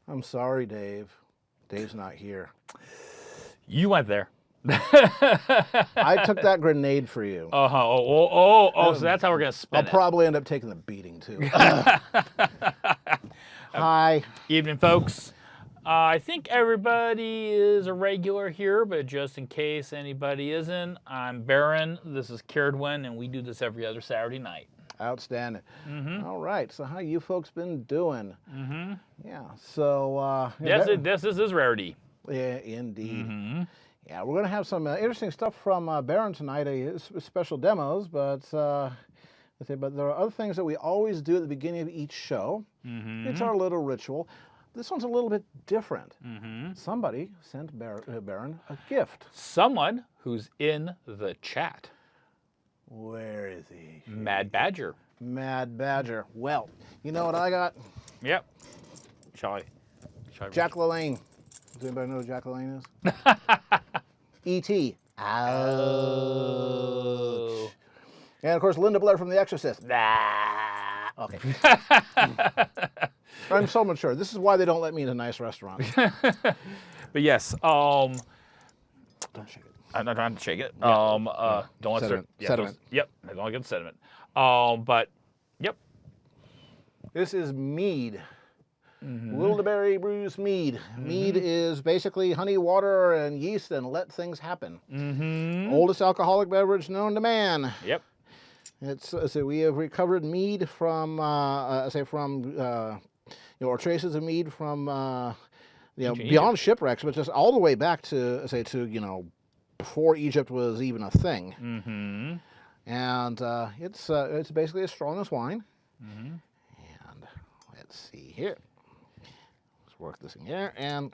I'm sorry, Dave. Dave's not here. You went there. I took that grenade for you. So that's how we're going to spin I'll probably end up taking the beating, too. Hi. Evening, folks. I think everybody is a regular here, but just in case anybody isn't, I'm Baron. This is Caredwin, and we do this every other Saturday night. Outstanding. All right. So how you folks been doing? Yeah. So This is rarity. Yeah, indeed. Yeah, we're going to have some interesting stuff from Baron tonight. Special demos, but there are other things that we always do at the beginning of each show. It's our little ritual. This one's a little bit different. Somebody sent Baron a gift. Someone who's in the chat. Where is he? Mad Badger. Mad Badger. Well, you know what I got? Yep. Shall I Jack LaLanne. Does anybody know who Jack LaLanne is? E.T. Oh. Ouch. And of course, Linda Blair from The Exorcist. Okay. I'm so mature. This is why they don't let me in a nice restaurant. But yes, Don't shake it. I'm not trying to shake it. Yeah. Don't let Sediment. Sediment. Yep, I don't get sediment. But yep. This is Mead. Wildeberry Brews Mead. Mead is basically honey, water, and yeast, and let things happen. Oldest alcoholic beverage known to man. Yep. It's so we have recovered mead from or traces of mead from beyond shipwrecks, but just all the way back to before Egypt was even a thing. And it's basically as strong as wine. And let's see here. Let's work this in here and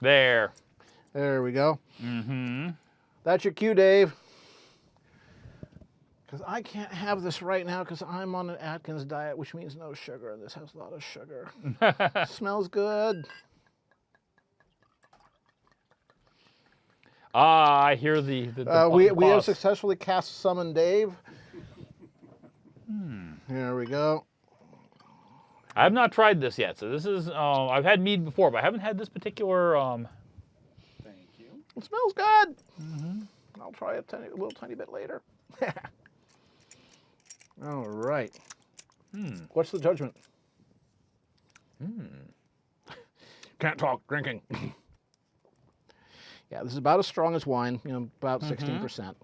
There we go. That's your cue, Dave. Because I can't have this right now because I'm on an Atkins diet, which means no sugar, and this has a lot of sugar. Smells good. I hear the we have successfully cast Summon Dave. Here we go. I have not tried this yet, so this is I've had mead before, but I haven't had this particular. Thank you. It smells good. I'll try it a little tiny bit later. All right. What's the judgment? Can't talk. Drinking. Yeah, this is about as strong as wine. About 16%.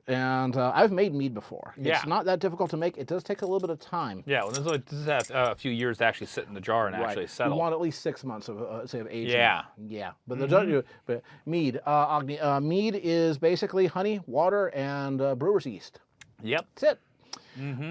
And I've made mead before. Yeah. It's not that difficult to make. It does take a little bit of time. Yeah, well, this has a few years to actually sit in the jar and actually settle. You want at least 6 months of of aging. Yeah. Yeah. But but mead, mead is basically honey, water, and brewer's yeast. Yep. That's it.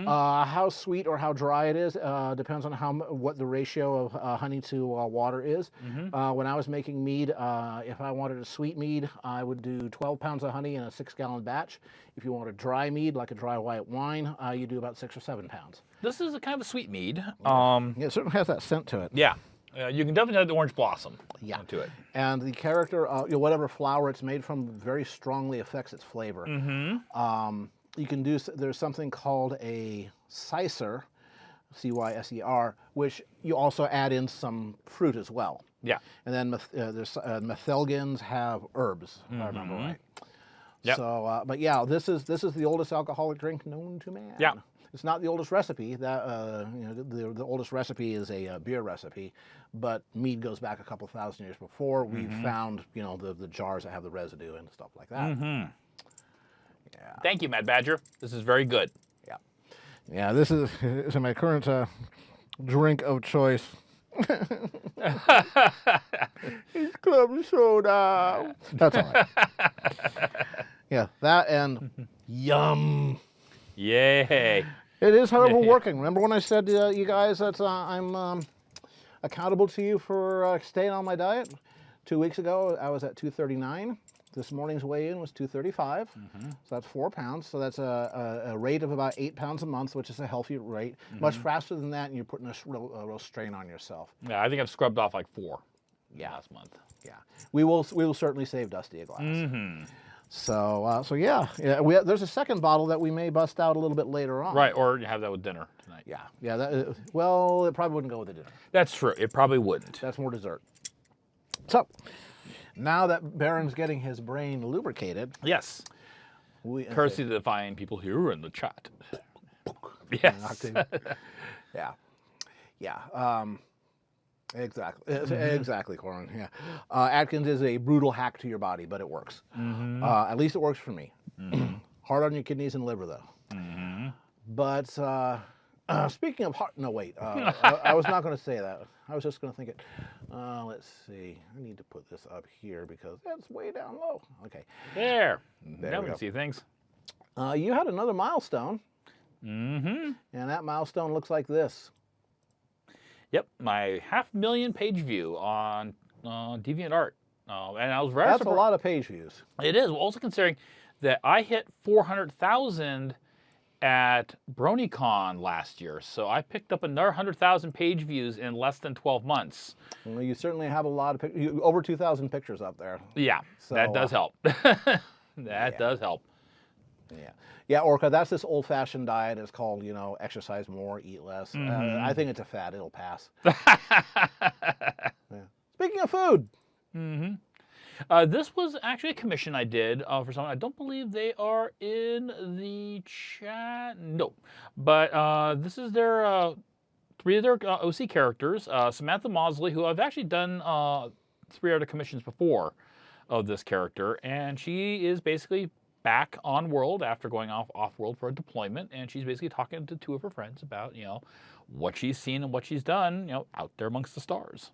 How sweet or how dry it is depends on what the ratio of honey to water is. When I was making mead, if I wanted a sweet mead, I would do 12 pounds of honey in a 6-gallon batch. If you want a dry mead, like a dry white wine, you do about 6 or 7 pounds. This is a kind of a sweet mead. Yeah, it certainly has that scent to it. Yeah. You can definitely have the orange blossom to it. And the character, whatever flour it's made from, very strongly affects its flavor. You can do, there's something called a cyser, C-Y-S-E-R, which you also add in some fruit as well. Yeah. And then there's Methelgins have herbs, if I remember right. Yep. So, but yeah, this is the oldest alcoholic drink known to man. Yeah. It's not the oldest recipe. That the oldest recipe is a beer recipe, but mead goes back a couple thousand years before. We found the jars that have the residue and stuff like that. Yeah. Thank you, Mad Badger. This is very good. Yeah. Yeah, this is my current drink of choice. It's club soda. That's all right. Yeah, that and yum. Yay. It is, however, working. Remember when I said to you guys that I'm accountable to you for staying on my diet? 2 weeks ago, I was at 239. This morning's weigh-in was 235, so that's 4 pounds. So that's a rate of about 8 pounds a month, which is a healthy rate. Much faster than that, and you're putting a real strain on yourself. Yeah, I think I've scrubbed off like 4 last month. Yeah, we will certainly save Dusty a glass. So yeah. There's a second bottle that we may bust out a little bit later on. Right, or have that with dinner tonight. Yeah. Well, it probably wouldn't go with the dinner. That's true. It probably wouldn't. That's more dessert. So, now that Baron's getting his brain lubricated. Yes. Courtesy to the fine people here in the chat. Yes. Yeah. Exactly. Exactly, Corin. Yeah. Atkins is a brutal hack to your body, but it works. At least it works for me. Hard on your kidneys and liver, though. But speaking of heart, no, wait. I was not going to say that. I was just going to think it. Let's see. I need to put this up here because that's way down low. Okay. There now we can see things. You had another milestone. And that milestone looks like this. Yep, my 500,000 page view on DeviantArt. And I was very surprised. That's a lot of page views. It is. Also considering that I hit 400,000 at BronyCon last year. So I picked up another 100,000 page views in less than 12 months. Well, you certainly have a lot of over 2,000 pictures up there. Yeah, so, that does help. That does help. Yeah, Orca, that's this old-fashioned diet. It's called, exercise more, eat less. I think it's a fad. It'll pass. Speaking of food. This was actually a commission I did for someone. I don't believe they are in the chat. No. But this is their 3 of their OC characters. Samantha Mosley, who I've actually done 3 other commissions before of this character. And she is basically back on world after going off-world for a deployment. And she's basically talking to 2 of her friends about, what she's seen and what she's done, out there amongst the stars.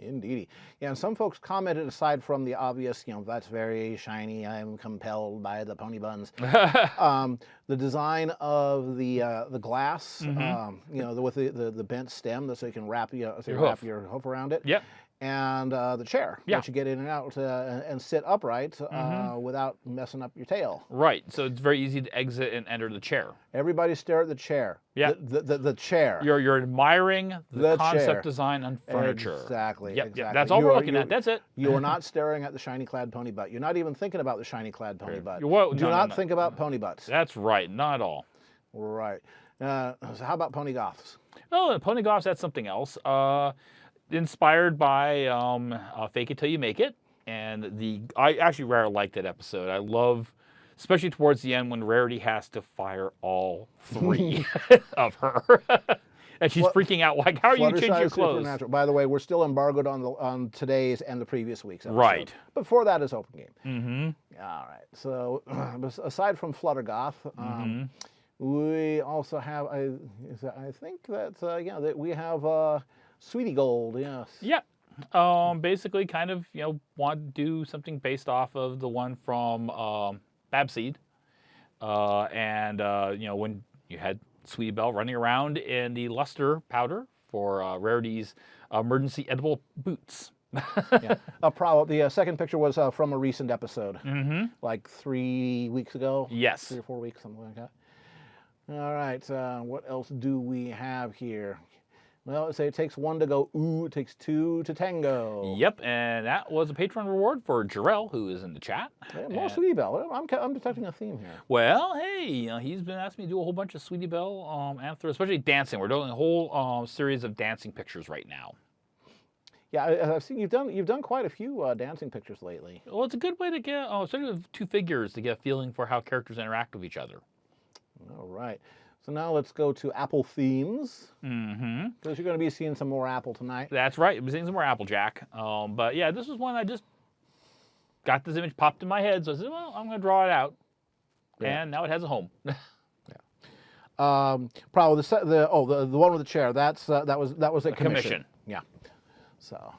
Indeed. Yeah, and some folks commented, aside from the obvious, that's very shiny, I'm compelled by the pony buns. The design of the glass, with the bent stem, so you can wrap your hoof around it. Yep. And the chair that you get in and out and sit upright without messing up your tail. Right. So it's very easy to exit and enter the chair. Everybody stare at the chair. Yeah. The chair. You're admiring the concept chair. Design on furniture. Exactly. Yep. Exactly. That's all we're looking at. That's it. You are not staring at the shiny clad pony butt. You're not even thinking about the shiny clad pony butt. Do no, not think about pony butts. That's right. Not at all. Right. So how about pony goths? Oh, pony goths, that's something else. Inspired by Fake It Till You Make It. And I actually rather like that episode. I love, especially towards the end when Rarity has to fire all 3 of her. And she's freaking out, like, how are you changing your clothes? By the way, we're still embargoed on today's and the previous week's episode. Right. Before that is open game. All right. So aside from Fluttergoth, we also have, I think that we have Sweetie Gold, yes. Yeah. Basically kind of, want to do something based off of the one from Babseed. When you had Sweetie Belle running around in the luster powder for Rarity's emergency edible boots. The second picture was from a recent episode. Like 3 weeks ago? Yes. 3 or 4 weeks, something like that. All right. What else do we have here? Well, let's say it takes 1 to go ooh, it takes 2 to tango. Yep, and that was a Patreon reward for Jarrell, who is in the chat. More Sweetie Belle. I'm detecting a theme here. Well, hey, he's been asking me to do a whole bunch of Sweetie Belle after, especially dancing. We're doing a whole series of dancing pictures right now. Yeah, I've seen you've done quite a few dancing pictures lately. Well, it's a good way to get, especially with 2 figures, to get a feeling for how characters interact with each other. All right. So now let's go to Apple themes. Because you're going to be seeing some more Apple tonight. That's right. We're seeing some more Applejack. But yeah, this was one I just got this image popped in my head. So I said, well, I'm going to draw it out. And now it has a home. Probably the one with the chair. That was a commission. Yeah. So,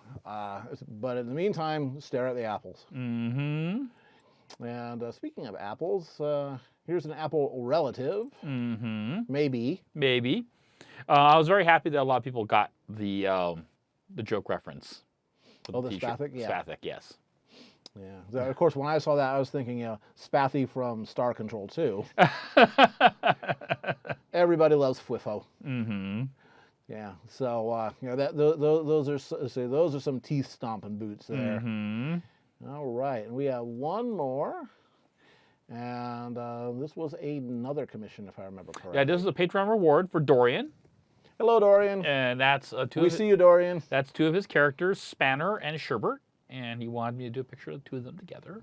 but in the meantime, stare at the apples. And speaking of apples, here's an apple relative. Maybe. I was very happy that a lot of people got the joke reference. The Spathic? Yeah. Spathic, yes. Yeah. Of course, when I saw that, I was thinking, Spathy from Star Control 2. Everybody loves Fwiffo. Yeah. So, those are some teeth stomping boots there. All right, and we have one more. And this was another commission, if I remember correctly. Yeah, this is a Patreon reward for Dorian. Hello, Dorian. And that's We see you, Dorian. That's two of his characters, Spanner and Sherbert. And he wanted me to do a picture of the two of them together.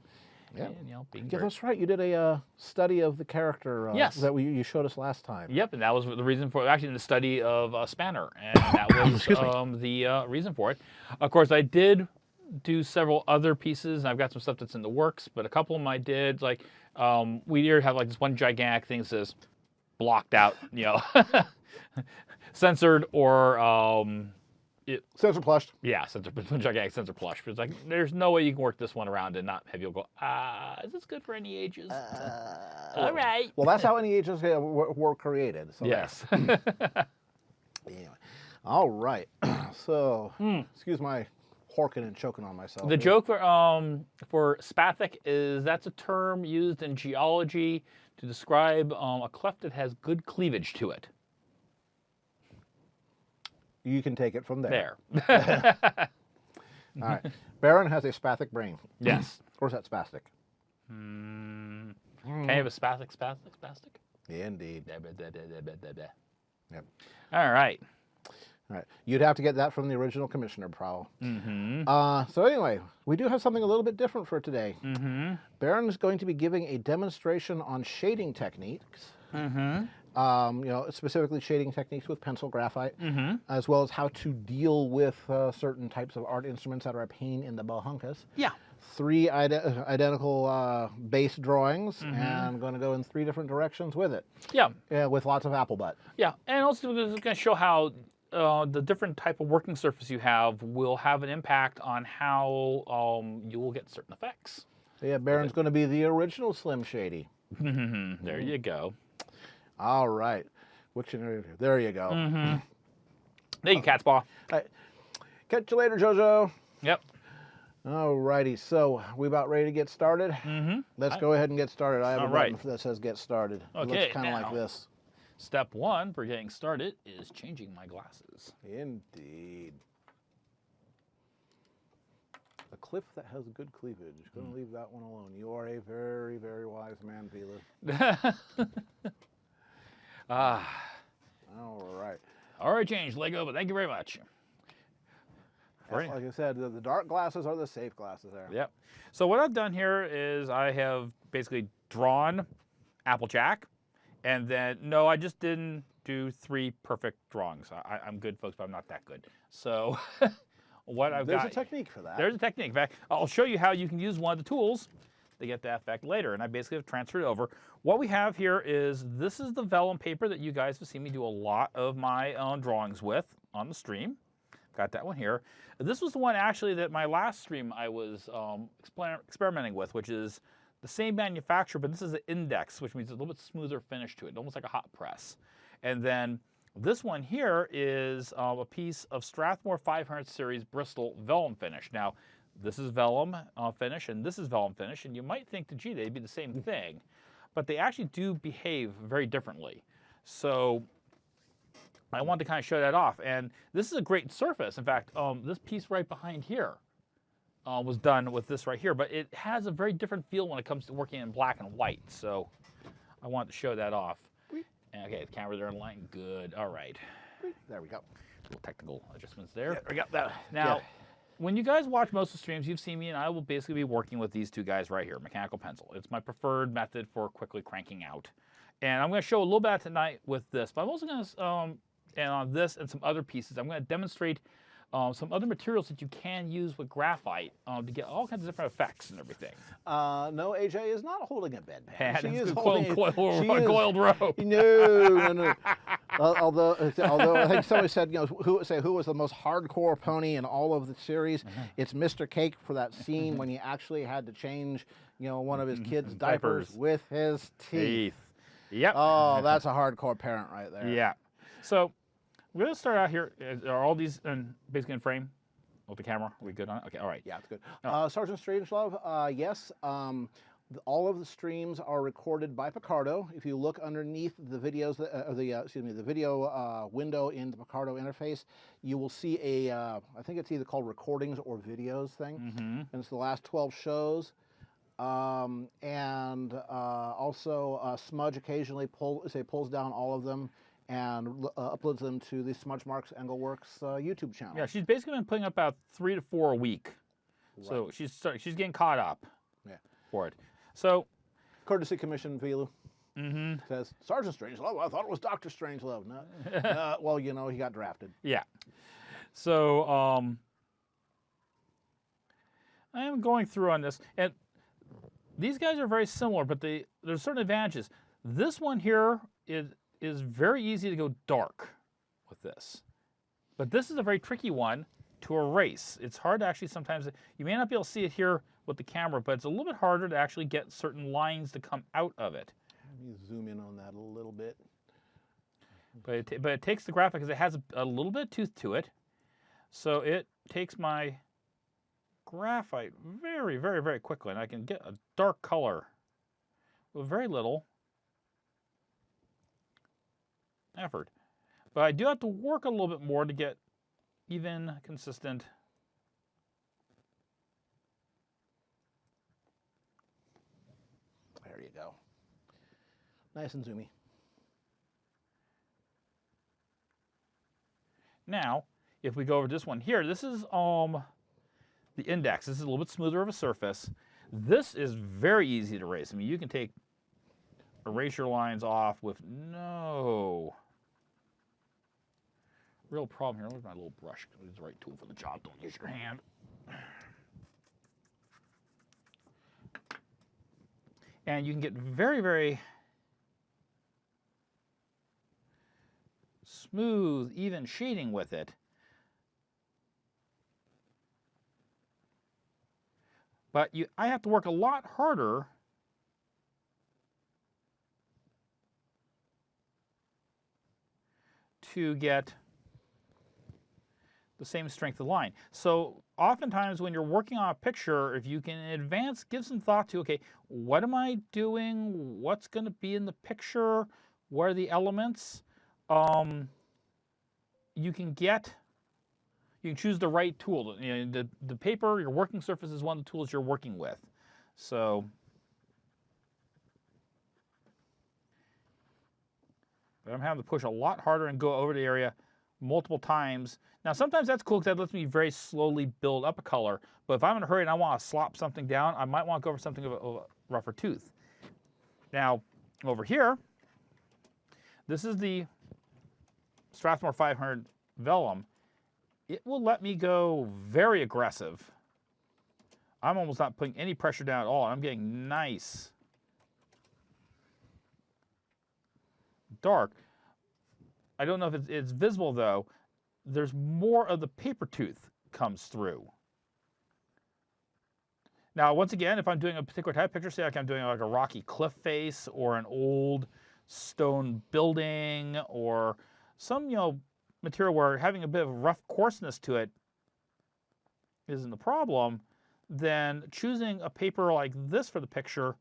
Yeah, and, being yeah, that's right. You did a study of the character yes. that you showed us last time. Yep, and that was the reason for actually the study of Spanner, and that was the reason for it. Of course, I did do several other pieces. I've got some stuff that's in the works, but a couple of them I did. Like we either have like this one gigantic thing that says blocked out, censored, or sensor plushed. Yeah, gigantic sensor plush. But it's like there's no way you can work this one around and not have you go, is this good for any ages? All right. Well, that's how any ages were created. So yes. Anyway, all right. So, excuse my horking and choking on myself. The joke for spathic is that's a term used in geology to describe a cleft that has good cleavage to it. You can take it from there. There. All right. Baron has a spathic brain. Yes. Or is that spastic? Can you have a spastic? Indeed. Yep. All right. All right. You'd have to get that from the original commissioner, Prowl. So anyway, we do have something a little bit different for today. Baron is going to be giving a demonstration on shading techniques. Specifically shading techniques with pencil graphite, as well as how to deal with certain types of art instruments that are a pain in the bahunkus. Yeah. 3 identical base drawings, and I'm going to go in 3 different directions with it. Yeah. With lots of apple butt. Yeah, and also this is going to show how the different type of working surface you have will have an impact on how you will get certain effects. Yeah, Baron's going to be the original Slim Shady. There you go. All right. There you go. Thank you, Cat's Paw. All right. Catch you later, JoJo. Yep. All righty. So, we about ready to get started? Let's go ahead and get started. I have a button that says get started. Okay, it looks kind of like this. Step 1 for getting started is changing my glasses. Indeed. A cliff that has good cleavage. Going to leave that one alone. You are a very, very wise man, Vila. All right. All right, change Lego, but thank you very much. Like I said, the dark glasses are the safe glasses there. Yep. So what I've done here is I have basically drawn Applejack, and then, no, I just didn't do 3 perfect drawings. I'm good, folks, but I'm not that good. So what I've got... There's a technique for that. There's a technique. In fact, I'll show you how you can use one of the tools to get that effect later, and I basically have transferred it over. What we have here is, this is the vellum paper that you guys have seen me do a lot of my drawings with on the stream. Got that one here. This was the one actually that my last stream I was experimenting with, which is the same manufacturer, but this is an index, which means a little bit smoother finish to it, almost like a hot press. And then this one here is a piece of Strathmore 500 series Bristol vellum finish. Now, this is vellum finish, and this is vellum finish, and you might think that, gee, they'd be the same thing, but they actually do behave very differently. So I wanted to kind of show that off, and this is a great surface. In fact, this piece right behind here was done with this right here, but it has a very different feel when it comes to working in black and white, so I wanted to show that off. Okay, the camera there in line, good, all right. There we go. Little technical adjustments there. Yeah, we got that. Now, when you guys watch most of the streams, you've seen me, and I will basically be working with these 2 guys right here, mechanical pencil. It's my preferred method for quickly cranking out. And I'm going to show a little bit tonight with this, but I'm also going to, and on this and some other pieces, I'm going to demonstrate some other materials that you can use with graphite to get all kinds of different effects and everything. No, AJ is not holding a bedpan. She is holding coiled rope. No. Although I think somebody said, who was the most hardcore pony in all of the series? It's Mr. Cake for that scene when he actually had to change, one of his kids' diapers with his teeth. Yep. Oh, that's a hardcore parent right there. Yeah. So we're going to start out here. Are all these basically in frame with the camera? Are we good on it? Okay, all right. Yeah, it's good. Sergeant Strangelove, yes. All of the streams are recorded by Picardo. If you look underneath the videos, the video window in the Picardo interface, you will see I think it's either called recordings or videos thing, and it's the last 12 shows. and also Smudge occasionally pulls down all of them and uploads them to the Smudge Marks Engel Works YouTube channel. Yeah, she's basically been putting up about 3 to 4 a week. Right. So she's getting caught up. Yeah. For it. So, courtesy commission, Velu. Says Sergeant Strangelove. I thought it was Dr. Strangelove. No. Well, you know, he got drafted. Yeah. So I am going through on this, and these guys are very similar, but there's certain advantages. This one here is very easy to go dark with this, but this is a very tricky one to erase. It's hard to actually sometimes, you may not be able to see it here with the camera, but it's a little bit harder to actually get certain lines to come out of it. Let me zoom in on that a little bit. But it takes the graphic, because it has a little bit of tooth to it, so it takes my graphite very, very, very quickly, and I can get a dark color with very little effort. But I do have to work a little bit more to get even, consistent. There you go. Nice and zoomy. Now, if we go over this one here, this is the index. This is a little bit smoother of a surface. This is very easy to erase. I mean, you can take erasure lines off with no real problem here. Where's my little brush? It's the right tool for the job. Don't use your hand. And you can get very, very smooth, even shading with it. But I have to work a lot harder to get the same strength of line. So oftentimes when you're working on a picture, if you can in advance give some thought to, okay, what am I doing? What's going to be in the picture? What are the elements? You can choose the right tool. You know, the paper, your working surface is one of the tools you're working with. So, but I'm having to push a lot harder and go over the area multiple times. Now, sometimes that's cool because that lets me very slowly build up a color. But if I'm in a hurry and I want to slop something down, I might want to go over something of a rougher tooth. Now, over here, this is the Strathmore 500 Vellum. It will let me go very aggressive. I'm almost not putting any pressure down at all. I'm getting nice dark. I don't know if it's visible though. There's more of the paper tooth comes through. Now, once again, if I'm doing a particular type of picture, say like I'm doing like a rocky cliff face or an old stone building or some, material where having a bit of rough coarseness to it isn't the problem, then choosing a paper like this for the picture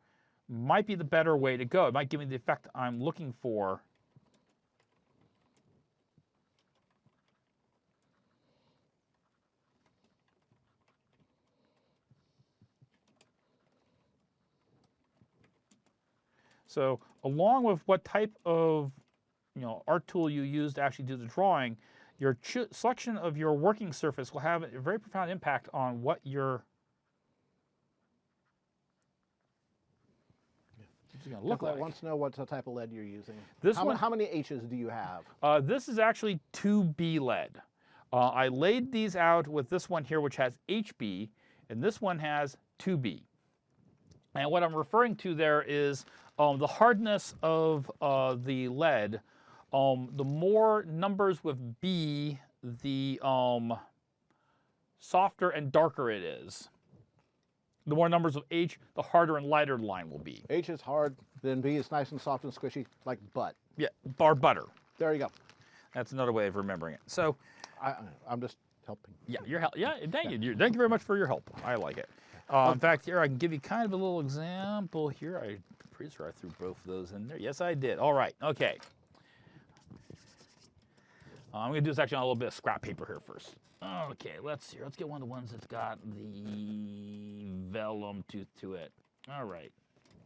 might be the better way to go. It might give me the effect I'm looking for. So along with what type of art tool you use to actually do the drawing, your selection of your working surface will have a very profound impact on what your it's going to look like. I want to know what type of lead you're using. How many H's do you have? This is actually 2B lead. I laid these out with this one here, which has HB, and this one has 2B. And what I'm referring to there is the hardness of the lead. The more numbers with B, the softer and darker it is. The more numbers with H, the harder and lighter the line will be. H is hard, then B is nice and soft and squishy, like butt. Yeah, bar butter. There you go. That's another way of remembering it. So, I'm just helping. Yeah, your help. Yeah, thank you. Thank you very much for your help. I like it. In fact, here I can give you kind of a little example here. I'm pretty sure I threw both of those in there. Yes, I did. All right. Okay. I'm going to do this actually on a little bit of scrap paper here first. Okay, let's see. Let's get one of the ones that's got the vellum tooth to it. All right.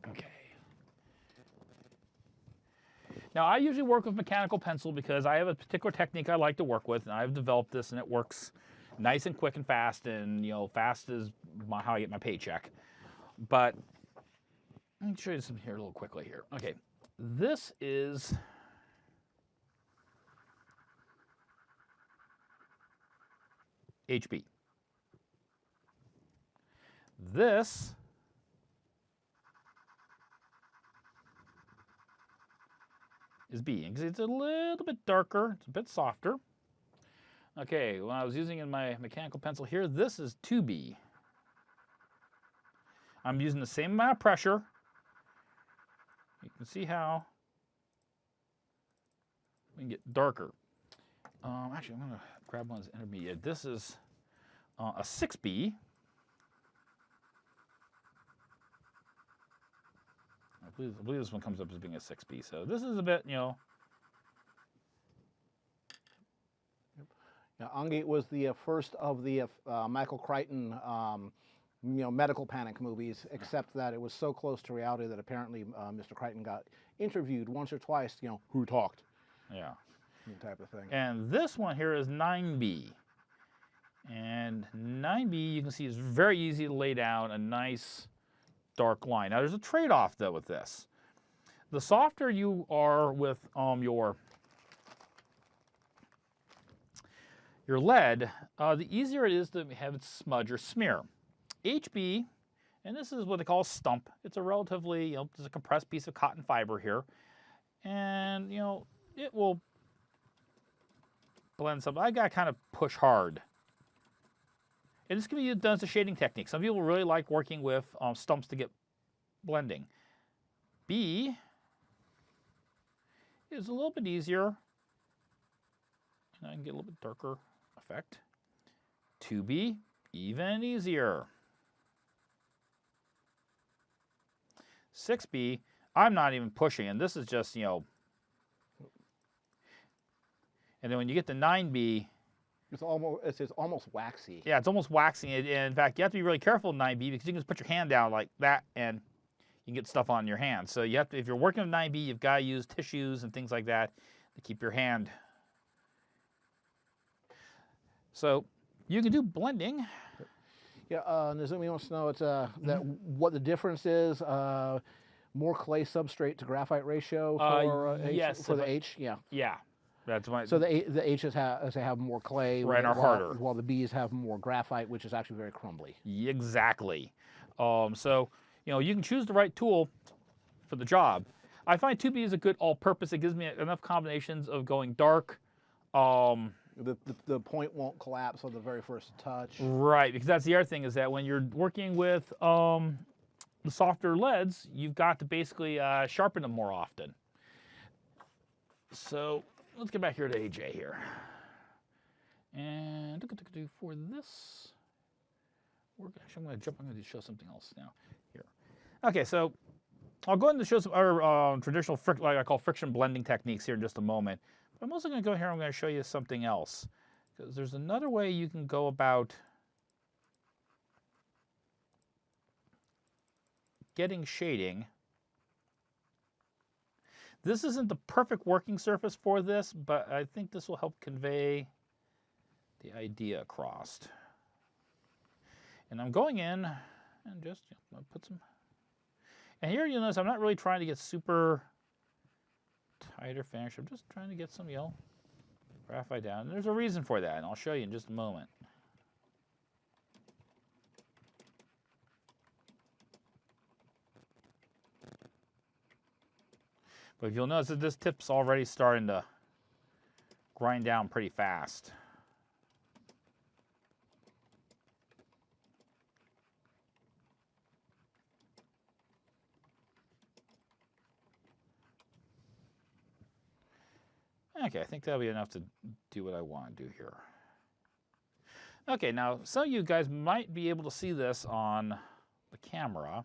Okay. Now, I usually work with mechanical pencil because I have a particular technique I like to work with, and I've developed this, and it works nice and quick and fast, and, you know, fast is how I get my paycheck. But let me show you something here a little quickly here. Okay, this is HB. This is B. It's a little bit darker, it's a bit softer. Okay, when I was using in my mechanical pencil here, this is 2B. I'm using the same amount of pressure. You can see how we can get darker. Actually, I'm going to grab one that's intermediate. This is a 6B. I believe this one comes up as being a 6B. So this is a bit, you know. Now, Ungate was the first of the Michael Crichton medical panic movies, except that it was so close to reality that apparently Mr. Crichton got interviewed once or twice, who talked. Yeah. Type of thing. And this one here is 9B. And 9B, you can see, is very easy to lay down a nice dark line. Now, there's a trade-off, though, with this. The softer you are with your lead, the easier it is to have it smudge or smear. HB, and this is what they call a stump. It's a relatively, just a compressed piece of cotton fiber here. And, it will blend something. I got to kind of push hard. And this can be done as a shading technique. Some people really like working with stumps to get blending. B is a little bit easier. And I can get a little bit darker effect. 2B, even easier. 6B, I'm not even pushing, and this is just, And then when you get to 9B, it's almost waxy. Yeah, it's almost waxing. And in fact, you have to be really careful in 9B because you can just put your hand down like that and you can get stuff on your hand. So you have to, if you're working with 9B, you've got to use tissues and things like that to keep your hand. So you can do blending. Yeah, Nazumi wants to know what the difference is. More clay substrate to graphite ratio for yes, for the H. Yeah. Yeah. That's why. So the H's have more clay, right, are harder, while the B's have more graphite, which is actually very crumbly. Exactly. So you can choose the right tool for the job. I find 2B is a good all-purpose. It gives me enough combinations of going dark. The point won't collapse on the very first touch. Right, because that's the other thing is that when you're working with the softer leads, you've got to basically sharpen them more often. So let's get back here to AJ here. And for this, actually, I'm going to show something else now. Here. Okay, so I'll go ahead and show some other traditional, like I call friction blending techniques here in just a moment. But I'm also going to go here and I'm going to show you something else. Because there's another way you can go about getting shading. This isn't the perfect working surface for this, but I think this will help convey the idea across. And I'm going in and just put some. And here you'll notice I'm not really trying to get super tight or finish. I'm just trying to get some graphite down. And there's a reason for that, and I'll show you in just a moment. But you'll notice that this tip's already starting to grind down pretty fast. Okay, I think that'll be enough to do what I want to do here. Okay, now some of you guys might be able to see this on the camera.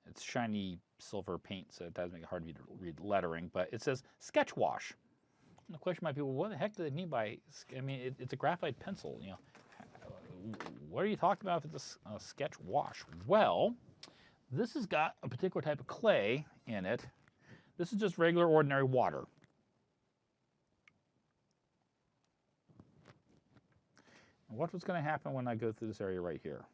It's shiny silver paint, so it does make it hard to read lettering, but it says sketch wash. And the question might be, well, what the heck do they mean by, I mean, it's a graphite pencil, What are you talking about if it's a sketch wash? Well, This has got a particular type of clay in it. This is just regular, ordinary water. And watch what's going to happen when I go through this area right here.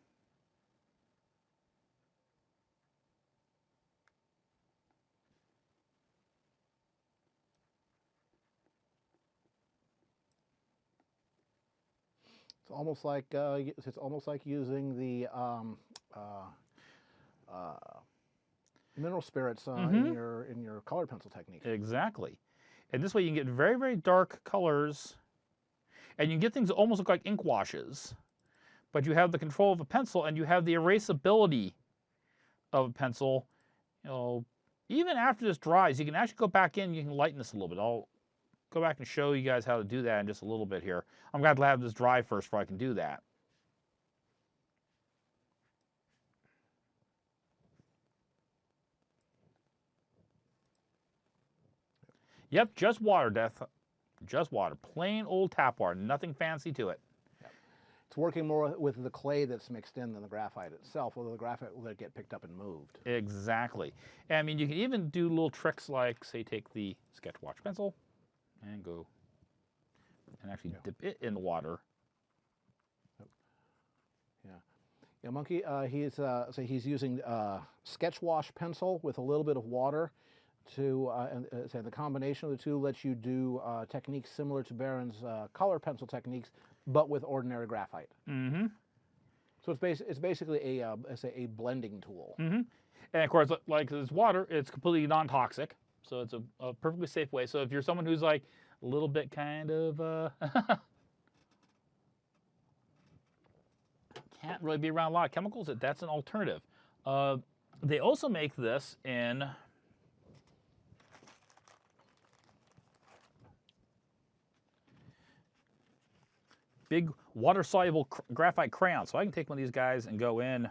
It's almost like using the mineral spirits in your color pencil technique. Exactly. And this way you can get very, very dark colors, and you can get things that almost look like ink washes, but you have the control of a pencil and you have the erasability of a pencil. You know, even after this dries, you can actually go back in, you can lighten this a little bit. I'll go back and show you guys how to do that in just a little bit here. I'm glad to have this dry first before I can do that. Yep, just water, Death. Just water. Plain old tap water. Nothing fancy to it. Yep. It's working more with the clay that's mixed in than the graphite itself, although the graphite will get picked up and moved. Exactly. And I mean, you can even do little tricks like, say, take the sketch wash pencil and go and actually dip it in the water. Yeah, Monkey, he's using sketch wash pencil with a little bit of water to, say the combination of the two lets you do techniques similar to Baron's color pencil techniques, but with ordinary graphite. Mm-hmm. So it's basically a blending tool. Mm-hmm. And of course, like this water, it's completely non-toxic, so it's a perfectly safe way. So if you're someone who's like a little bit kind of can't really be around a lot of chemicals, that's an alternative. They also make this in big water-soluble graphite crayons. So I can take one of these guys and go in.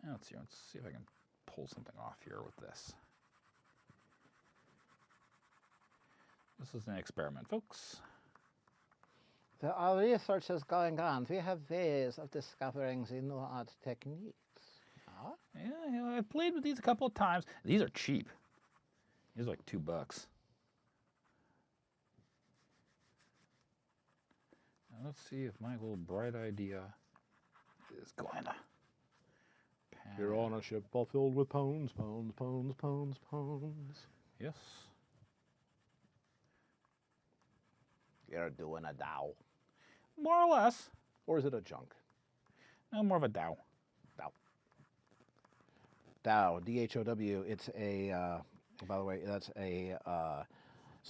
Let's see if I can pull something off here with this. This is an experiment, folks. Our research is going on. We have ways of discovering the new art techniques. Yeah, I've played with these a couple of times. These are cheap. These are like $2. Now let's see if my little bright idea is going to pan. You're on a ship all filled with pones, pones, pones, pones, pones. Yes. You're doing a Dow. More or less. Or is it a junk? No, more of a Dow. Dow, D-H-O-W. It's a, by the way, that's a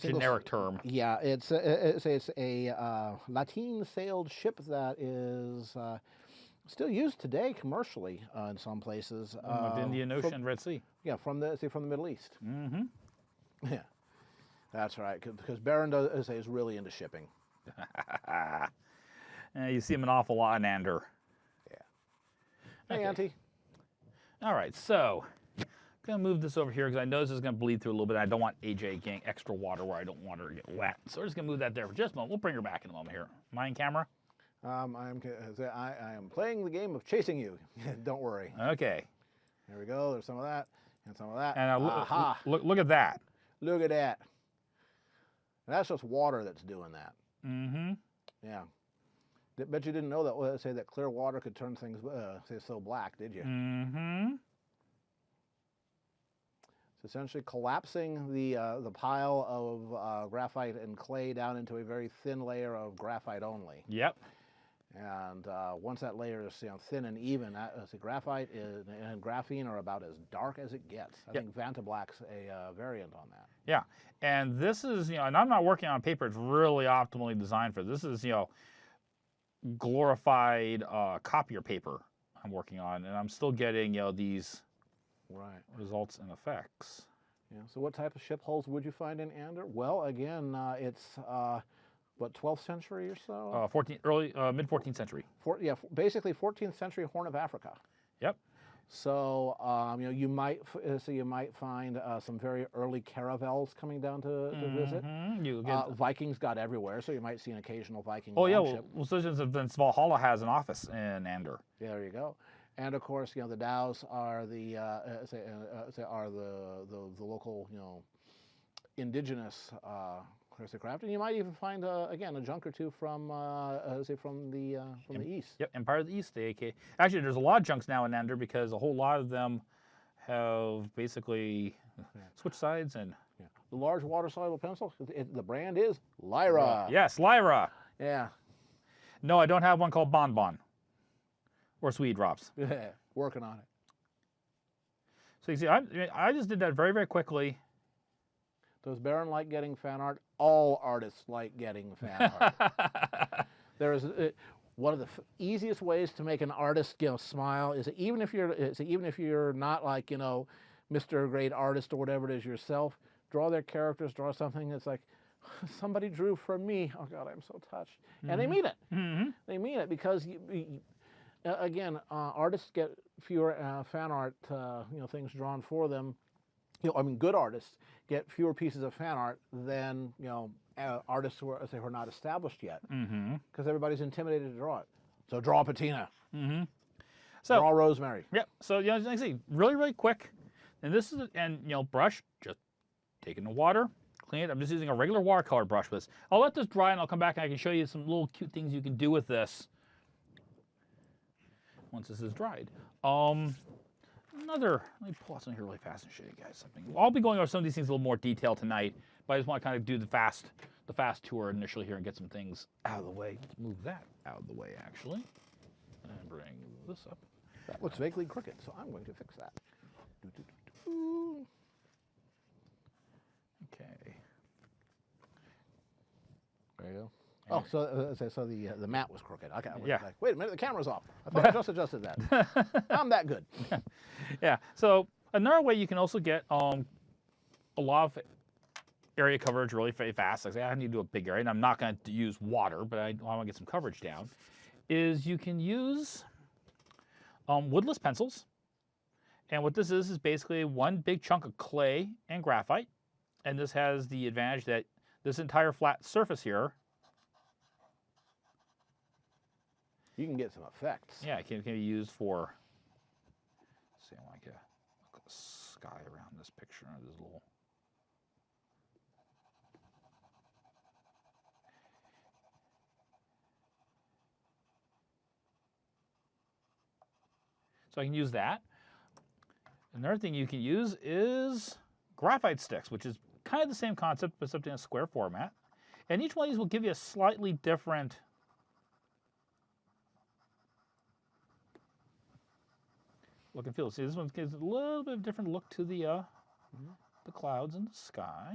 generic term. Yeah, it's a Latin-sailed ship that is still used today commercially in some places. The Indian Ocean, Red Sea. Yeah, from the Middle East. Mm-hmm. Yeah, that's right. Because Baron is really into shipping. You see him an awful lot in Ander. Yeah. Hey, Okay. Auntie. All right, so I'm going to move this over here because I know this is going to bleed through a little bit. I don't want AJ getting extra water where I don't want her to get wet. So we're just going to move that there for just a moment. We'll bring her back in a moment here. Am I in camera? I am playing the game of chasing you. Don't worry. Okay. There we go. There's some of that and some of that. And Aha. look at that. Look at that. And that's just water that's doing that. Mm-hmm. Yeah. Bet you didn't know that, say that clear water could turn things, say, so black, did you? Mm-hmm. It's essentially collapsing the pile of graphite and clay down into a very thin layer of graphite only. Yep. And once that layer is thin and even, graphite and graphene are about as dark as it gets. I think Vanta Black's a variant on that. Yeah, and this is, and I'm not working on paper. It's really optimally designed for this. This is, glorified copier paper I'm working on, and I'm still getting, these results and effects. Yeah. So what type of ship hulls would you find in Ander? Well, again, it's what, 12th century or so? Mid 14th century. Basically 14th century Horn of Africa. Yep. So you know, you might find some very early caravels coming down to visit. You get, Vikings got everywhere, so you might see an occasional Viking oh yeah, longship. well, Legends of Valhalla has an office in Ander. Yeah, there you go. And of course, you know, the Dows are the local, you know, indigenous craft, and you might even find again a junk or two from from the east. Yep, Empire of the East, AK. Actually, there's a lot of junks now in Ander because a whole lot of them have basically switched sides and. Yeah. The large water soluble pencil. The brand is Lyra. Yes, Lyra. Yeah. No, I don't have one called Bonbon or Swede Drops. Yeah. Working on it. So you see, I just did that very, very quickly. Does Baron like getting fan art? All artists like getting fan art. There is one of the easiest ways to make an artist, you know, smile is even if you're not like, you know, Mr. Great Artist or whatever it is yourself, draw their characters, draw something that's like somebody drew for me. Oh God, I'm so touched, and they mean it. They mean it because again, artists get fewer fan art, you know, things drawn for them. You know, I mean, good artists get fewer pieces of fan art than, you know, artists who are not established yet, because everybody's intimidated to draw it. So draw Patina. So draw Rosemary. Yep. So you know, like I say, really, really quick. And this is and you know, brush, just take it in the water, clean it. I'm just using a regular watercolor brush with this. I'll let this dry and I'll come back and I can show you some little cute things you can do with this once this is dried. Let me pull out something here really fast and show you guys something. I'll be going over some of these things in a little more detail tonight, but I just want to kind of do the fast tour initially here and get some things out of the way. Let's move that out of the way, actually, and bring this up. That looks vaguely crooked, so I'm going to fix that. Okay. There you go. Oh, so the mat was crooked. Okay. Yeah. Like, wait a minute, the camera's off. I thought I just adjusted that. I'm that good. Yeah. So another way you can also get a lot of area coverage really fast. Like I need to do a big area, and I'm not going to use water, but I want to get some coverage down. Is you can use woodless pencils, and what this is basically one big chunk of clay and graphite, and this has the advantage that this entire flat surface here. You can get some effects. Yeah, it can be used for, say, like a sky around this picture. This little. So I can use that. Another thing you can use is graphite sticks, which is kind of the same concept, but something in a square format. And each one of these will give you a slightly different look and feel. See, this one gives a little bit of a different look to the clouds and the sky.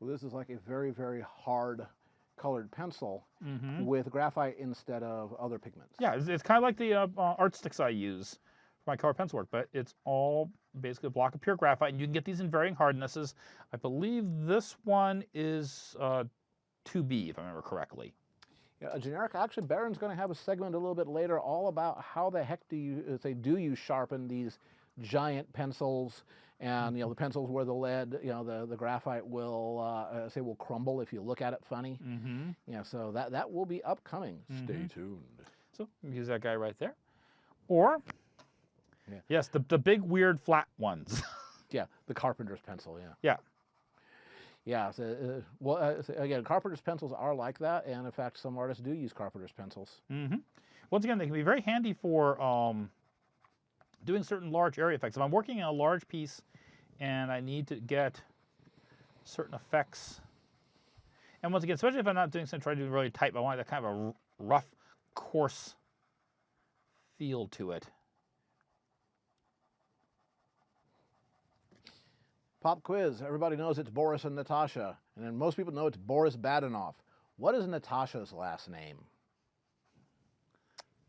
Well, this is like a very, very hard colored pencil with graphite instead of other pigments. Yeah, it's kind of like the art sticks I use for my colored pencil work, but it's all basically a block of pure graphite, and you can get these in varying hardnesses. I believe this one is 2B, if I remember correctly. Yeah, a generic. Actually, Baron's going to have a segment a little bit later all about how the heck do you sharpen these giant pencils, and you know the pencils where the lead, you know the graphite will will crumble if you look at it funny. Yeah, so that will be upcoming. Stay tuned. So use that guy right there, or yes, the big weird flat ones. Yeah, the carpenter's pencil. Yeah. Yeah. Yeah, so, again, carpenter's pencils are like that, and in fact, some artists do use carpenter's pencils. Once again, they can be very handy for doing certain large area effects. If I'm working on a large piece and I need to get certain effects, and once again, especially if I'm not doing something trying to do really tight, but I want that kind of a rough, coarse feel to it. Pop quiz. Everybody knows it's Boris and Natasha, and then most people know it's Boris Badenoff. What is Natasha's last name?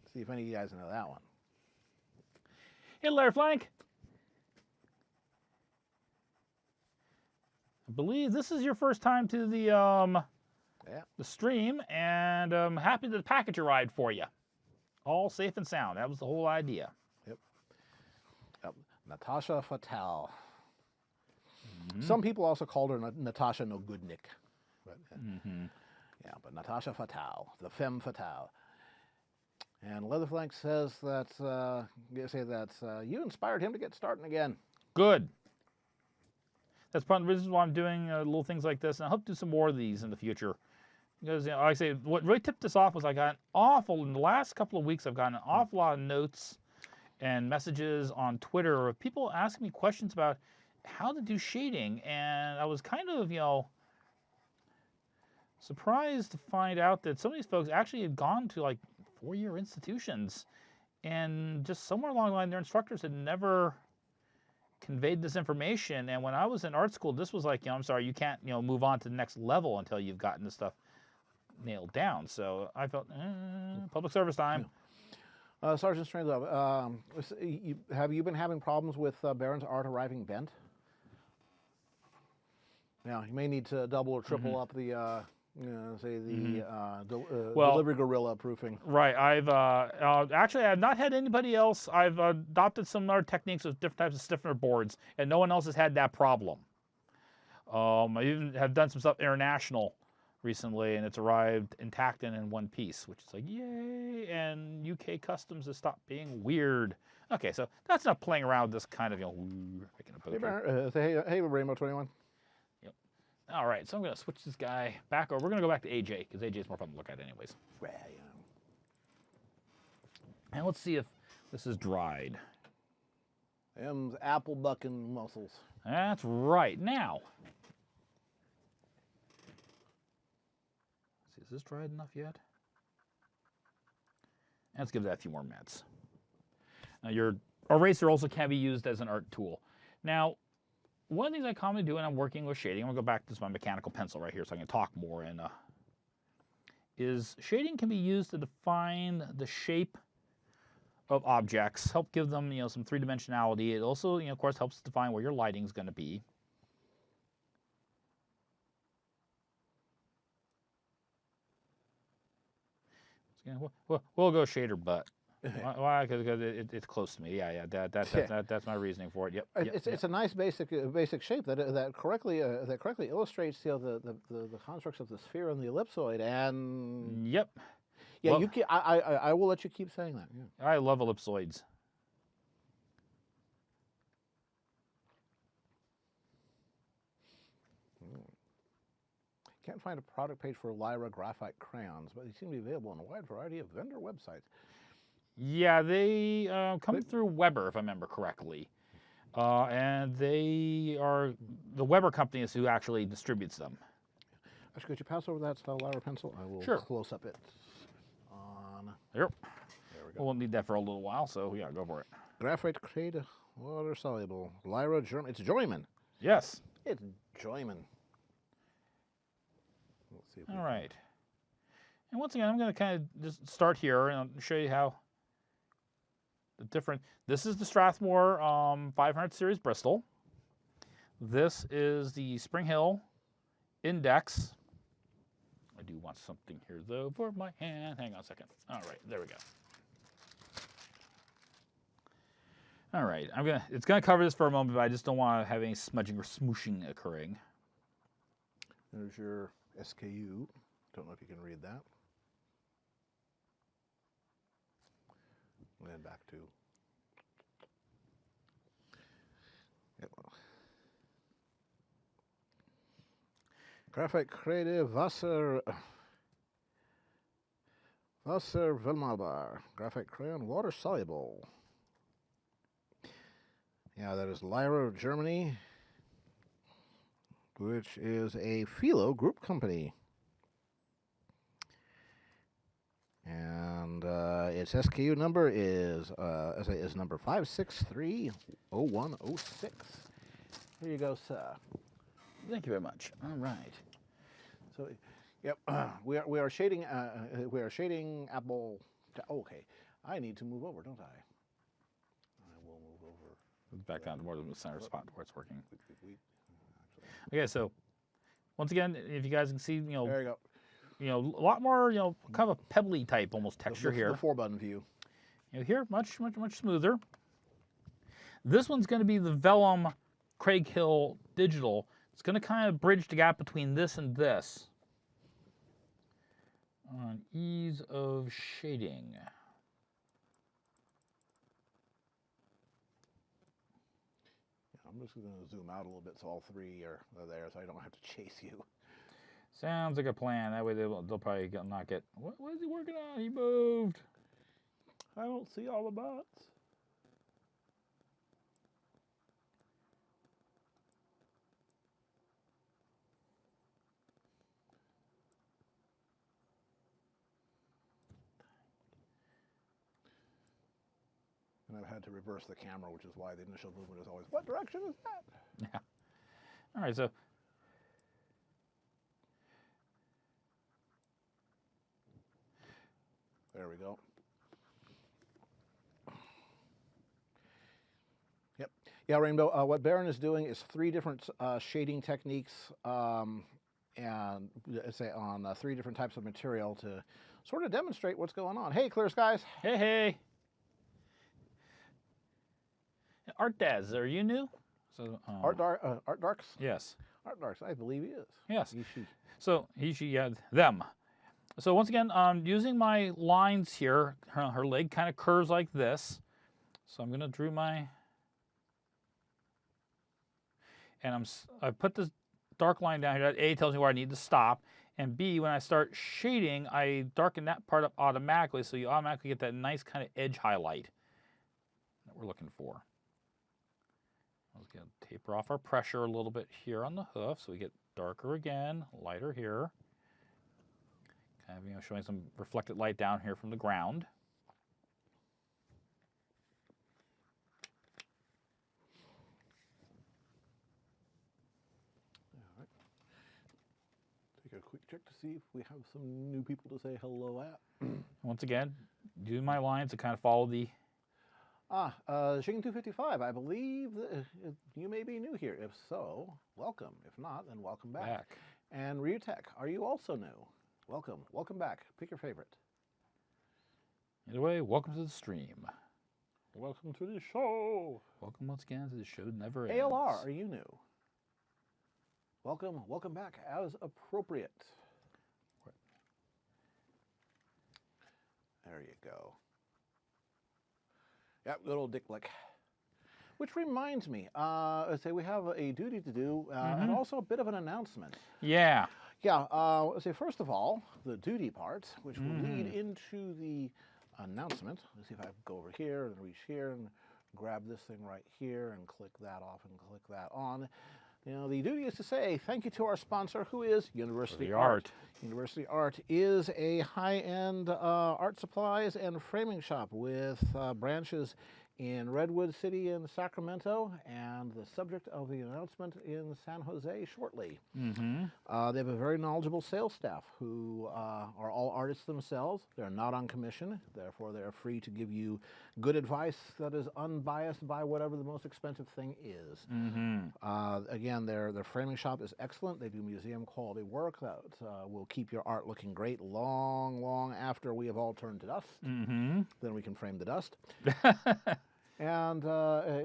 Let's see if any of you guys know that one. Hey, Larry Flank. I believe this is your first time to the the stream, and I'm happy that the package arrived for you. All safe and sound. That was the whole idea. Yep. Natasha Fatale. Some people also called her Natasha No Goodnick. But, yeah, but Natasha Fatale, the femme fatale. And Leatherflank says that you inspired him to get starting again. Good. That's part of the reason why I'm doing little things like this, and I hope to do some more of these in the future. Because, like I say, what really tipped this off was I got in the last couple of weeks, I've gotten an awful lot of notes and messages on Twitter of people asking me questions about how to do shading, and I was kind of, surprised to find out that some of these folks actually had gone to like 4-year institutions, and just somewhere along the line, their instructors had never conveyed this information. And when I was in art school, this was like, I'm sorry, you can't, move on to the next level until you've gotten this stuff nailed down. So I felt, public service time. Yeah. Sergeant Strangelove, have you been having problems with Baron's art arriving bent? Yeah, you may need to double or triple up the, delivery gorilla proofing. Right. I've actually I've not had anybody else. I've adopted some other techniques with different types of stiffener boards, and no one else has had that problem. I even have done some stuff international recently, and it's arrived intact and in one piece, which is like, yay! And UK Customs has stopped being weird. Okay, so that's not playing around with this kind of, picking up. Hey, Rainbow 21. Yep. All right, so I'm going to switch this guy back over. We're going to go back to AJ, because AJ is more fun to look at anyways. Well, And let's see if this is dried. Them's apple bucking muscles. That's right. Now, let's see, is this dried enough yet? Let's give that a few more minutes. Now, your eraser also can be used as an art tool. Now, one of the things I commonly do when I'm working with shading, I'm going to go back to my mechanical pencil right here so I can talk more, and is shading can be used to define the shape of objects, help give them, some three-dimensionality. It also, of course, helps define where your lighting is going to be. We'll go shader butt. Why? Because it's close to me. Yeah. That's my reasoning for it. Yep. It's a nice basic shape that correctly illustrates the constructs of the sphere and the ellipsoid. And yep. Yeah, well, I will let you keep saying that. Yeah. I love ellipsoids. Can't find a product page for Lyra graphite crayons, but they seem to be available on a wide variety of vendor websites. Yeah, they come through Weber, if I remember correctly. And they are, the Weber company is who actually distributes them. Actually, could you pass over that Lyra pencil? I will close up it. Yep. There we go. We'll need that for a little while, so yeah, go for it. Graphite crate, water soluble. Lyra German. It's Joyman. Yes. It's Joyman. Let's see. All right. And once again, I'm going to kind of just start here and I'll show you how the different. This is the Strathmore 500 series Bristol. This is the Spring Hill Index. I do want something here, though, for my hand. Hang on a second. All right, there we go. All right, it's gonna cover this for a moment, but I just don't want to have any smudging or smooshing occurring. There's your SKU. Don't know if you can read that. And then back to. Yep. Graphite Creative Wasser Vellum Graphite Crayon Water Soluble. Yeah, that is Lyra, Germany, which is a Philo group company. And its SKU number is number 5630106. Here you go, sir. Thank you very much. All right. So, yep, we are shading apple. Okay, I need to move over, don't I? I will move over. Back down to more than the center spot where it's working. Okay, so once again, if you guys can see, There you go. a lot more, kind of a pebbly type almost texture here. The 4-button view. Here, much smoother. This one's going to be the Vellum Craig Hill Digital. It's going to kind of bridge the gap between this and this on ease of shading. I'm just going to zoom out a little bit so all three are there so I don't have to chase you. Sounds like a plan. That way they'll probably not get... What is he working on? He moved. I don't see all the butts. And I've had to reverse the camera, which is why the initial movement is always, what direction is that? Yeah. All right, so... There we go. Yep. Yeah, Rainbow, what Baron is doing is 3 different shading techniques and say on 3 different types of material to sort of demonstrate what's going on. Hey, Clear Skies. Hey, hey. Art Daz, are you new? So Art Darks? Yes. Art Darks, I believe he is. Yes. He, she. So he, she, them. So once again, using my lines here, her leg kind of curves like this. So I'm going to draw my, and I put this dark line down here. That A tells me where I need to stop, and B, when I start shading, I darken that part up automatically, so you automatically get that nice kind of edge highlight that we're looking for. Let's get taper off our pressure a little bit here on the hoof, so we get darker again, lighter here. Kind of, showing some reflected light down here from the ground. All right. Take a quick check to see if we have some new people to say hello at. Once again, do my lines to kind of follow the... Shing 255, I believe you may be new here. If so, welcome. If not, then welcome back. And Ryutek, are you also new? Welcome. Welcome back. Pick your favorite. Either way, welcome to the stream. Welcome to the show. Welcome once again to the show never ends. ALR, are you new? Welcome. Welcome back as appropriate. There you go. Yep, good old Dick Blick. Which reminds me, let's say we have a duty to do and also a bit of an announcement. Yeah. Yeah, let's say first of all, the duty part, which will lead into the announcement. Let's see if I go over here and reach here and grab this thing right here and click that off and click that on. The duty is to say thank you to our sponsor, who is University Art. University Art is a high-end art supplies and framing shop with branches in Redwood City and Sacramento, and the subject of the announcement in San Jose shortly. They have a very knowledgeable sales staff who are all artists themselves. They're not on commission, therefore they're free to give you good advice that is unbiased by whatever the most expensive thing is. Again, their framing shop is excellent. They do museum quality work that will keep your art looking great long after we have all turned to dust. Then we can frame the dust. And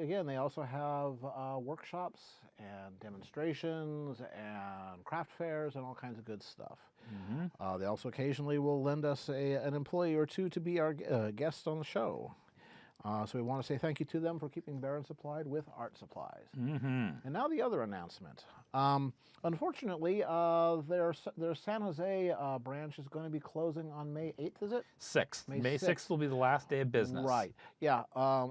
again, they also have workshops and demonstrations and craft fairs and all kinds of good stuff. They also occasionally will lend us an employee or two to be our guests on the show. So we want to say thank you to them for keeping Baron supplied with art supplies. And now the other announcement. Unfortunately, their San Jose branch is going to be closing on May 8th, is it? 6th. May 6th will be the last day of business. Right. Yeah.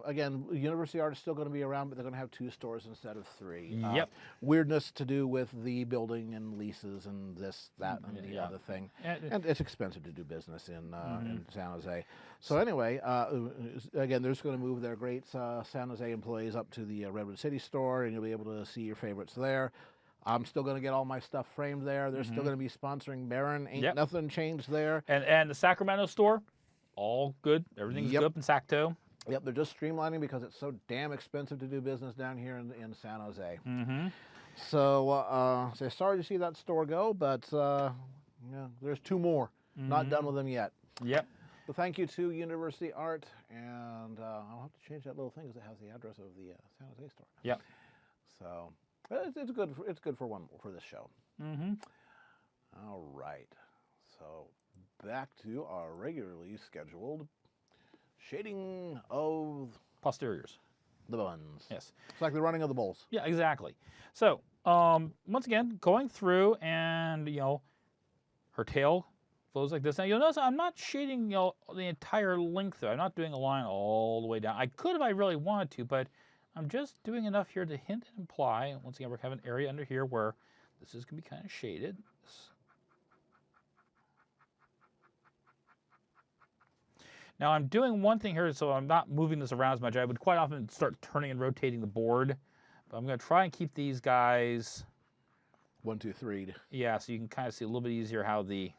Again, University Art is still going to be around, but they're going to have 2 stores instead of 3. Yep. Weirdness to do with the building and leases and this, that, and the other thing. And it's expensive to do business in San Jose. So anyway, again, they're just going to move their great San Jose employees up to the Redwood City store, and you'll be able to see your favorites there. I'm still going to get all my stuff framed there. They're still going to be sponsoring Baron. Ain't nothing changed there. And the Sacramento store, all good. Everything's good up in Sacto. Yep, they're just streamlining because it's so damn expensive to do business down here in San Jose. So, sorry to see that store go, but Yeah, there's 2 more. Not done with them yet. Yep. But thank you to University Art, and I'll have to change that little thing because it has the address of the San Jose store. Yep. So it's good. It's good for this show. Mm-hmm. All right. So back to our regularly scheduled shading of Posteriors. the buns. Yes. It's like the running of the bulls. Yeah, exactly. So, once again, going through and, her tail flows like this. Now, you'll notice I'm not shading, the entire length of it. I'm not doing a line all the way down. I could if I really wanted to, but I'm just doing enough here to hint and imply. Once again, we have an area under here where this is going to be kind of shaded. Now I'm doing one thing here, so I'm not moving this around as much. I would quite often start turning and rotating the board, but I'm going to try and keep these guys 1, 2, 3. Yeah, so you can kind of see a little bit easier how the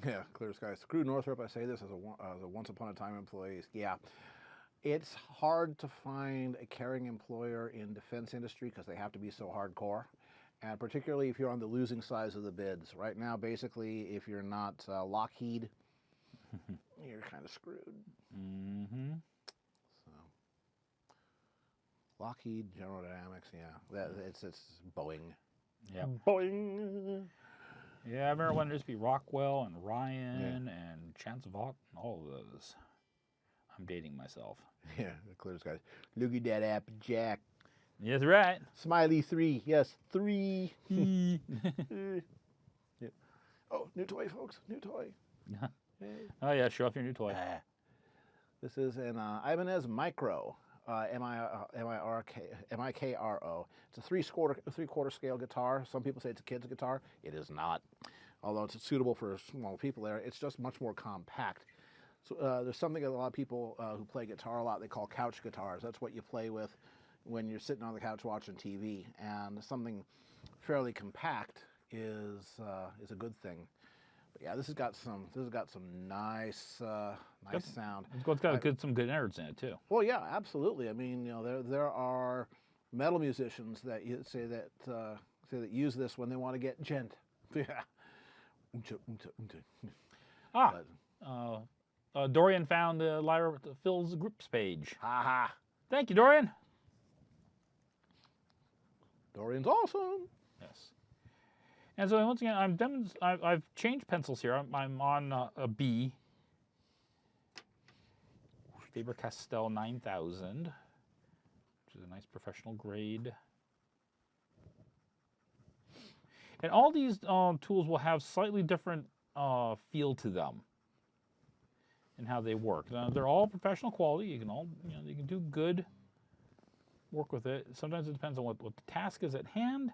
Yeah, clear skies. Crew Northrop, I say this as a once upon a time employee. Yeah, it's hard to find a caring employer in defense industry because they have to be so hardcore. And particularly if you're on the losing sides of the bids. Right now, basically, if you're not Lockheed, you're kind of screwed. Mm-hmm. So, Lockheed, General Dynamics, yeah, it's Boeing. Yeah. Boeing. Yeah, I remember when there used to be Rockwell and Ryan and Chance of Hawk and all of those. I'm dating myself. Yeah, the clear skies. Look at that Applejack. That's right. Smiley 3, yes, 3. Yeah. Oh, new toy, folks, new toy. Hey. Oh yeah, show off your new toy. This is an Ibanez Micro, M-I-K-R-O. It's a three-quarter scale guitar. Some people say it's a kid's guitar. It is not, although it's suitable for small people there. It's just much more compact. So there's something that a lot of people who play guitar a lot, they call couch guitars. That's what you play with when you're sitting on the couch watching TV. And something fairly compact is a good thing. But yeah, this has got some nice sound. It's got some good innards in it too. Well, yeah, absolutely. I mean, there are metal musicians that say that use this when they want to get gent. Yeah. Dorian found Lyra Phil's groups page. Ha ha. Thank you, Dorian. Dorian's awesome. Yes. And so once again, I've changed pencils here. I'm on a B. Faber-Castell 9000, which is a nice professional grade. And all these tools will have slightly different feel to them and how they work. They're all professional quality. You can you can do good work with it. Sometimes it depends on what the task is at hand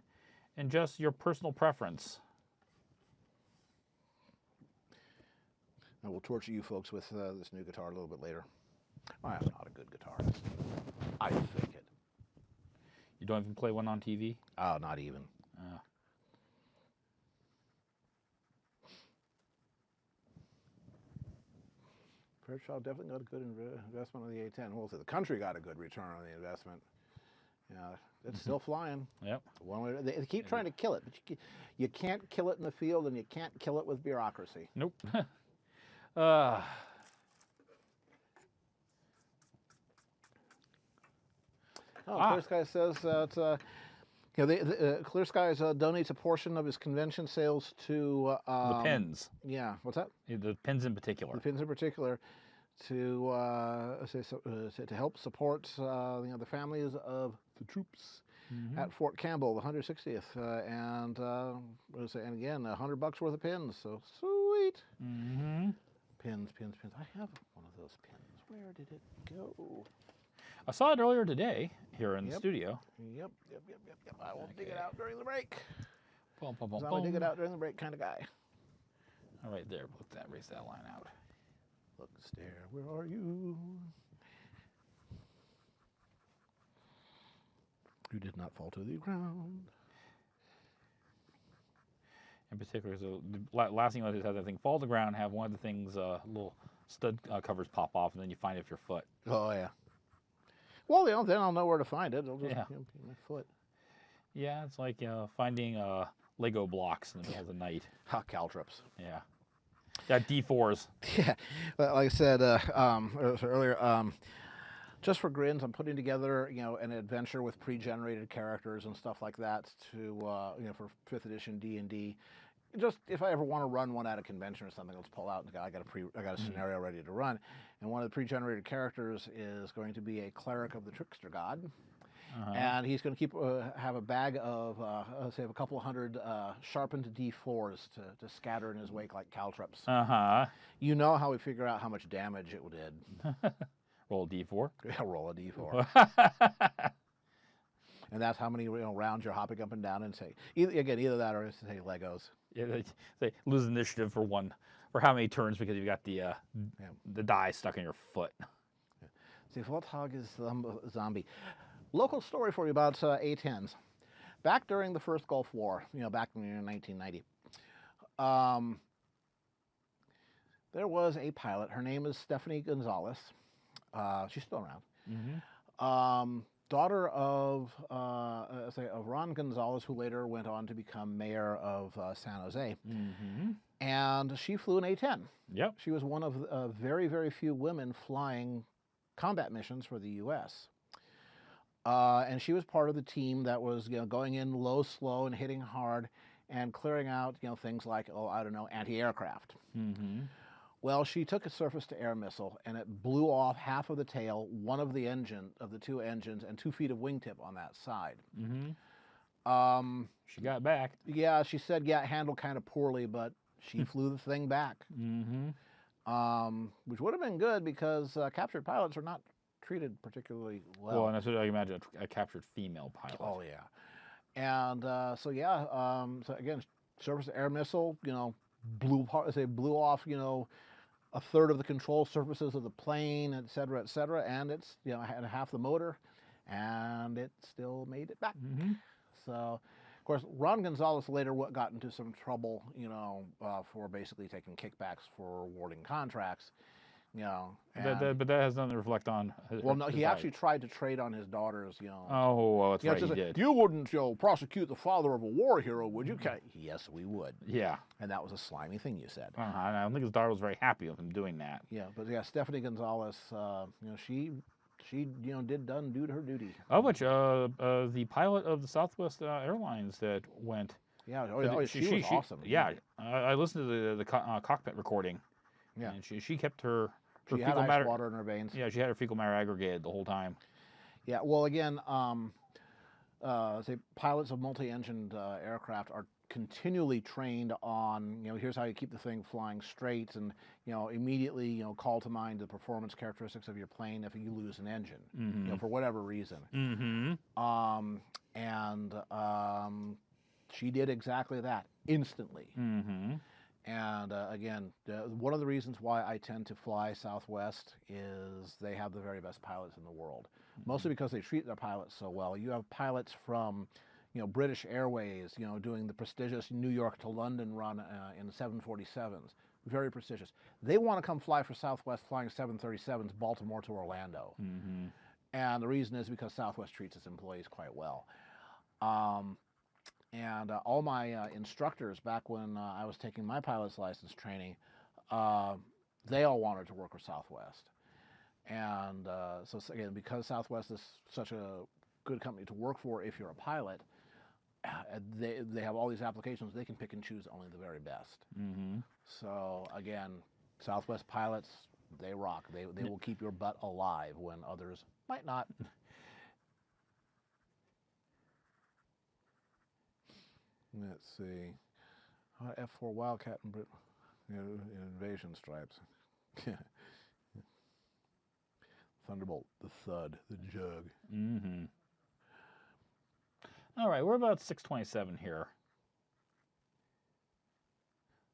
and just your personal preference. I will torture you folks with this new guitar a little bit later. Well, I'm not a good guitarist. I fake it. You don't even play one on TV? Oh, not even. Fairchild definitely got a good investment on the A10. Well, so the country got a good return on the investment. Yeah, it's still flying. Yep. They keep trying to kill it, but you can't kill it in the field, and you can't kill it with bureaucracy. Nope. Clear Sky says that Clear Skies donates a portion of his convention sales to the pins. Yeah, what's that? The pins in particular. The pins in particular, to help support the families of the troops at Fort Campbell, the 160th, and again, $100 worth of pins. So sweet. Mm-hmm. Pins. I have one of those pins. Where did it go? I saw it earlier today here in the studio. Yep. I will dig it out during the break. Boom. I'm a dig it out during the break kind of guy. All right, there. Raise that line out. Look, stare. Where are you? You did not fall to the ground. In particular, so the last thing you want to do is have that thing fall to the ground, have one of the things, little stud covers pop off, and then you find it with your foot. Oh yeah. Well, then I'll know where to find it. It'll just Yeah. be my foot. Yeah, it's like finding Lego blocks in the middle of the night. Ha, caltrops. Yeah. Got D4s. Yeah, but like I said earlier, just for grins, I'm putting together, an adventure with pre-generated characters and stuff like that to, for 5th edition D&D. Just if I ever want to run one at a convention or something, let's pull out. I got a scenario ready to run, and one of the pre-generated characters is going to be a cleric of the trickster god. And he's going to have a bag of, say, a couple hundred sharpened D4s to scatter in his wake like caltrops. You know how we figure out how much damage it did. Roll a D4. Yeah, roll a D4. And that's how many rounds you're hopping up and down and say, either that or say Legos. Yeah, they lose initiative for how many turns because you've got the die stuck in your foot. See, Warthog is zombie. Local story for you about A-10s. Back during the first Gulf War, back in 1990, there was a pilot. Her name is Stephanie Gonzalez. She's still around. Daughter of Ron Gonzalez, who later went on to become mayor of San Jose. And she flew an A-10. Yep. She was one of very, very few women flying combat missions for the U.S. And she was part of the team that was, going in low, slow, and hitting hard, and clearing out, things like, anti-aircraft. Well, she took a surface-to-air missile, and it blew off half of the tail, one of the two engines, and 2 feet of wingtip on that side. She got back. Yeah, she said, it handled kind of poorly, but she flew the thing back. Which would have been good because captured pilots are not treated particularly well. Well, and that's what I imagine a captured female pilot. Oh yeah, and so again, surface-to-air missile, blew off, a third of the control surfaces of the plane, et cetera, and it's, had half the motor, and it still made it back. So, of course, Ron Gonzalez later got into some trouble, for basically taking kickbacks for awarding contracts. But that has nothing to reflect on. Well, no, he actually tried to trade on his daughters, Oh, well, that's right, he did. You wouldn't, prosecute the father of a war hero, would you? Yes, we would. Yeah. And that was a slimy thing you said. I don't think his daughter was very happy with him doing that. Yeah, but Stephanie Gonzalez, she did do her duty. Oh, which the pilot of the Southwest Airlines that went. Yeah, she was awesome. Yeah, I listened to the cockpit recording. Yeah, and she kept her she had fecal matter water in her veins. Yeah, she had her fecal matter aggregated the whole time. Yeah, well, again, pilots of multi-engined aircraft are continually trained on, here's how you keep the thing flying straight, and immediately call to mind the performance characteristics of your plane if you lose an engine, for whatever reason. She did exactly that instantly. And again, one of the reasons why I tend to fly Southwest is they have the very best pilots in the world. Mostly because they treat their pilots so well. You have pilots from, British Airways, doing the prestigious New York to London run in 747s. Very prestigious. They want to come fly for Southwest flying 737s, Baltimore to Orlando. And the reason is because Southwest treats its employees quite well. And all my instructors back when I was taking my pilot's license training, they all wanted to work with Southwest. And so again, because Southwest is such a good company to work for if you're a pilot, they have all these applications. They can pick and choose only the very best. So again, Southwest pilots, they rock. They will keep your butt alive when others might not. Let's see. F4 Wildcat and Invasion Stripes. Thunderbolt, the thud, the jug. All right, we're about 6:27 here.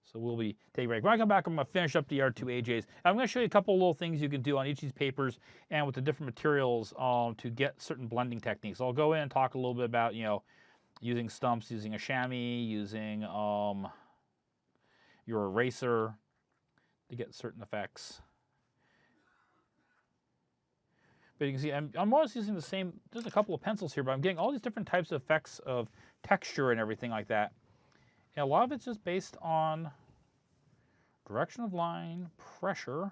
So we'll be taking a break. When I come back, I'm going to finish up the R2 AJs. I'm going to show you a couple of little things you can do on each of these papers and with the different materials to get certain blending techniques. I'll go in and talk a little bit about, using stumps, using a chamois, using your eraser to get certain effects. But you can see I'm always using the same, there's a couple of pencils here, but I'm getting all these different types of effects of texture and everything like that. And a lot of it's just based on direction of line, pressure.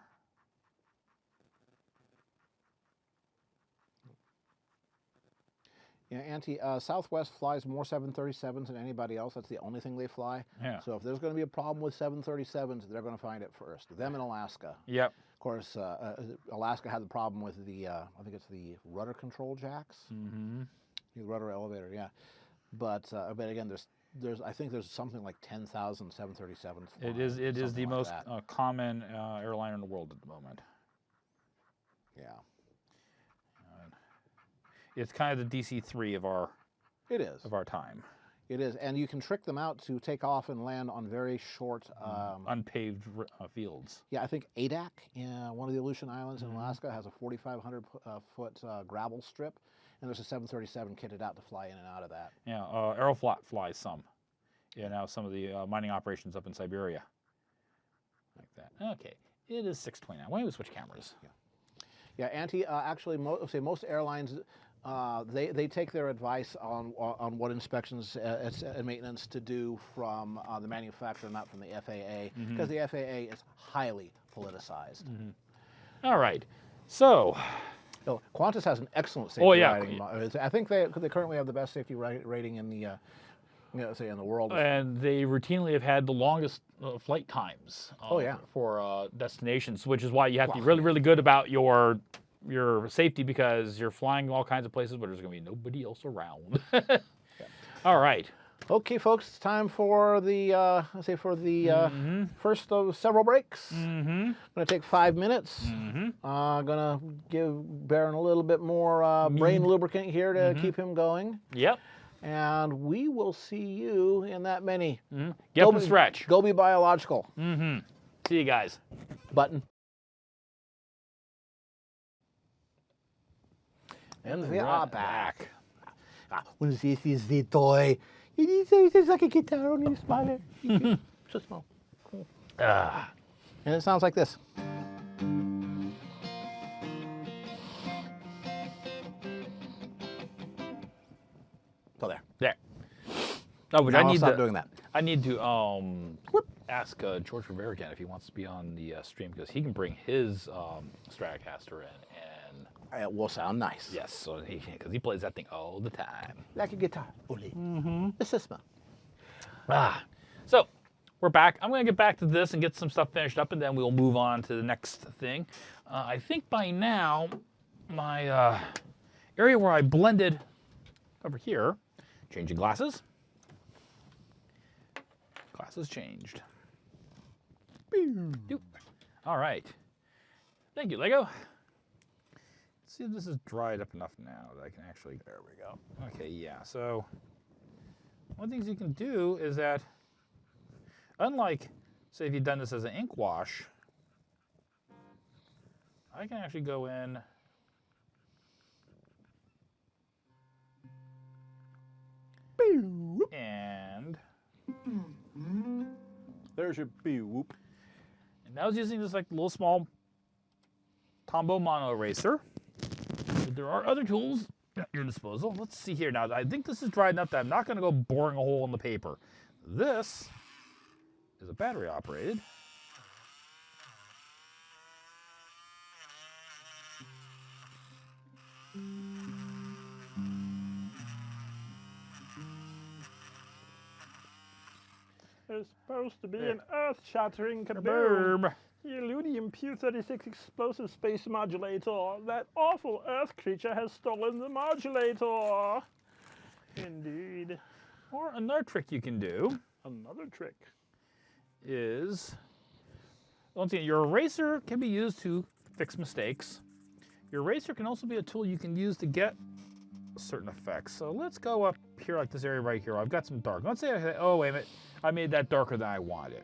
Yeah, Southwest flies more 737s than anybody else. That's the only thing they fly. Yeah. So if there's going to be a problem with 737s, they're going to find it first. Them in Alaska. Yep. Of course, Alaska had the problem with the, I think it's the rudder control jacks. Mm-hmm. The rudder elevator, yeah. But again, I think there's something like 10,000 737s flying. It is the like most common airliner in the world at the moment. Yeah. It's kind of the DC-3 of our time. It is, and you can trick them out to take off and land on very short, unpaved fields. Yeah, I think Adak, one of the Aleutian Islands in Alaska, has a 4,500 foot gravel strip, and there's a 737 kitted out to fly in and out of that. Yeah, Aeroflot flies some. Yeah, now some of the mining operations up in Siberia, like that. Okay, it is 6:29. Why don't we switch cameras? Yeah, actually, most airlines. They take their advice on what inspections and maintenance to do from the manufacturer, not from the FAA, because the FAA is highly politicized. All right, so Qantas has an excellent safety rating. Yeah. I think they currently have the best safety rating in the say in the world. And they routinely have had the longest flight times. For destinations, which is why you have to be really, really good about your safety, because you're flying all kinds of places where there's going to be nobody else around. All right. Okay, folks, it's time for the first of several breaks. Going to take 5 minutes. Going to give Baron a little bit more brain lubricant here to keep him going. Yep. And we will see you in that many. Get up and stretch. Go be biological. See you guys. Button. And we are back. When this is the toy, it is like a guitar on your smiler. So small. And it sounds like this. So there. Oh, but now I'll stop doing that. I need to ask George Rivera again if he wants to be on the stream, because he can bring his Stratocaster in, and it will sound nice. Yes, so because he plays that thing all the time. Like a guitar, only. This is small. So we're back. I'm going to get back to this and get some stuff finished up, and then we'll move on to the next thing. I think by now, my area where I blended over here, changing glasses. Glasses changed. All right. Thank you, Lego. Let's see if this is dried up enough now that I can actually... There we go. Okay, yeah. So one of the things you can do is that, unlike, say, if you've done this as an ink wash, I can actually go in and there's your whoop. And I was using this like little small Tombow mono eraser. But there are other tools at your disposal. Let's see here now. I think this is dried enough that I'm not going to go boring a hole in the paper. This is a battery operated. There's supposed to be an earth-shattering kaboom. The Illudium Pu-36 explosive space modulator. That awful Earth creature has stolen the modulator. Indeed. Or another trick you can do. Another trick is, once again, your eraser can be used to fix mistakes. Your eraser can also be a tool you can use to get certain effects. So let's go up here, like this area right here. I've got some dark. Let's say, oh, wait a minute. I made that darker than I wanted.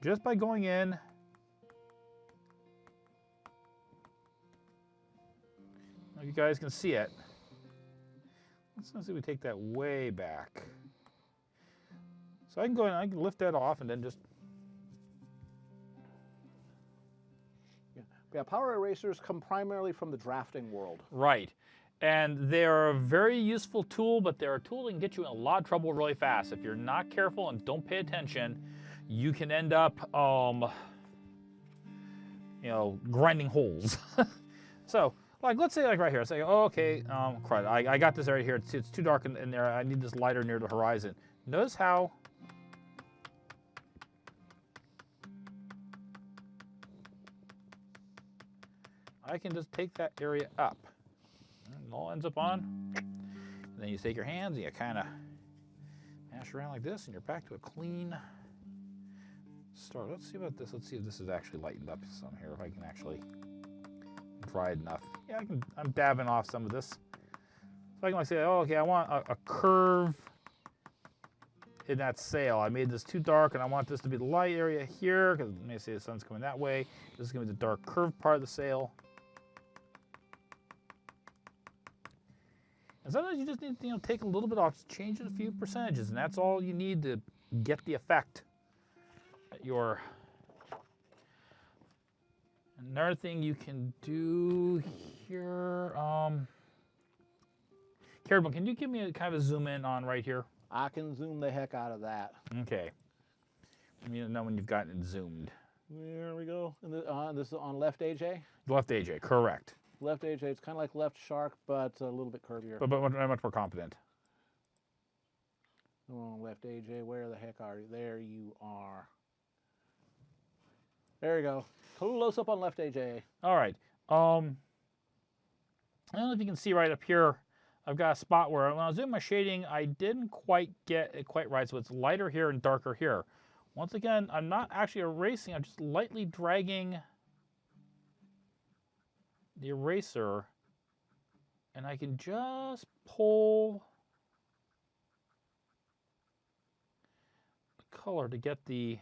Just by going in, you guys can see it. Let's see if we take that way back. So I can go in, I can lift that off and then just... Yeah, power erasers come primarily from the drafting world. Right. And they're a very useful tool, but they're a tool that can get you in a lot of trouble really fast. If you're not careful and don't pay attention, you can end up, you know, grinding holes. So, like, let's say, like right here, say, oh, okay, crud, I got this area here. It's too dark in there. I need this lighter near the horizon. Notice how I can just take that area up. And it all ends up on. And then you take your hands and you kind of mash around like this, and you're back to a clean start. Let's see about this. Let's see if this is actually lightened up some here. If I can actually dry it enough. Yeah, I'm dabbing off some of this. So I can like say, oh, okay, I want a curve in that sail. I made this too dark, and I want this to be the light area here, because let me say the sun's coming that way. This is going to be the dark curved part of the sail. And sometimes you just need to, you know, take a little bit off, change it a few percentages, and that's all you need to get the effect that you're... Another thing you can do here, Caribou, can you give me a kind of a zoom in on right here? I can zoom the heck out of that. Okay. Let me know when you've gotten it zoomed. There we go. And this is on left AJ? Left AJ, correct. Left AJ, it's kind of like left shark, but a little bit curvier. But much more competent. On left AJ, where the heck are you? There you are. There you go. Close up on left AJ. All right. I don't know if you can see right up here. I've got a spot where when I was doing my shading, I didn't quite get it quite right. So it's lighter here and darker here. Once again, I'm not actually erasing. I'm just lightly dragging the eraser, and I can just pull the color to get the...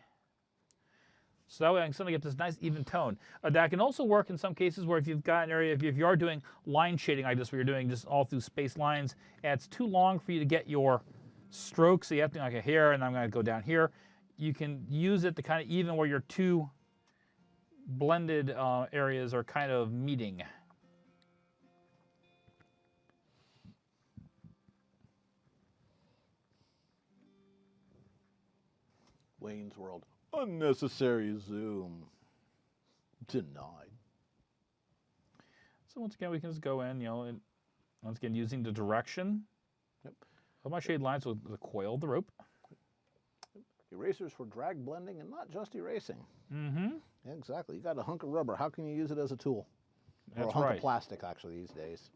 So that way I can suddenly get this nice even tone. That can also work in some cases where if you've got an area, if you are doing line shading like this, where you're doing just all through space lines, and it's too long for you to get your strokes, so you have to like a here, and I'm going to go down here. You can use it to kind of even where your two blended areas are kind of meeting. Wayne's World. Unnecessary zoom. Denied. So once again, we can just go in, you know, and once again, using the direction of my shade lines with the coil of the rope. Erasers for drag blending and not just erasing. Mm-hmm. Yeah, exactly. You got a hunk of rubber. How can you use it as a tool? Or That's a hunk right. of plastic, actually, these days.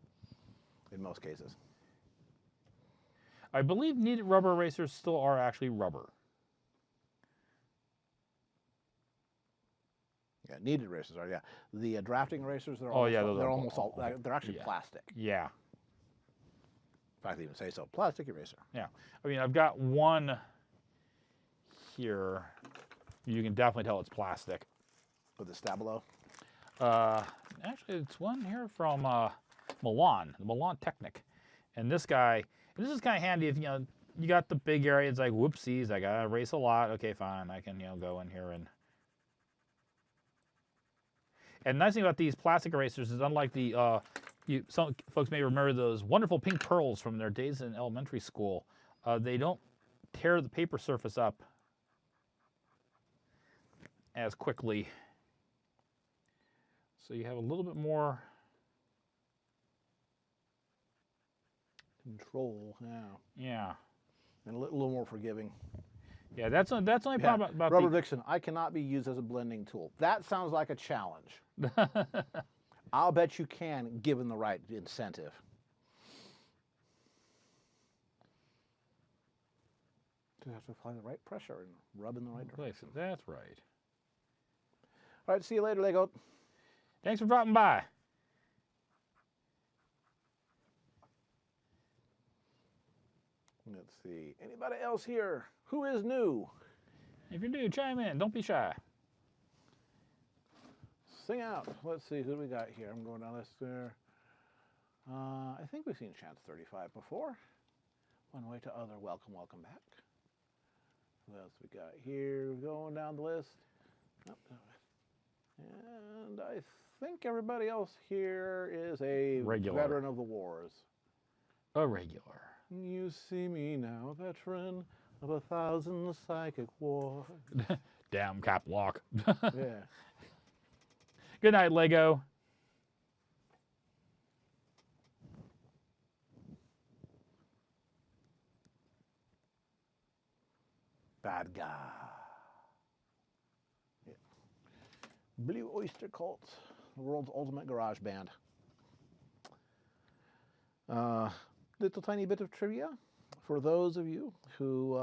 In most cases. I believe kneaded rubber erasers still are actually rubber. Yeah, kneaded erasers are, yeah. The drafting erasers, they're Oh, almost, yeah, those they're are almost all, they're actually yeah. plastic. Yeah. In fact, they even say so. Plastic eraser. Yeah. I mean, I've got one here. You can definitely tell it's plastic. With the Stabilo. Actually, it's one here from Milan, the Milan Technic. And this guy, and this is kind of handy if, you know, you got the big area. It's like, whoopsies, I got to erase a lot. Okay, fine. I can, you know, go in here and... And the nice thing about these plastic erasers is unlike the, some folks may remember those wonderful pink pearls from their days in elementary school. They don't tear the paper surface up as quickly. So you have a little bit more control, yeah. Yeah. And a little more forgiving. Yeah, that's the only problem about Rubber Vixen, I cannot be used as a blending tool. That sounds like a challenge. I'll bet you can, given the right incentive. You have to apply the right pressure and rub in the right direction. That's right. All right, see you later, Lego. Thanks for dropping by. Let's see. Anybody else here? Who is new? If you're new, chime in. Don't be shy. Sing out. Let's see who we got here. I'm going down this there. I think we've seen Chance 35 before. One way to other. Welcome, welcome back. What else we got here? Going down the list. Oh, and I think everybody else here is a Regular. veteran of the wars. A regular. You see me now, veteran of 1,000 psychic wars. Damn cap lock. Yeah. Good night, Lego. Bad guy. Yeah. Blue Oyster Cult, the world's ultimate garage band. Little tiny bit of trivia for those of you who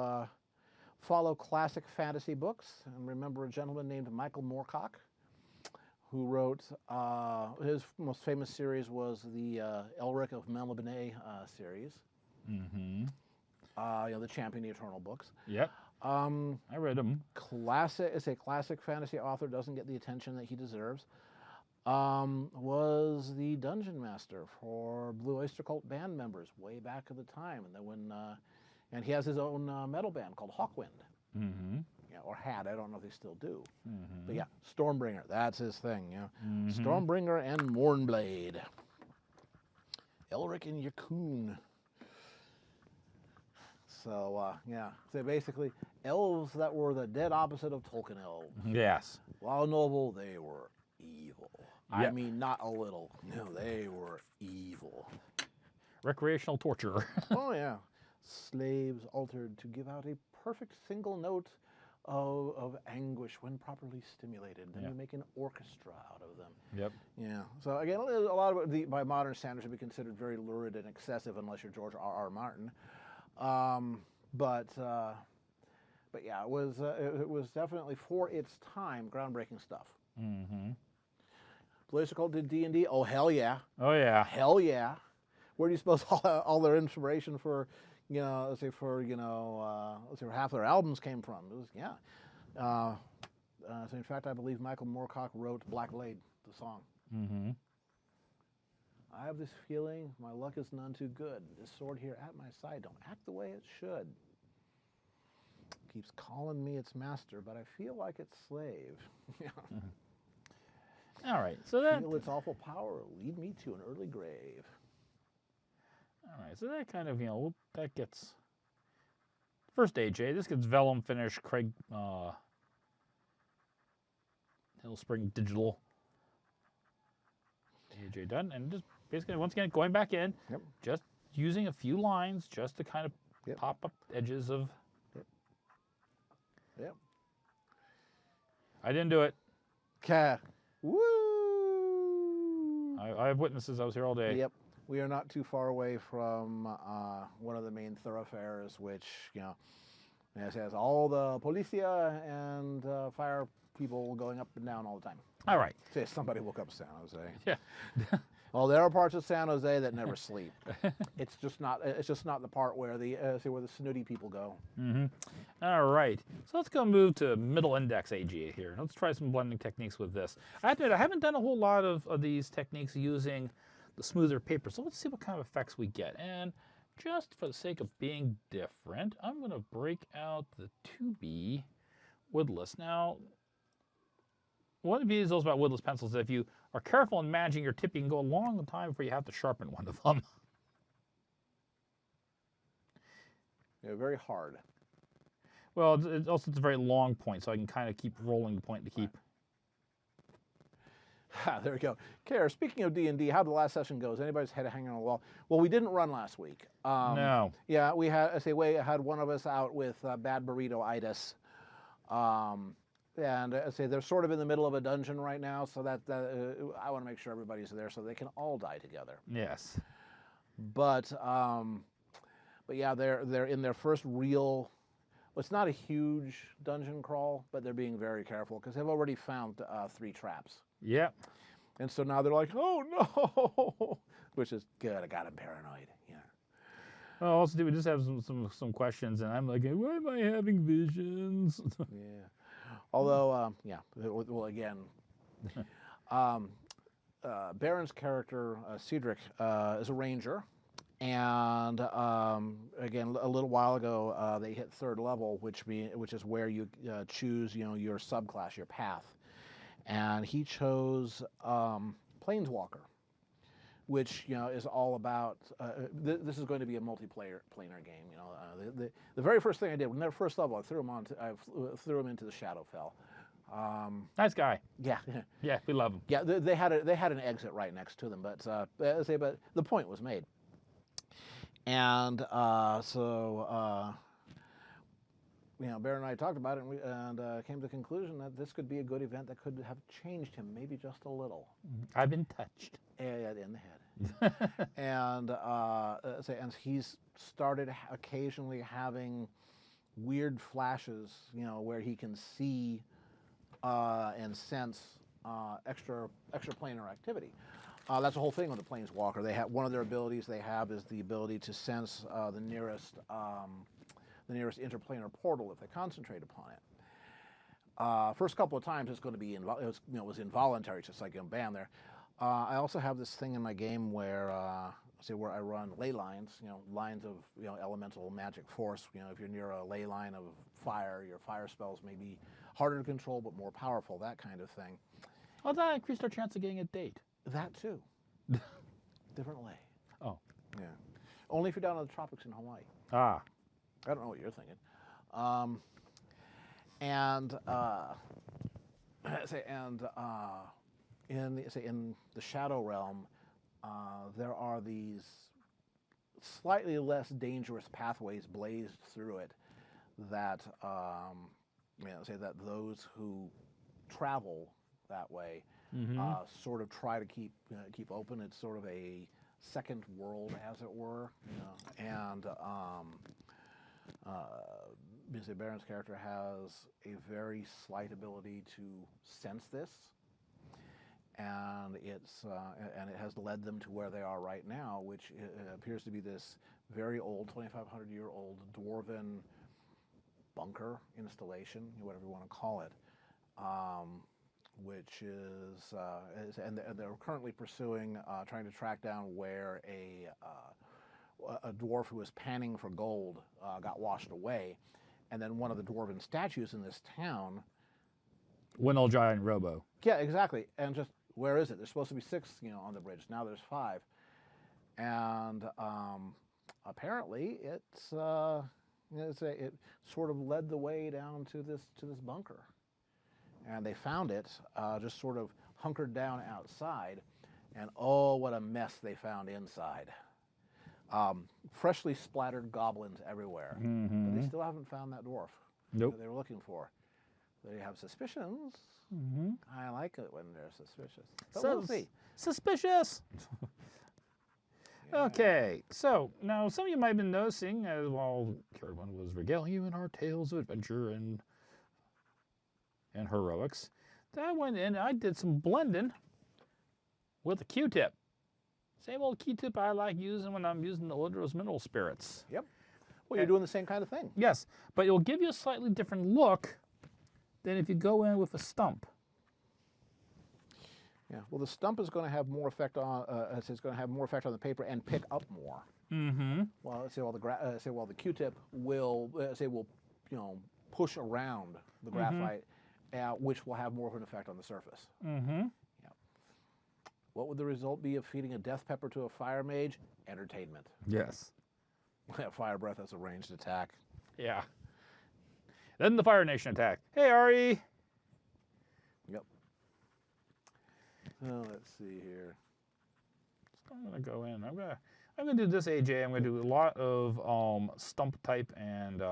follow classic fantasy books and remember a gentleman named Michael Moorcock, who wrote his most famous series was the Elric of Melniboné series. Mm-hmm. The Champion the Eternal books. Yep. I read them. Classic. It's a classic fantasy author. Doesn't get the attention that he deserves. Was the dungeon master for Blue Oyster Cult band members way back at the time, and then when and he has his own metal band called Hawkwind. Mm-hmm. Yeah, or had. I don't know if they still do. Mm-hmm. But yeah, Stormbringer. That's his thing. Yeah, Mm-hmm. Stormbringer and Mournblade. Elric and Yakun. So yeah, so basically elves that were the dead opposite of Tolkien elves. Yes. While noble, they were evil. I Yep. mean, not a little. No, they were evil. Recreational torture. Oh yeah, slaves altered to give out a perfect single note of anguish when properly stimulated. Then Yeah. you make an orchestra out of them. Yep. Yeah. So again, a lot of it, by modern standards, would be considered very lurid and excessive, unless you're George R.R. Martin. But yeah, it was definitely for its time groundbreaking stuff. Mm-hmm. Blue Oyster Cult did D&D. Oh hell yeah, Oh yeah. hell yeah. Where do you suppose all their inspiration for, let's say for half their albums came from? It was so in fact, I believe Michael Moorcock wrote Black Blade, the song. Mm-hmm. I have this feeling my luck is none too good. This sword here at my side don't act the way it should. Keeps calling me its master, but I feel like its slave. All right. So that. Feel its awful power lead me to an early grave. All right. So that kind of that gets. First AJ. This gets Vellum finish. Craig. Hillspring Digital. AJ done, and just basically once again going back in, Yep. just using a few lines just to kind of Yep. pop up edges of. Yep. I didn't do it. Woo! I have witnesses. I was here all day. Yep. We are not too far away from one of the main thoroughfares, which, it has all the policia and fire people going up and down all the time. All right. Say somebody woke up San Jose. Yeah. Well, there are parts of San Jose that never sleep. It's just not the part where the snooty people go. Mm-hmm. All right. So let's go move to middle index AG here. Let's try some blending techniques with this. I admit I haven't done a whole lot of these techniques using the smoother paper. So let's see what kind of effects we get. And just for the sake of being different, I'm going to break out the 2B woodless. Now, one of the beauties about woodless pencils is if you are careful in managing your tip, you can go a long time before you have to sharpen one of them. Yeah, very hard. Well, it's a very long point, so I can kind of keep rolling the point to keep. There we go. Kara, speaking of D&D, how'd the last session go? Is anybody's head hanging on the wall? Well, we didn't run last week. No. Yeah, we had one of us out with bad burrito-itis. And they're sort of in the middle of a dungeon right now, so that I want to make sure everybody's there so they can all die together. Yes. But yeah, they're in their first real. Well, it's not a huge dungeon crawl, but they're being very careful because they've already found 3 traps. Yep. And so now they're like, oh no, which is good. I got them paranoid. Yeah. Well, also, we just have some questions, and I'm like, why am I having visions? Yeah. Although, yeah. Well, again, Baron's character Cedric is a ranger, And again, a little while ago, they hit 3rd level, which is where you choose, your subclass, your path. And he chose Planeswalker, which is all about. This is going to be a multiplayer game. The very first thing I did when their first level, I threw him into the Shadowfell. Nice guy. Yeah, Yeah, we love him. yeah. They had an exit right next to them, but the point was made. And Bear and I talked about it, and came to the conclusion that this could be a good event that could have changed him, maybe just a little. I've been touched. In the head. And he's started occasionally having weird flashes, where he can see and sense extraplanar activity. That's the whole thing with the Planeswalker. They have one of their abilities they have is the ability to sense the nearest interplanar portal if they concentrate upon it. First couple of times it's going to be it was involuntary, just like bam there. I also have this thing in my game where where I run ley lines, lines of elemental magic force. If you're near a ley line of fire, your fire spells may be harder to control but more powerful, that kind of thing. Oh, that increased our chance of getting a date. That too. Different lay. Oh. Yeah. Only if you're down in the tropics in Hawaii. Ah. I don't know what you're thinking. In the Shadow Realm, there are these slightly less dangerous pathways blazed through it that that those who travel that way sort of try to keep open. It's sort of a second world, as it were, and Baron's character has a very slight ability to sense this, and it has led them to where they are right now, which appears to be this very old, 2,500-year-old dwarven bunker installation, whatever you want to call it, which is and they're currently pursuing, trying to track down where a dwarf who was panning for gold got washed away, and then one of the dwarven statues in this town. Windle Giant Robo. Yeah, exactly. And just where is it? There's supposed to be 6, on the bridge. Now there's 5, and apparently it sort of led the way down to this bunker, and they found it just sort of hunkered down outside, and oh, what a mess they found inside. Freshly splattered goblins everywhere, but they still haven't found that dwarf that they were looking for. They have suspicions. I like it when they're suspicious, but we'll see. Suspicious. Yeah. Okay, so now some of you might have been noticing, as while everyone was regaling you in our tales of adventure and heroics, that I went in and I did some blending with a Q-tip. Same old Q-tip I like using when I'm using the odorous mineral spirits. Yep. Well, you're doing the same kind of thing. Yes, but it'll give you a slightly different look than if you go in with a stump. Yeah. Well, the stump is going to have more effect on. It's going to have more effect on the paper and pick up more. Well, while the Q-tip will push around the graphite, which will have more of an effect on the surface. Yeah. What would the result be of feeding a death pepper to a fire mage? Entertainment. Yes. Fire breath as a ranged attack. Yeah. Then the Fire Nation attack. Hey, Ari. Yep. Oh, let's see here. So I'm gonna go in. I'm gonna do this AJ. I'm gonna do a lot of stump type and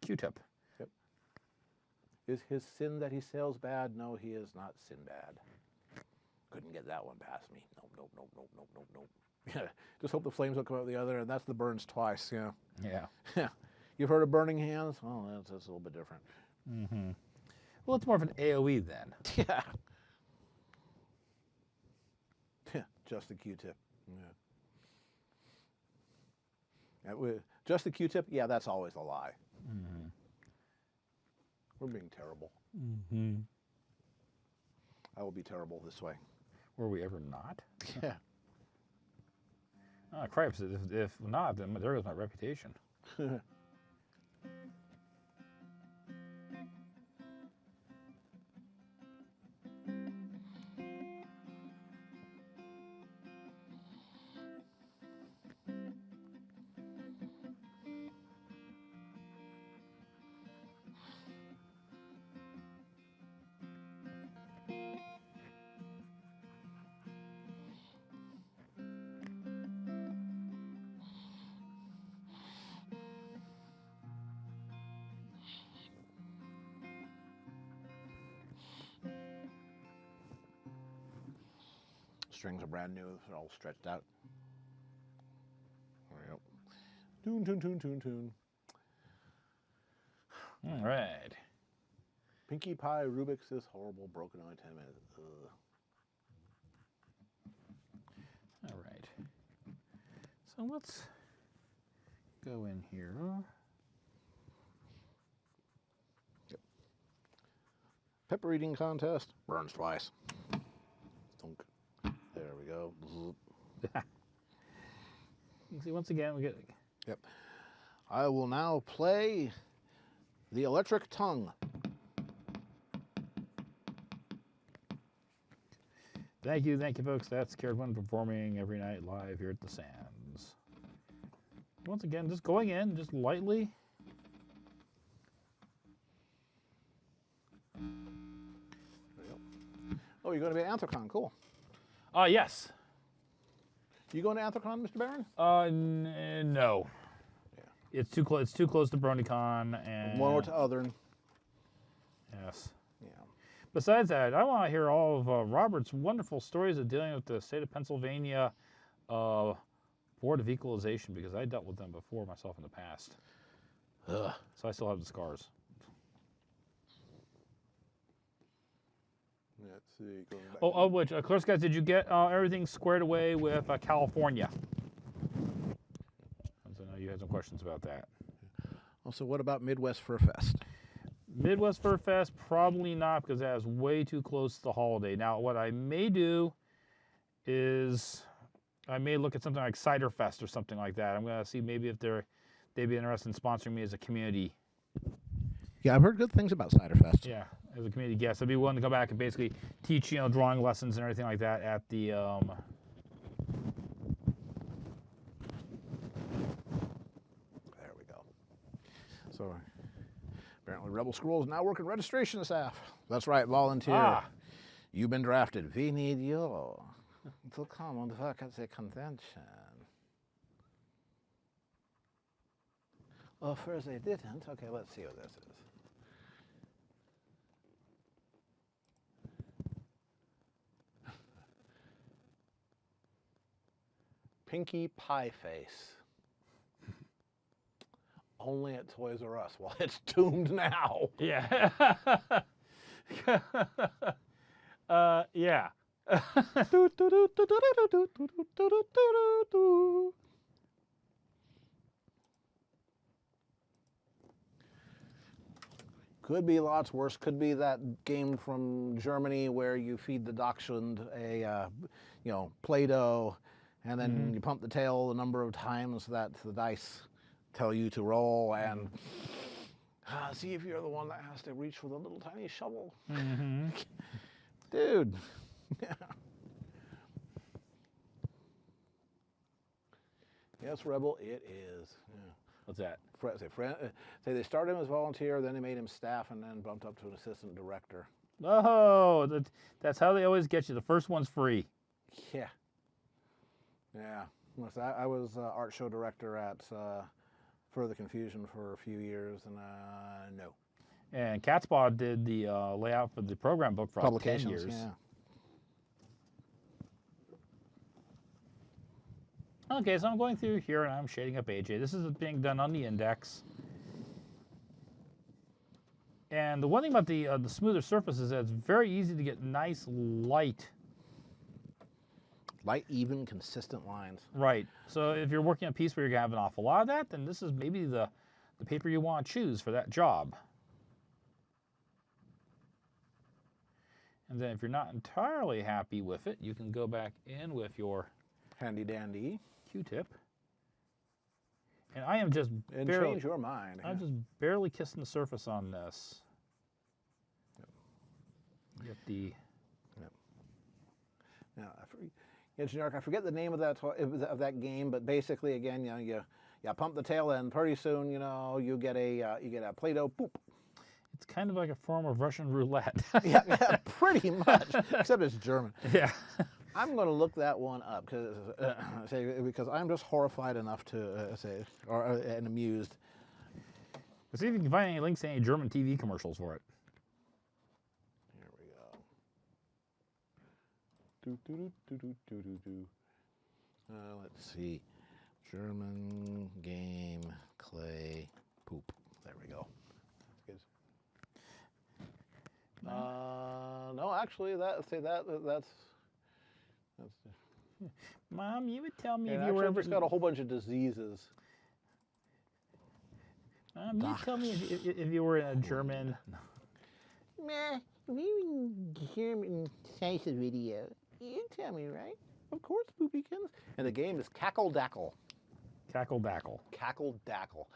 Q-tip. Yep. Is his sin that he sails bad? No, he is not sin bad. Couldn't get that one past me. Nope. Just hope the flames will come out the other, and that's the burns twice. Yeah. You've heard of burning hands? Oh, that's a little bit different. Well, it's more of an AOE then. Yeah. Just the Q-tip. Yeah. Just the Q-tip? Yeah, that's always a lie. We're being terrible. I will be terrible this way. Were we ever not? Yeah. Oh, cripes. If not, then there goes my reputation. Strings are brand new. They're all stretched out. There we go. Tune, tune, tune, tune, tune. All right. Pinkie Pie Rubik's is horrible. Broken only 10 minutes. Ugh. All right. So let's go in here. Yep. Pepper eating contest. Burns twice. Thunk. There we go. You see, once again, we get. Yep. I will now play the electric tongue. Thank you, folks. That's Cared One performing every night live here at the Sands. Once again, just going in, just lightly. There we go. Oh, you're going to be at Anthrocon. Cool. Yes. You going to Anthrocon, Mr. Barron? No. Yeah. It's too close. It's too close to BronyCon and More to Othern. Yes. Yeah. Besides that, I want to hear all of Robert's wonderful stories of dealing with the state of Pennsylvania Board of Equalization, because I dealt with them before myself in the past. Ugh. So I still have the scars. Let's see. Going back. Oh, of which, of course, guys, did you get everything squared away with California? So now you had some questions about that. Also, what about Midwest Fur Fest? Midwest Fur Fest, probably not, because that is way too close to the holiday. Now, what I may do is I may look at something like Cider Fest or something like that. I'm going to see maybe if they'd be interested in sponsoring me as a community. Yeah, I've heard good things about Cider Fest. Yeah, as a community guest. I'd be willing to go back and basically teach, drawing lessons and everything like that at the... There we go. So, apparently Rebel Scroll is now working registration staff. That's right, volunteer. Ah. You've been drafted. We need you to come and work at the convention. Oh, first they didn't. Okay, let's see what this is. Pinkie Pie Face. Only at Toys R Us. Well, it's doomed now. Yeah. Yeah. Could be lots worse. Could be that game from Germany where you feed the Dachshund a, Play-Doh, and then you pump the tail a number of times that the dice tell you to roll, and see if you're the one that has to reach for the little tiny shovel. Mm-hmm. Dude. Yes, Rebel, it is. Yeah. What's that? Say they started him as volunteer, then they made him staff, and then bumped up to an assistant director. Oh, that's how they always get you. The first one's free. Yeah. Yeah. I was art show director at Further Confusion for a few years, and no. And Catspaw did the layout for the program book for 10 years. Yeah. Okay, so I'm going through here and I'm shading up AJ. This is being done on the index. And the one thing about the smoother surface is that it's very easy to get nice light. Light, even, consistent lines. Right. So if you're working on a piece where you're going to have an awful lot of that, then this is maybe the paper you want to choose for that job. And then if you're not entirely happy with it, you can go back in with your Handy dandy Q-tip. And I am just And barely, change your mind. I'm just barely kissing the surface on this. Get the... Now, generic. I forget the name of that game, but basically, again, you pump the tail end. Pretty soon, you get a Play-Doh poop. It's kind of like a form of Russian roulette. yeah, pretty much. Except it's German. Yeah. I'm going to look that one up because I'm just horrified enough to and amused. See if you can find any links to any German TV commercials for it. Here we go. Let's see. German game clay poop. There we go. No, actually, that's. Mom, you would tell me And if you were ever... just got a whole bunch of diseases. you would tell me if you were in a German... Meh, if you hear me say the video, you tell me, right? Of course, Poopykins. And the game is Cackle Dackle. Cackle Dackle. Cackle Dackle.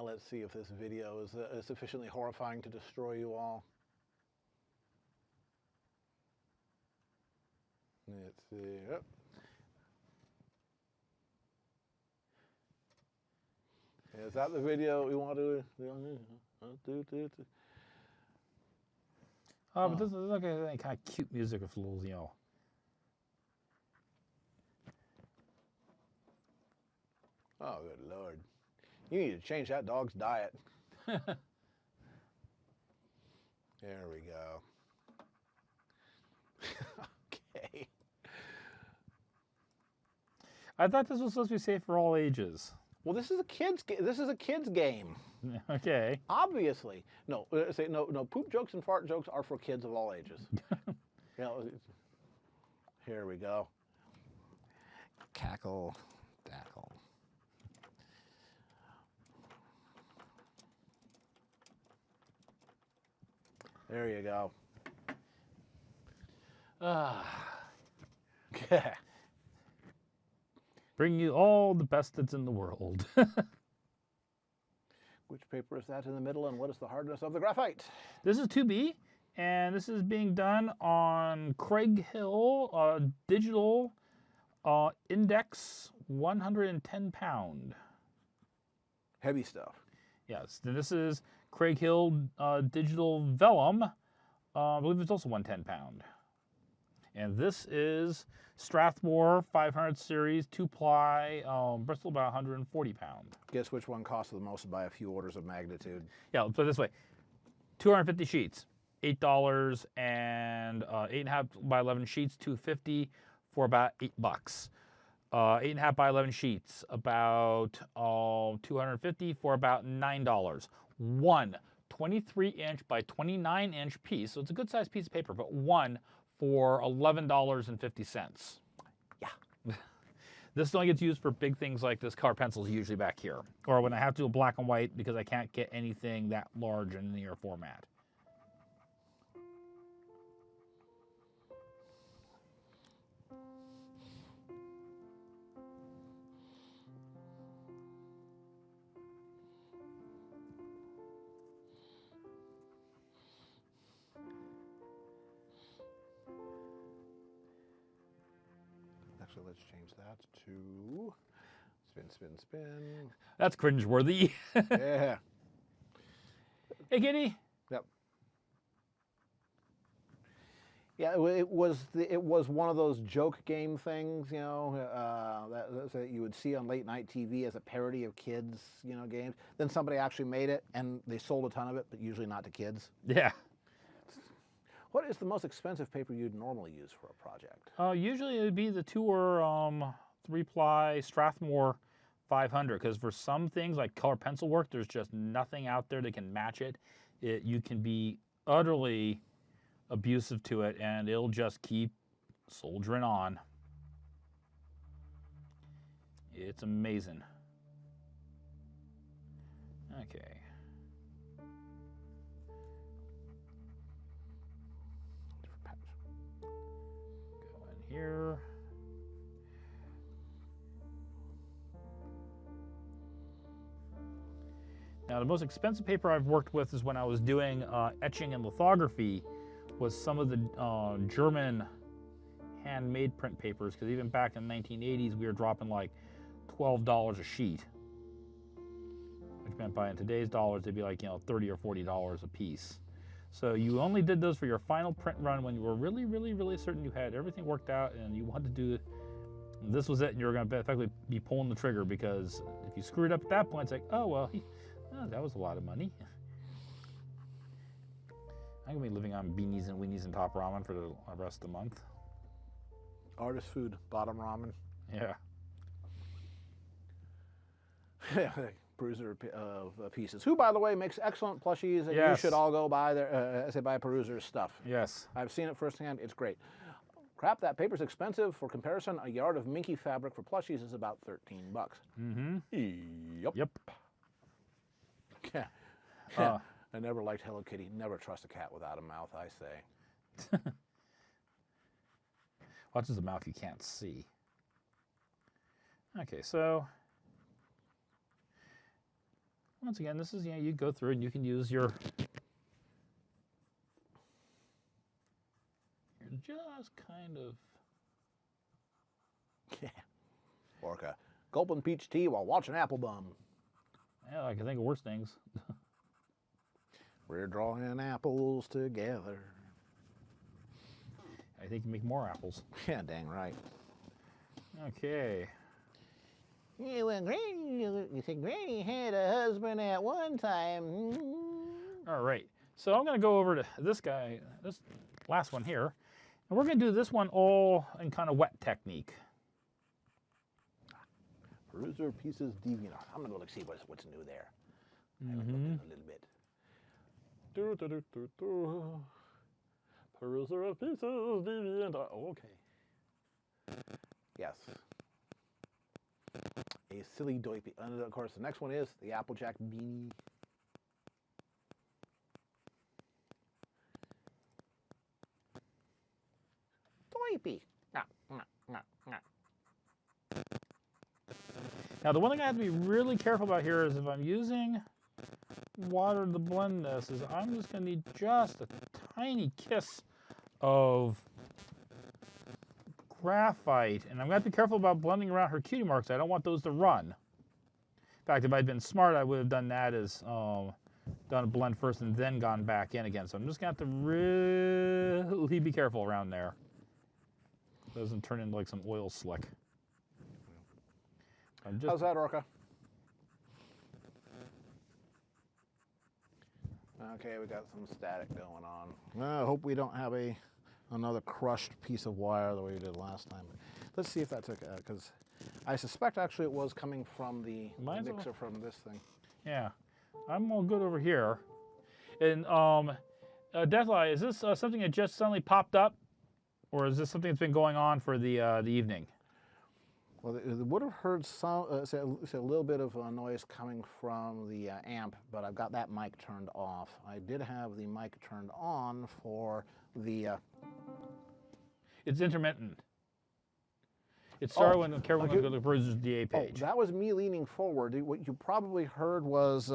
Let's see if this video is sufficiently horrifying to destroy you all. Let's see. Yep. Is that the video we want to do? Oh, but this is like any kind of cute music with little, Oh, good Lord. You need to change that dog's diet. There we go. Okay. I thought this was supposed to be safe for all ages. Well, this is a kid's game. Okay. Obviously. No, poop jokes and fart jokes are for kids of all ages. Here we go. Cackle Dackle. There you go. Okay. Bring you all the best that's in the world. Which paper is that in the middle, and what is the hardness of the graphite? This is 2B, and this is being done on Craig Hill digital index 110 pound. Heavy stuff. Yes, this is Craig Hill digital vellum. I believe it's also 110 pound. And this is Strathmore 500 series 2-ply Bristol, about 140 pound. Guess which one costs the most by a few orders of magnitude? Yeah, let's put it this way. 250 sheets, $8, and 8.5 by 11 sheets, $2.50 for about $8. 8.5 by 11 sheets, about 250 for about $9. One 23-inch by 29-inch piece, so it's a good sized piece of paper, but one for $11.50. Yeah. This only gets used for big things like this color pencils usually back here, or when I have to do a black and white because I can't get anything that large in the format. Actually, let's change that to spin, spin, spin. That's cringeworthy. Yeah. Hey, kitty. Yep. Yeah, it was one of those joke game things, that you would see on late night TV as a parody of kids, games. Then somebody actually made it, and they sold a ton of it, but usually not to kids. Yeah. What is the most expensive paper you'd normally use for a project? Usually it would be the 2 or 3-ply Strathmore 500, because for some things like color pencil work, there's just nothing out there that can match it. You can be utterly abusive to it, and it'll just keep soldiering on. It's amazing. Okay. Go in here. Now, the most expensive paper I've worked with is when I was doing etching and lithography, was some of the German handmade print papers, because even back in the 1980s, we were dropping like $12 a sheet, which meant by in today's dollars, they'd be like, you know, $30 or $40 a piece. So you only did those for your final print run when you were really, really, really certain you had everything worked out and you wanted to do this was it, and you were going to effectively be pulling the trigger, because if you screwed up at that point, it's like, oh, well, that was a lot of money. I'm going to be living on beanies and weenies and top ramen for the rest of the month. Artist food, bottom ramen. Yeah. Peruser of Pieces, who, by the way, makes excellent plushies, and you should all go buy their, buy Peruser's stuff. Yes. I've seen it firsthand. It's great. Crap, that paper's expensive. For comparison, a yard of minky fabric for plushies is about $13. Mm-hmm. Yep. Yep. Yeah. I never liked Hello Kitty. Never trust a cat without a mouth, I say. Watch the mouth you can't see. Okay, so once again, this is, you know, you go through and you can use your just kind of, yeah, orca gulping peach tea while watching Apple Bum. Yeah, I can think of worse things. We're drawing apples together. I think you make more apples. Yeah, dang right. Okay. Yeah, well, Granny, you think Granny had a husband at one time. All right. So I'm going to go over to this guy, this last one here. And we're going to do this one all in kind of wet technique. Peruser Pieces Deviant. I'm going to go see what's new there. Mm-hmm. A little bit. Peruser of Pieces Deviant. Oh, okay. Yes. A silly doipy. And of course, the next one is the Applejack Beanie. Doipy. Now, the one thing I have to be really careful about here is if I'm using water to blend this, is I'm just going to need just a tiny kiss of graphite. And I'm going to have to be careful about blending around her cutie marks. I don't want those to run. In fact, if I'd been smart, I would have done that as done a blend first and then gone back in again. So I'm just going to have to really be careful around there. It doesn't turn into like some oil slick. How's that, Orca? Okay, we got some static going on. I hope we don't have another crushed piece of wire the way we did last time. Let's see if that took it, because I suspect actually it was coming from the mixer from this thing. Yeah, I'm all good over here. And Deatheye, is this something that just suddenly popped up, or is this something that's been going on for the evening? Well, they would have heard some, say a little bit of noise coming from the amp, but I've got that mic turned off. I did have the mic turned on for the... It's intermittent. It started when the camera went to the Peruser's DA page. Oh, that was me leaning forward. What you probably heard was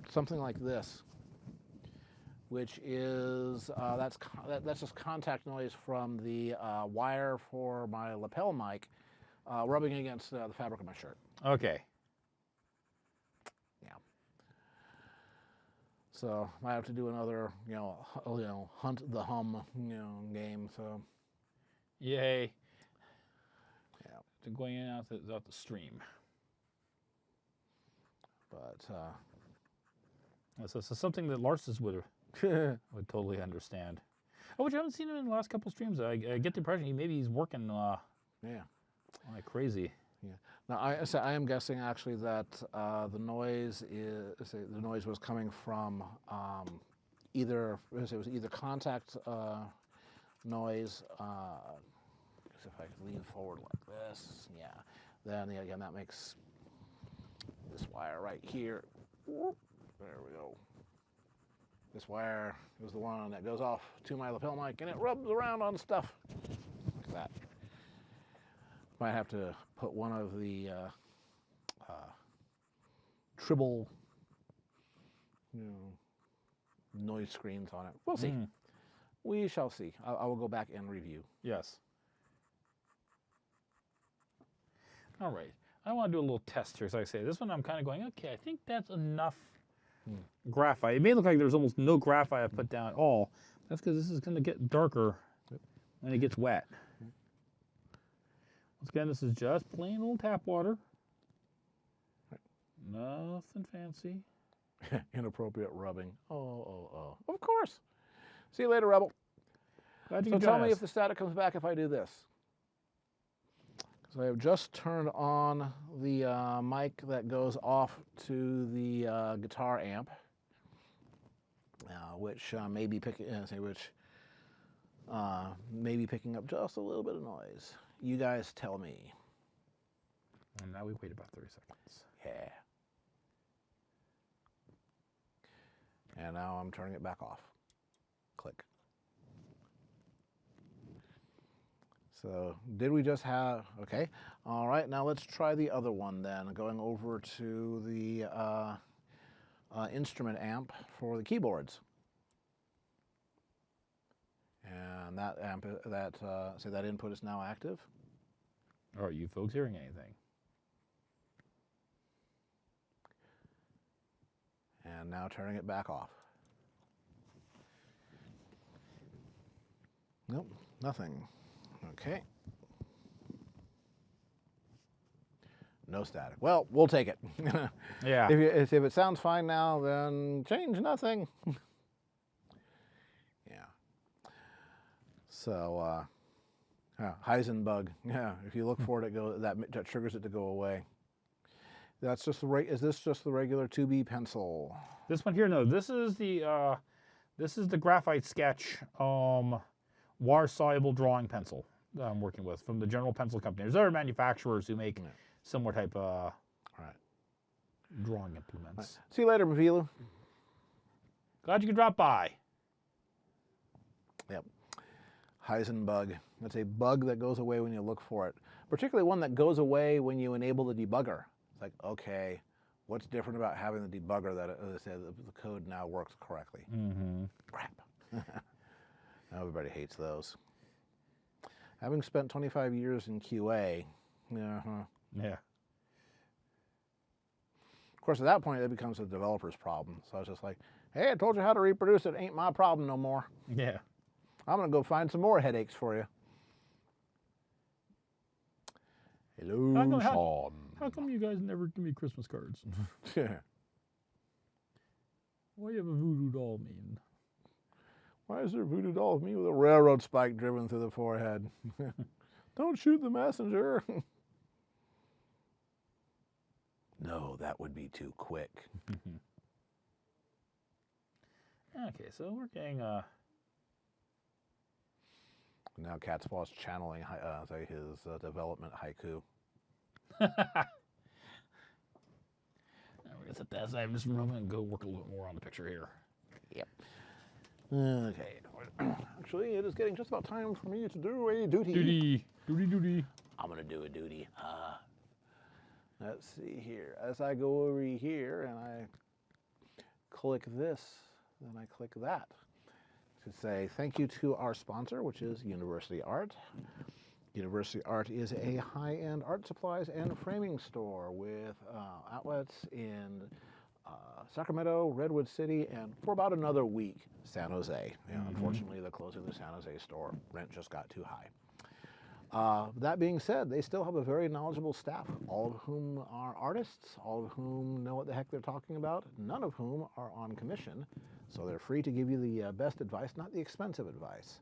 something like this, which is that's just contact noise from the wire for my lapel mic. Rubbing against the fabric of my shirt. Okay. Yeah. So might have to do another, hunt the hum, game. So. Yay. Yeah. To going in out the stream. But. So something that Larsis would totally understand. Oh, which I haven't seen him in the last couple of streams. I get the impression he's working. Yeah. Like crazy. Yeah. Now I am guessing actually that the noise was coming from either contact noise. If I could lean forward like this, yeah. Then again that makes this wire right here. Whoop, there we go. This wire is the one that goes off to my lapel mic and it rubs around on stuff like that. Might have to put one of the tribble noise screens on it. We'll see. We shall see. I will go back and review. Yes. All right. I want to do a little test here. So I say, this one I'm kind of going, okay, I think that's enough graphite. It may look like there's almost no graphite I put down at all. That's because this is going to get darker when it gets wet. Once again, this is just plain old tap water. Nothing fancy. Inappropriate rubbing. Oh. Of course. See you later, Rebel. Glad you So could tell join me us. if the static comes back if I do this. So I have just turned on the mic that goes off to the guitar amp, which may be picking up just a little bit of noise. You guys tell me. And now we wait about 30 seconds. Yeah. And now I'm turning it back off. Click. So did we just have, okay. All right, now let's try the other one then. Going over to the instrument amp for the keyboards. And that amp, that input is now active. Are you folks hearing anything? And now turning it back off. Nope, nothing. Okay. No static. Well, we'll take it. Yeah. If it sounds fine now, then change nothing. Yeah. So, Heisenbug. Yeah. If you look for it, that triggers it to go away. That's just the is this just the regular 2B pencil? This one here, no. This is the Graphite Sketch water-soluble drawing pencil that I'm working with from the General Pencil Company. There's other manufacturers who make similar type of drawing implements. Right. See you later, Mavilu. Glad you could drop by. Yep. Heisenbug. That's a bug that goes away when you look for it. Particularly one that goes away when you enable the debugger. It's like, okay, what's different about having the debugger that the code now works correctly? Crap. Everybody hates those. Having spent 25 years in QA, Yeah. Of course, at that point, it becomes a developer's problem. So I was just like, hey, I told you how to reproduce it. Ain't my problem no more. Yeah. I'm going to go find some more headaches for you. Hello, Sean. How come you guys never give me Christmas cards? Why do you have a voodoo doll mean? Why is there a voodoo doll of me with a railroad spike driven through the forehead? Don't shoot the messenger. No, that would be too quick. Okay, so we're getting Now Catspaw is channeling his development haiku. We're gonna set that aside just for a moment and go work a little bit more on the picture here. Yep. Okay. Actually, it is getting just about time for me to do a duty. Duty. I'm going to do a duty. Let's see here. As I go over here and I click this, then I click that to say thank you to our sponsor, which is University Art. University Art is a high-end art supplies and framing store with outlets in Sacramento, Redwood City, and for about another week, San Jose. Unfortunately, the closing of the San Jose store, rent just got too high. That being said, they still have a very knowledgeable staff, all of whom are artists, all of whom know what the heck they're talking about, none of whom are on commission, so they're free to give you the best advice, not the expensive advice.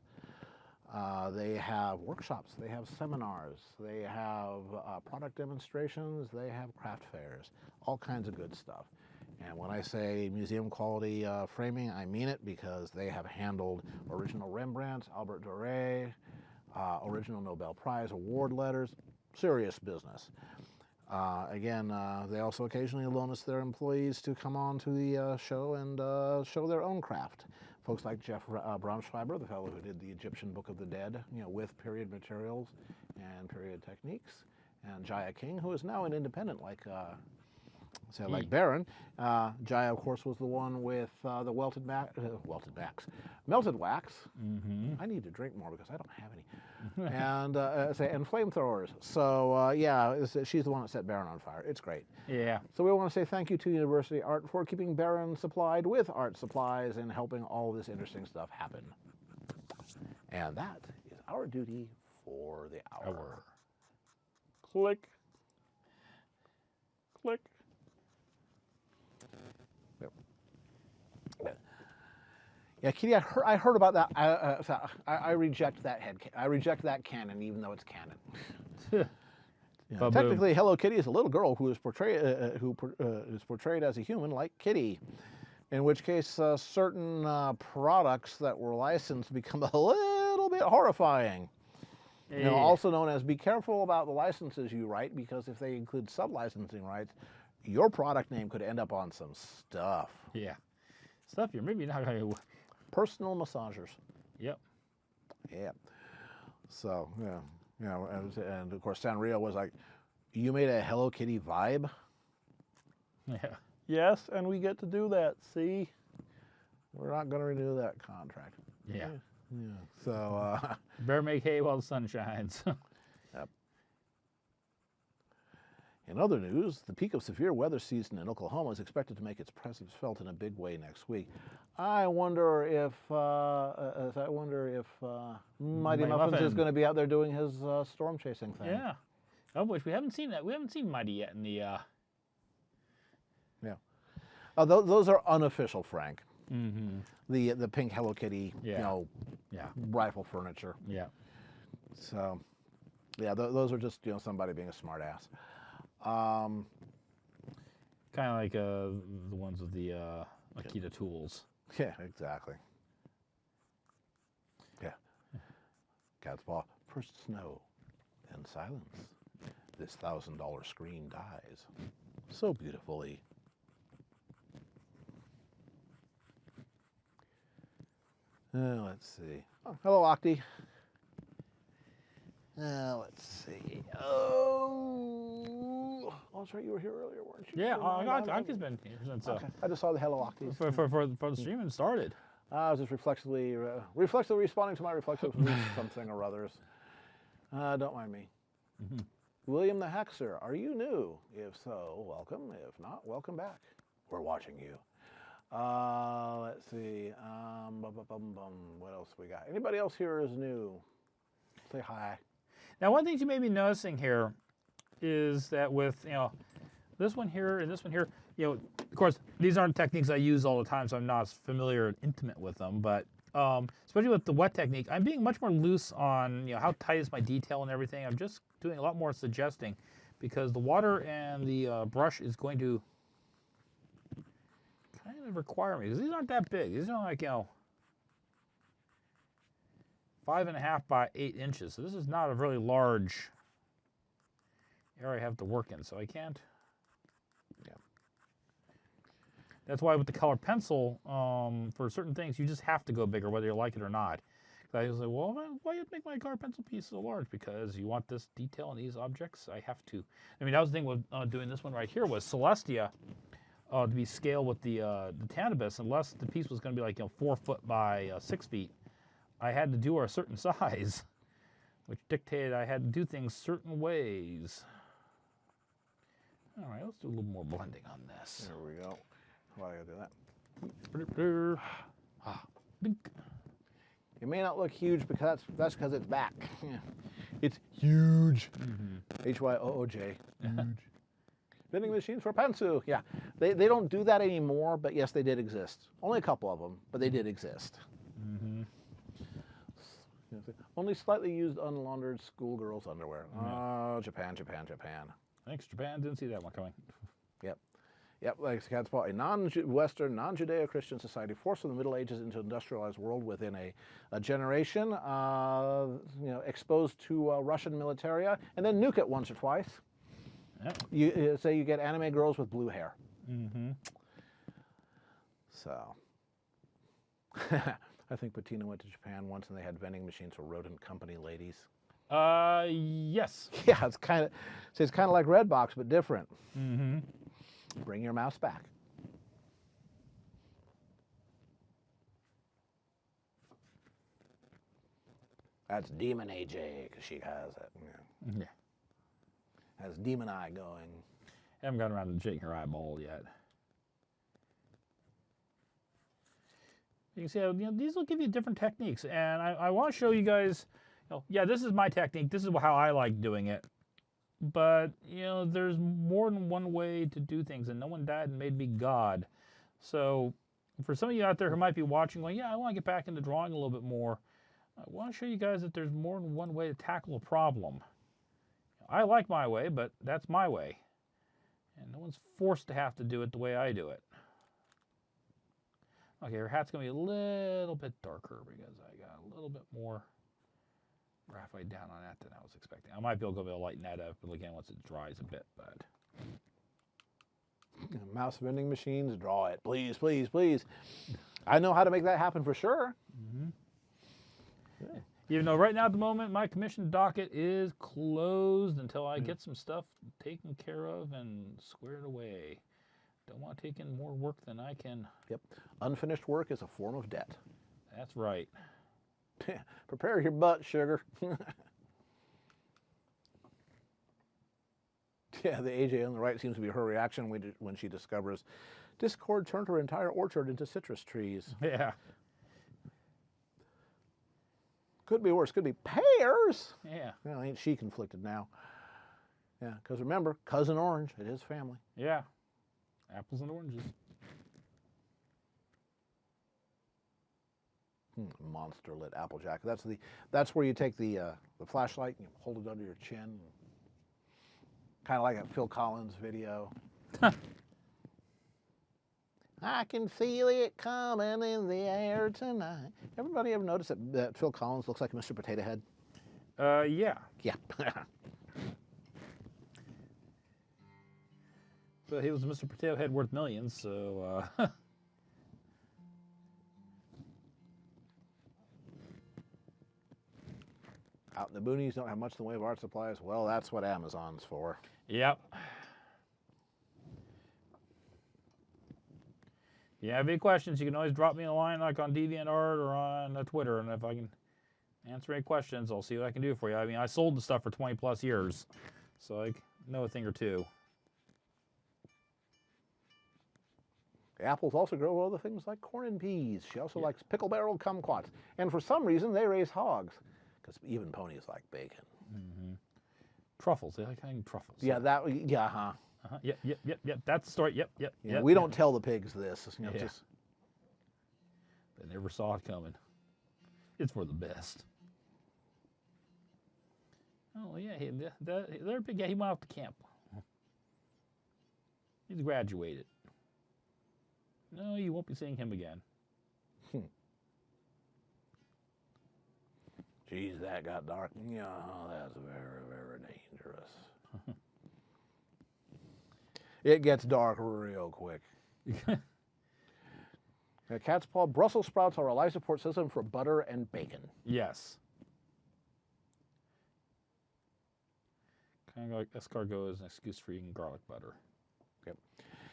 They have workshops, they have seminars, they have product demonstrations, they have craft fairs, all kinds of good stuff. And when I say museum quality framing, I mean it because they have handled original Rembrandts, Albert Doré, original Nobel Prize award letters, serious business. Again, they also occasionally loan us their employees to come on to the show and show their own craft. Folks like Jeff Braunschweiber, the fellow who did the Egyptian Book of the Dead, with period materials and period techniques, and Jaya King, who is now an independent, like So like Baron, Jaya, of course, was the one with the melted wax. I need to drink more because I don't have any. And flamethrowers. So she's the one that set Baron on fire. It's great. Yeah. So we want to say thank you to University Art for keeping Baron supplied with art supplies and helping all this interesting stuff happen. And that is our duty for the hour. Click. Click. Yeah, Kitty, I heard about that. I reject that I reject that canon, even though it's canon. Technically, Hello Kitty is a little girl who is portrayed as a human, like Kitty. In which case, certain products that were licensed become a little bit horrifying. Also known as be careful about the licenses you write, because if they include sub-licensing rights, your product name could end up on some stuff. Yeah. Stuff you're maybe not going to... Personal massagers. Yep. Yeah. So, and of course Sanrio was like, you made a Hello Kitty vibe? Yeah. Yes, and we get to do that, see? We're not going to renew that contract. Yeah. Yeah. So, better make hay while the sun shines. Yep. In other news, the peak of severe weather season in Oklahoma is expected to make its presence felt in a big way next week. I wonder if Mighty Muffins is going to be out there doing his storm chasing thing. Yeah. I wish we haven't seen that. We haven't seen Mighty yet in the. Yeah. Those are unofficial, Frank. Mm-hmm. The pink Hello Kitty, rifle furniture. Yeah. So, yeah, those are just somebody being a smart ass. Kind of like the ones with the Akita tools. Yeah, exactly. Yeah. Cat's paw. First snow, then silence. This $1,000 screen dies so beautifully. Let's see. Oh, hello, Octi. Let's see. Oh, that's right. You were here earlier, weren't you? Yeah, Octi's been here since. Okay. I just saw the hello, Octi. For the stream and started. I was just reflexively responding to my reflexive something or others. Don't mind me. Mm-hmm. William the Hexer, are you new? If so, welcome. If not, welcome back. We're watching you. Let's see. What else we got? Anybody else here is new? Say hi. Now, one thing you may be noticing here is that with this one here and this one here, of course, these aren't techniques I use all the time, so I'm not as familiar and intimate with them. But especially with the wet technique, I'm being much more loose on how tight is my detail and everything. I'm just doing a lot more suggesting, because the water and the brush is going to kind of require me, because these aren't that big. These are like 5.5 by 8 inches. So this is not a really large area I have to work in. So I can't. Yeah. That's why with the colored pencil, for certain things, you just have to go bigger, whether you like it or not. I was like, well, why do you make my colored pencil piece so large? Because you want this detail in these objects. I have to. I mean, that was the thing with doing this one right here was Celestia to be scaled with the Tanibus, unless the piece was going to be like 4 foot by 6 feet. I had to do her a certain size, which dictated I had to do things certain ways. All right, let's do a little more blending on this. There we go. Why do I do that? It may not look huge because that's because it's back. It's huge. H-Y-O-O-J. Huge. Vending machines for Pantsu. Yeah, they don't do that anymore, but yes, they did exist. Only a couple of them, but they did exist. Mm-hmm. Only slightly used unlaundered schoolgirls' underwear. Oh, Japan, Japan, Japan. Thanks, Japan. Didn't see that one coming. Yep, like Cat's Paw, a non-Western, non-Judeo-Christian society forced from the Middle Ages into industrialized world within a generation, exposed to Russian militaria, and then nuke it once or twice. Yep. You say you get anime girls with blue hair. Mm-hmm. So, I think Bettina went to Japan once and they had vending machines for rodent company ladies. Yes. Yeah, it's kind of like Redbox, but different. Mm-hmm. Bring your mouse back. That's Demon AJ, because she has it. Yeah. Yeah. Has Demon Eye going. Haven't gotten around to shaking her eyeball yet. You can see how, these will give you different techniques, and I want to show you guys. Yeah, this is my technique. This is how I like doing it. But there's more than one way to do things, and no one died and made me God. So, for some of you out there who might be watching, going, yeah, I want to get back into drawing a little bit more. I want to show you guys that there's more than one way to tackle a problem. I like my way, but that's my way. And no one's forced to have to do it the way I do it. Okay, her hat's going to be a little bit darker because I got a little bit more graphite down on that than I was expecting. I might be able to lighten that up, but again, once it dries a bit. But Mouse vending machines, draw it. Please, please, please. I know how to make that happen for sure. Mm-hmm. Yeah. Even though right now at the moment my commission docket is closed until I get some stuff taken care of and squared away. Don't want to take in more work than I can. Yep. Unfinished work is a form of debt. That's right. Prepare your butt, sugar. Yeah, the AJ on the right seems to be her reaction when she discovers Discord turned her entire orchard into citrus trees. Yeah. Could be worse. Could be pears. Yeah. Well, ain't she conflicted now? Yeah, because remember, cousin orange, it is family. Yeah. Apples and oranges. Monster lit applejack. That's where you take the flashlight and you hold it under your chin. Kind of like a Phil Collins video. I can feel it coming in the air tonight. Everybody ever notice that Phil Collins looks like Mr. Potato Head? Yeah. Yeah. But he was Mr. Potato Head worth millions, so... Out in the boonies, don't have much in the way of art supplies. Well, that's what Amazon's for. Yep. If you have any questions, you can always drop me a line like on DeviantArt or on Twitter, and if I can answer any questions, I'll see what I can do for you. I mean, I sold the stuff for 20 plus years, so I know a thing or two. The apples also grow other things like corn and peas. She also likes pickle-barrel kumquats. And for some reason, they raise hogs, because even ponies like bacon. Mm-hmm. Truffles. They like eating truffles. Yeah, huh? Yep. That's the story. Yep. We don't tell the pigs this. Just... They never saw it coming. It's for the best. Oh, yeah. They're big. Yeah, he went off to camp. He's graduated. No, you won't be seeing him again. Geez, that got dark. Yeah, that's very, very dangerous. It gets dark real quick. Cat's paw Brussels sprouts are a life support system for butter and bacon. Yes. Kind of like escargot is an excuse for eating garlic butter.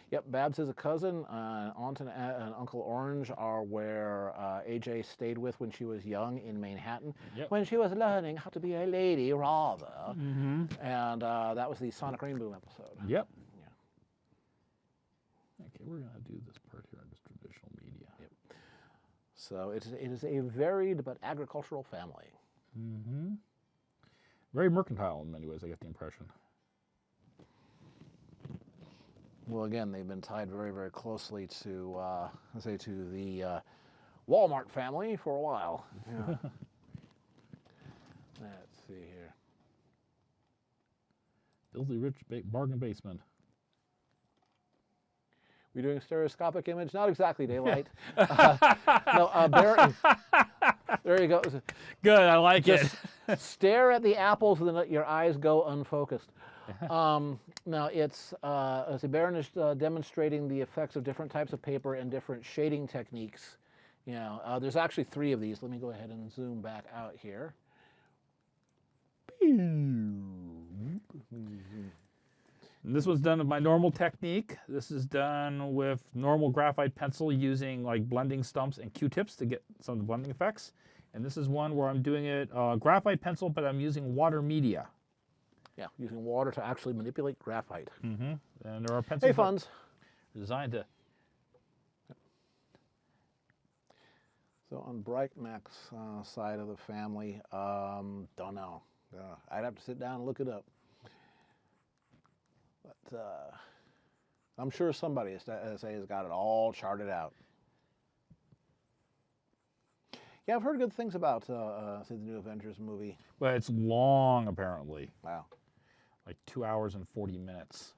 Yep, Babs is a cousin. Aunt and Uncle Orange are where AJ stayed with when she was young in Manhattan. Yep. When she was learning how to be a lady, rather. Mm-hmm. And that was the Sonic Rainboom episode. Yep. Yeah. Okay, we're going to do this part here on just traditional media. Yep. So it is a varied but agricultural family. Mm-hmm. Very mercantile in many ways, I get the impression. Well, again, they've been tied very, very closely to, to the Walmart family for a while. Yeah. Let's see here. Filthy rich bargain basement. We're doing stereoscopic image, not exactly daylight. Barry, there you go. Good, I like it. Stare at the apples and let your eyes go unfocused. Now it's Baron is demonstrating the effects of different types of paper and different shading techniques. There's actually 3 of these. Let me go ahead and zoom back out here. And this was done with my normal technique. This is done with normal graphite pencil using like blending stumps and Q-tips to get some of the blending effects. And this is one where I'm doing it graphite pencil, but I'm using water media. Yeah, using water to actually manipulate graphite. Mm-hmm. And there are pencils funds. designed to. So on Bright Mac's side of the family, don't know. I'd have to sit down and look it up. But I'm sure somebody has got it all charted out. Yeah, I've heard good things about the new Avengers movie. Well, it's long, apparently. Wow. Like 2 hours and 40 minutes.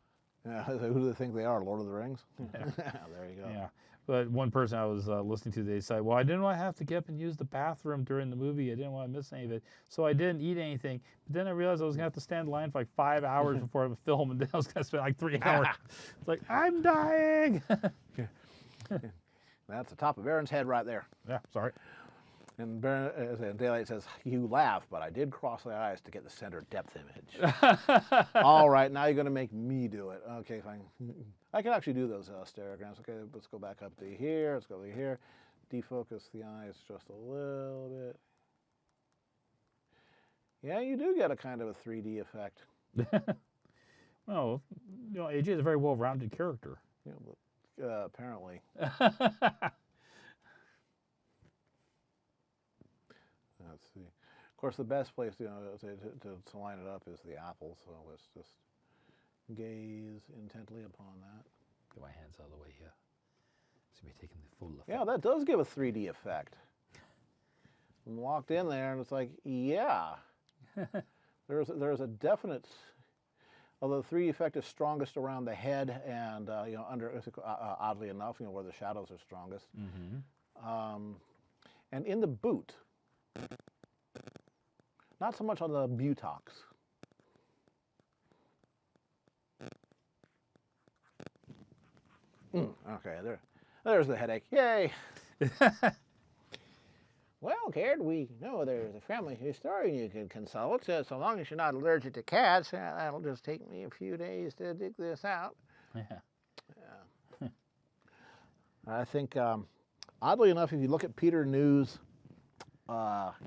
Yeah, who do they think they are, Lord of the Rings? Yeah. There you go. Yeah. But one person I was listening to, they said, well, I didn't want to have to get up and use the bathroom during the movie. I didn't want to miss any of it. So I didn't eat anything. But then I realized I was going to have to stand in line for like 5 hours before I would film, and then I was going to spend like 3 hours. It's like, I'm dying. That's the top of Aaron's head right there. Yeah, sorry. And Daylight says, you laugh, but I did cross the eyes to get the center depth image. All right, now you're going to make me do it. Okay, fine. I can actually do those stereograms. Okay, let's go back up to here. Let's go to here. Defocus the eyes just a little bit. Yeah, you do get a kind of a 3D effect. Well, you know, AJ is a very well-rounded character. Yeah, but, apparently. Let's see. Of course, the best place to line it up is the apple. So let's just gaze intently upon that. Get my hands out of the way here. So we're taking the full effect. Yeah, that does give a 3D effect. And walked in there, and it's like, yeah, there's a definite. Although the 3D effect is strongest around the head and under, oddly enough, where the shadows are strongest. Mm-hmm. And in the boot. Not so much on the butox. Okay, there's the headache. Yay! Well, kid, we know there's a family historian you can consult. So long as you're not allergic to cats, that'll just take me a few days to dig this out. Yeah. I think, oddly enough, if you look at Peter New's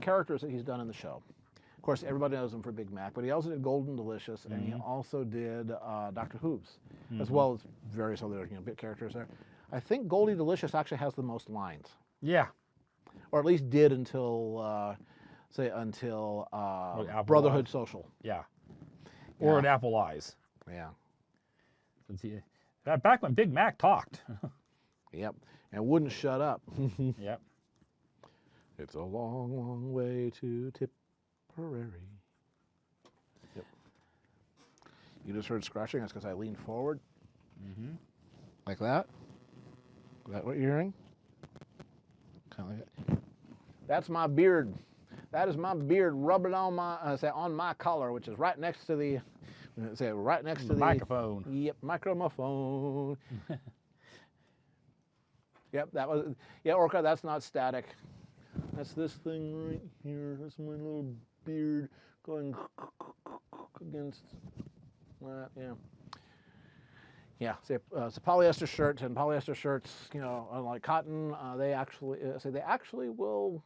characters that he's done in the show. Of course, everybody knows him for Big Mac, but he also did Golden Delicious, and he also did Dr. Hooves, as well as various other bit characters there. I think Goldie Delicious actually has the most lines. Yeah. Or at least did until, Brotherhood Social. Yeah. Or at Apple Eyes. Yeah. Back when Big Mac talked. Yep. And wouldn't shut up. Yep. It's a long, long way to Tipperary. Yep. You just heard scratching. That's because I leaned forward. Mm-hmm. Like that. Is that what you're hearing? Kind of like that. That's my beard. That is my beard rubbing on my collar, which is right next to the microphone. Yep, microphone. Yep, that was. Yeah, Orca. That's not static. That's this thing right here. That's my little beard going against that. Yeah. Yeah. It's a polyester shirt, and polyester shirts, unlike cotton, they actually will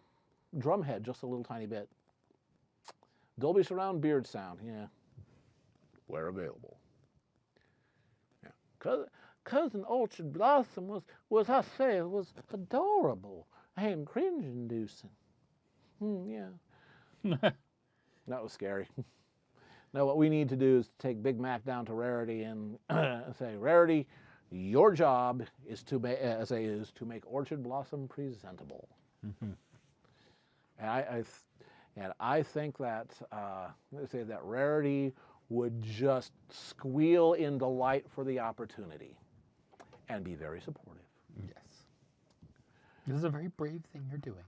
drumhead just a little tiny bit. Dolby surround beard sound. Yeah. Where available. Yeah. Cousin Orchard Blossom was adorable and cringe-inducing. Yeah. That was scary. Now what we need to do is take Big Mac down to Rarity and say, Rarity, your job is to make Orchard Blossom presentable. Mm-hmm. And I think that that Rarity would just squeal in delight for the opportunity and be very supportive. Yes. This is a very brave thing you're doing.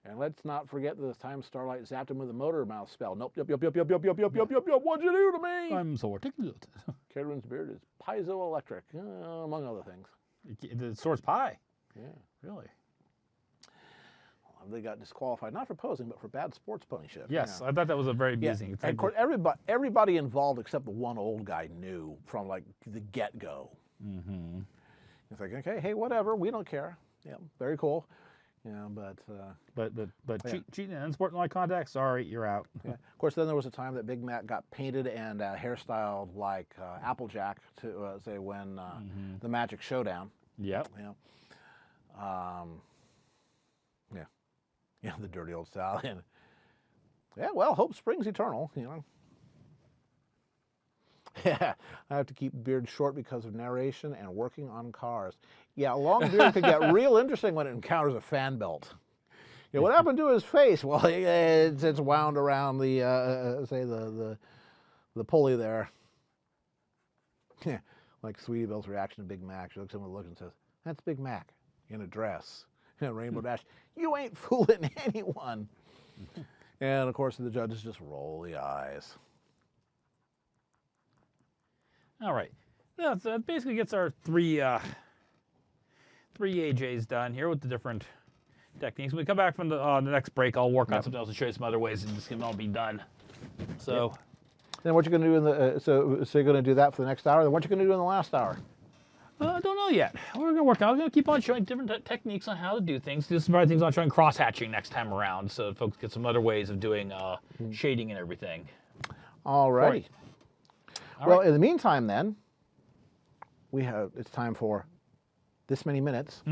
And let's not forget this time Starlight zapped him with a motor mouth spell. Nope, yep. What'd you do to me? I'm so articulate. Caedron's beard is piezoelectric, among other things. The sword's pie. Yeah. Really? Well, they got disqualified, not for posing, but for bad sportsmanship. Yes, Yeah. I thought that was a very amusing And thing. of course, everybody involved except the one old guy knew from like the get-go. Mm-hmm. It's like, okay, hey, whatever, we don't care. Yeah, very cool. Yeah, but But cheating in unsportsmanlike contact, sorry, you're out. yeah. Of course, then there was a time that Big Mac got painted and hairstyled like Applejack to say when the Magic Showdown. Yep. Yeah. Yeah, the dirty old stallion. Yeah, well, hope springs eternal, you know. Yeah, I have to keep beard short because of narration and working on cars. Yeah, a long beard could get real interesting when it encounters a fan belt. You know, what happened to his face? Well, it's wound around the, say, the pulley there. Yeah, like Sweetie Belle's reaction to Big Mac. She looks at him with a look and says, "That's Big Mac in a dress, in a rainbow dash. You ain't fooling anyone." And, of course, the judges just roll the eyes. All right. Yeah, so that basically gets our three AJs done here with the different techniques. When we come back from the next break, I'll work on something else and show you some other ways and just get them all be done. So. Then what you're going to do in the so you're going to do that for the next hour. Then what you're going to do in the last hour? I don't know yet. We're going to work out. I'm going to keep on showing different techniques on how to do things. Do some other things on showing cross-hatching next time around, so folks get some other ways of doing shading and everything. All righty. Well, in the meantime, then it's time for this many minutes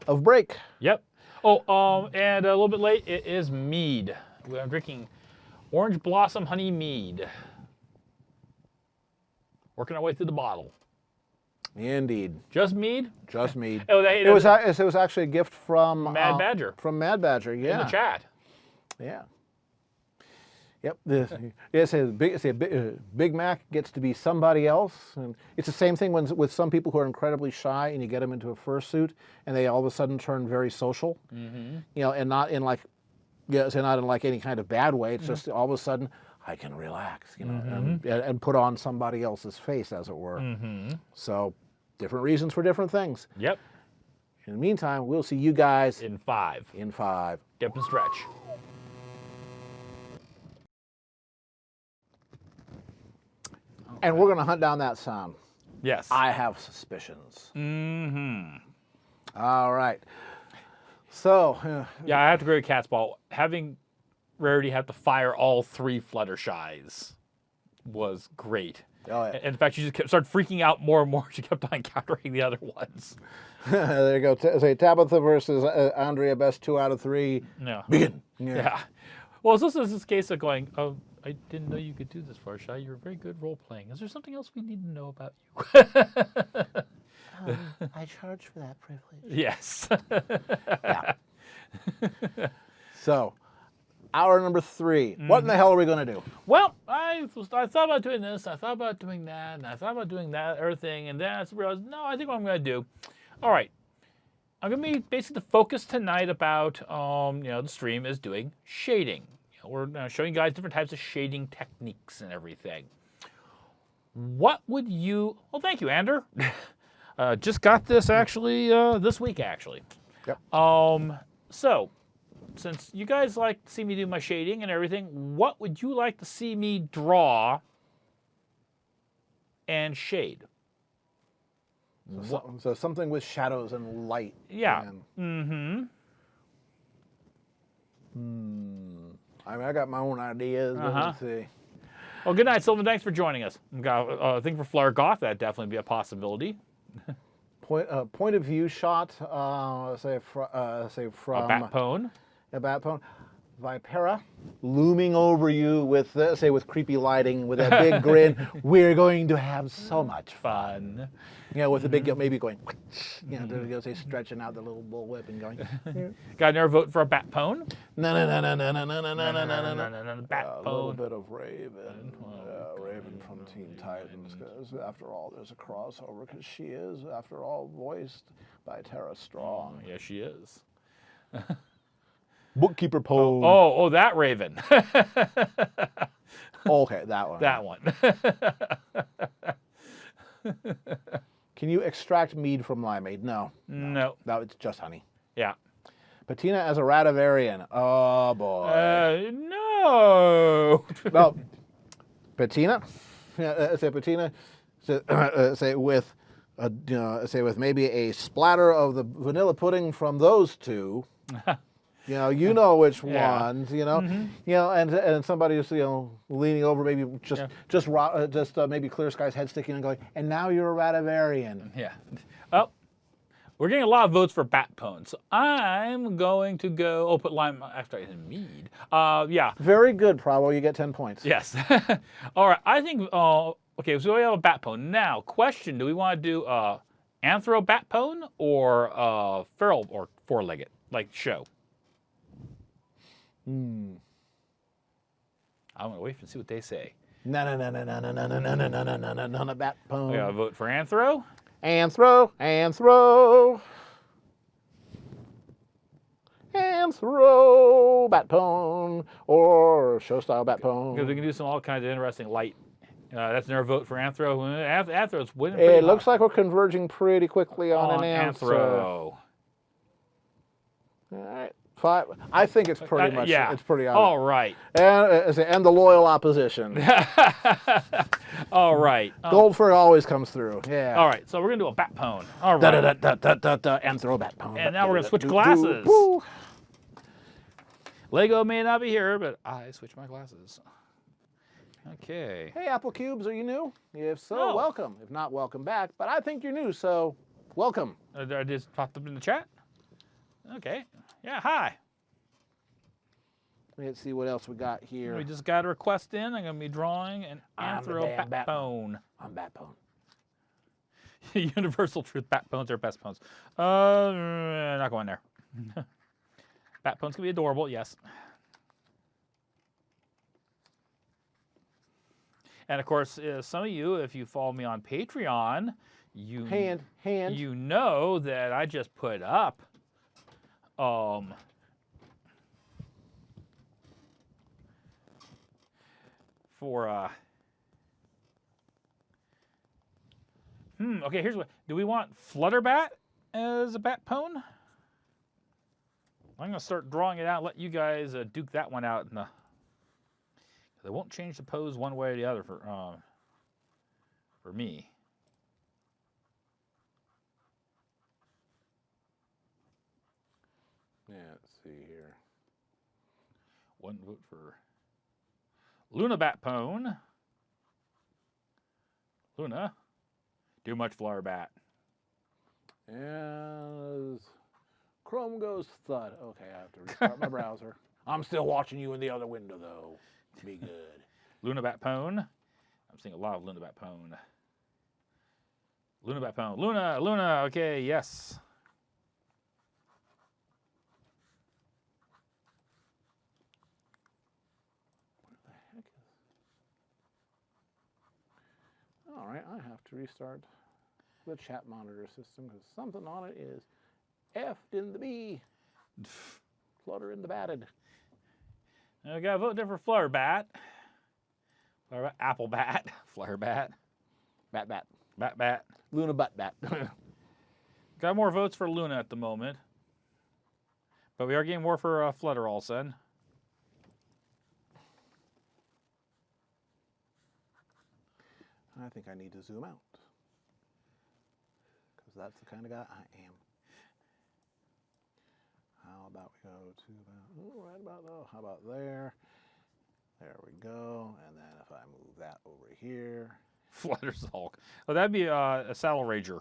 of break. Yep. Oh, and a little bit late. It is Mead. I'm drinking Orange Blossom Honey Mead. Working our way through the bottle. Indeed. Just Mead? Just Mead. Oh, it was actually a gift from Mad Badger. From Mad Badger, yeah. In the chat. Yeah. Yep. Big Mac gets to be somebody else, and it's the same thing with some people who are incredibly shy, and you get them into a fursuit, and they all of a sudden turn very social. You know, and not in like, not in like any kind of bad way. It's just all of a sudden I can relax, you know, and put on somebody else's face, as it were. So, different reasons for different things. Yep. In the meantime, we'll see you guys in 5. In 5. Get up and stretch. And we're going to hunt down that sound. Yes. I have suspicions. All right. So. Yeah, I have to agree with Cat's Ball. Having Rarity have to fire all 3 Fluttershies was great. Oh, yeah. In fact, she just started freaking out more and more. She kept on countering the other ones. There you go. Say Tabitha versus Andrea, best 2 out of 3. Yeah. Begin. Yeah. Well, this is this case of going, oh, I didn't know you could do this, Fluttershy. You're very good role-playing. Is there something else we need to know about you? I charge for that privilege. Yes. Yeah. So, hour number 3. What in the hell are we going to do? Well, I thought about doing this, I thought about doing that, and I thought about doing that other thing, and then I realized, no, I think what I'm going to do, all right, I'm going to be basically the focus tonight about, the stream is doing shading. We're showing you guys different types of shading techniques and everything. What would you... Well, thank you, Ander. Just got this actually this week, actually. Yep. So, since you guys like to see me do my shading and everything, what would you like to see me draw and shade? So something with shadows and light. Yeah. I mean, I got my own ideas. But let's see. Well, good night, Sylvan. Thanks for joining us. I think for Flare Goth, that'd definitely be a possibility. Point of view shot, say from A Batpone. A Batpone. Vipera looming over you with, with creepy lighting, with a big grin. We're going to have so much fun. With a big, maybe going, stretching out the little bullwhip and going. Got another vote for a Batpone? No. Batpone. A little bit of Raven. Raven from Teen Titans, because after all, there's a crossover, because she is, after all, voiced by Tara Strong. Yes, she is. Bookkeeper pose. Oh, that Raven. Okay, that one. That one. Can you extract mead from limeade? No. No. No, it's just honey. Yeah. Patina as a Radivarian. Oh boy. No. No. Patina. Yeah, say Patina. Say with. Say with maybe a splatter of the vanilla pudding from those two. You know which Yeah. ones. And somebody just leaning over, maybe just maybe Clear Sky's head sticking and going, and now you're a Radivarian. Yeah. Oh, we're getting a lot of votes for Batpone, so I'm going to go. Oh, put lime extra in Mead. Yeah. Very good, Pravo. You get 10 points. Yes. All right. I think. Okay. So we have a Batpone now. Question: do we want to do Anthro Batpone or feral or four-legged like show? I'm gonna wait and see what they say. No, Batpone. We gotta vote for Anthro. Anthro. Batpone, or show-style Batpone. Because we can do all kinds of interesting light. That's another vote for Anthro. Anthro's winning. It looks like we're converging pretty quickly on an answer. Anthro. All right. 5. I think it's pretty much. Yeah. It's pretty obvious. All right. And the loyal opposition. All right. Goldford always comes through. Yeah. All right. So we're gonna do a Batpone. All right. Anthro Batpone. And now we're gonna switch glasses. Lego may not be here, but I switched my glasses. Okay. Hey, Apple Cubes, are you new? If so, No. welcome. If not, welcome back. But I think you're new, so welcome. I just popped up in the chat. Okay. Yeah. Hi. Let's see what else we got here. We just got a request in. I'm gonna be drawing an I'm the Anthro damn Batpone. I'm Batpone. Universal truth. Batpones are best pones. Not going there. Batpones can be adorable. Yes. And of course, some of you, if you follow me on Patreon, you know that I just put up for okay, here's what. Do we want Flutterbat as a Batpone? I'm gonna start drawing it out. Let you guys duke that one out. They won't change the pose one way or the other for me. Yeah, let's see here. One vote for Luna Batpone. Luna, too much flower bat. As Chrome goes thud. Okay, I have to restart my browser. I'm still watching you in the other window, though. Be good. Luna Batpone. I'm seeing a lot of Luna Batpone. Luna Batpone. Luna. Okay, yes. All right, I have to restart the chat monitor system because something on it is effed in the bee. Flutter in the batted. I got to vote there for Flutterbat. Flutterbat. Apple Bat. Flutterbat. Bat. Luna Bat. Got more votes for Luna at the moment. But we are getting more for Flutter all of a sudden. I think I need to zoom out because that's the kind of guy I am. How about we go to right about how about there? There we go. And then if I move that over here. Flutter's Hulk. Oh, that'd be a Saddle Rager.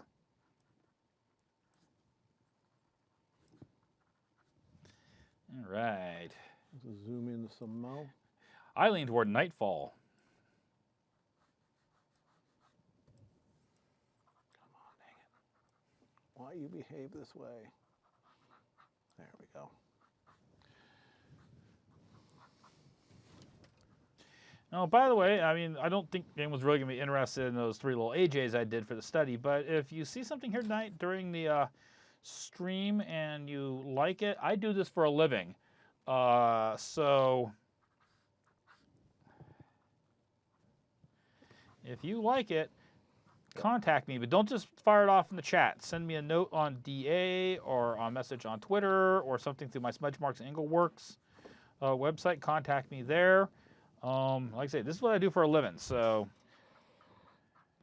All right. Let's zoom in some more. I lean toward Nightfall. Come on, dang it. Why you behave this way? There we go. Oh, by the way, I mean, I don't think anyone's really going to be interested in those 3 little AJs I did for the study, but if you see something here tonight during the stream and you like it, I do this for a living. So if you like it, contact me, but don't just fire it off in the chat. Send me a note on DA or a message on Twitter or something through my Smudge Marks Engel Works website. Contact me there. Like I say, this is what I do for a living. So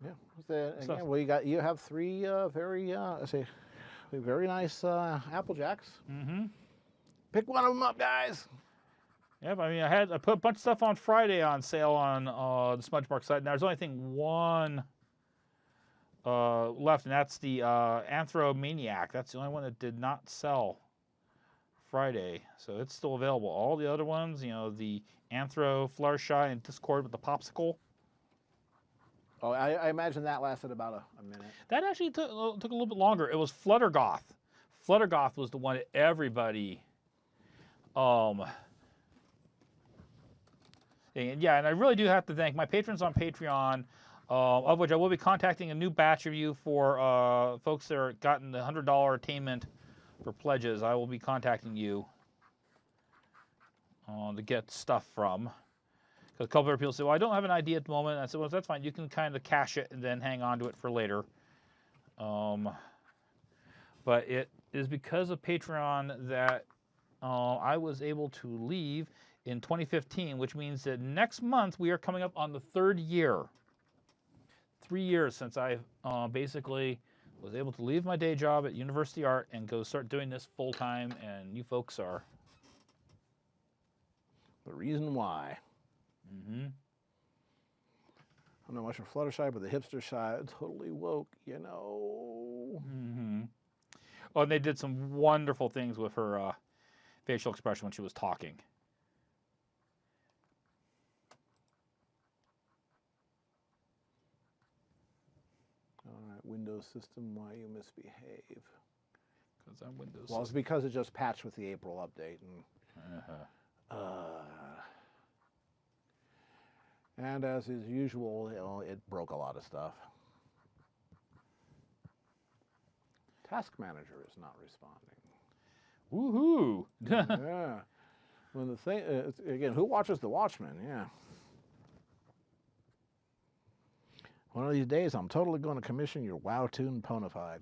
yeah. Again, well, you have three very nice Apple Jacks. Mm-hmm. Pick one of them up, guys. Yep, I mean, I put a bunch of stuff on Friday on sale on the Smudge Mark site. Now, there's only, I think, one left, and that's the Anthromaniac. That's the only one that did not sell Friday, so it's still available. All the other ones, you know, the Anthro, Fluttershy, and Discord with the popsicle. Oh, I imagine that lasted about a minute. That actually took a little bit longer. It was Fluttergoth. Fluttergoth was the one that everybody... and I really do have to thank my patrons on Patreon, of which I will be contacting a new batch of you for folks that are gotten the $100 attainment for pledges. I will be contacting you to get stuff from. Because a couple of people say, well, I don't have an idea at the moment. And I said, well, that's fine. You can kind of cache it and then hang on to it for later. But it is because of Patreon that I was able to leave in 2015, which means that next month we are coming up on the 3rd year. 3 years since I basically was able to leave my day job at University Art and go start doing this full time, and you folks are the reason why. Mm-hmm. I'm not much of Fluttershy, but the hipster side totally woke, you know. Mm-hmm. Oh, and they did some wonderful things with her facial expression when she was talking. All right, Windows system, why you misbehave? Because I'm Windows. Well, it's because it just patched with the April update, and as is usual, you know, it broke a lot of stuff. Task Manager is not responding. Woohoo! Yeah. When the thing again, who watches The Watchmen? Yeah. One of these days, I'm totally going to commission your WoW tune Ponified.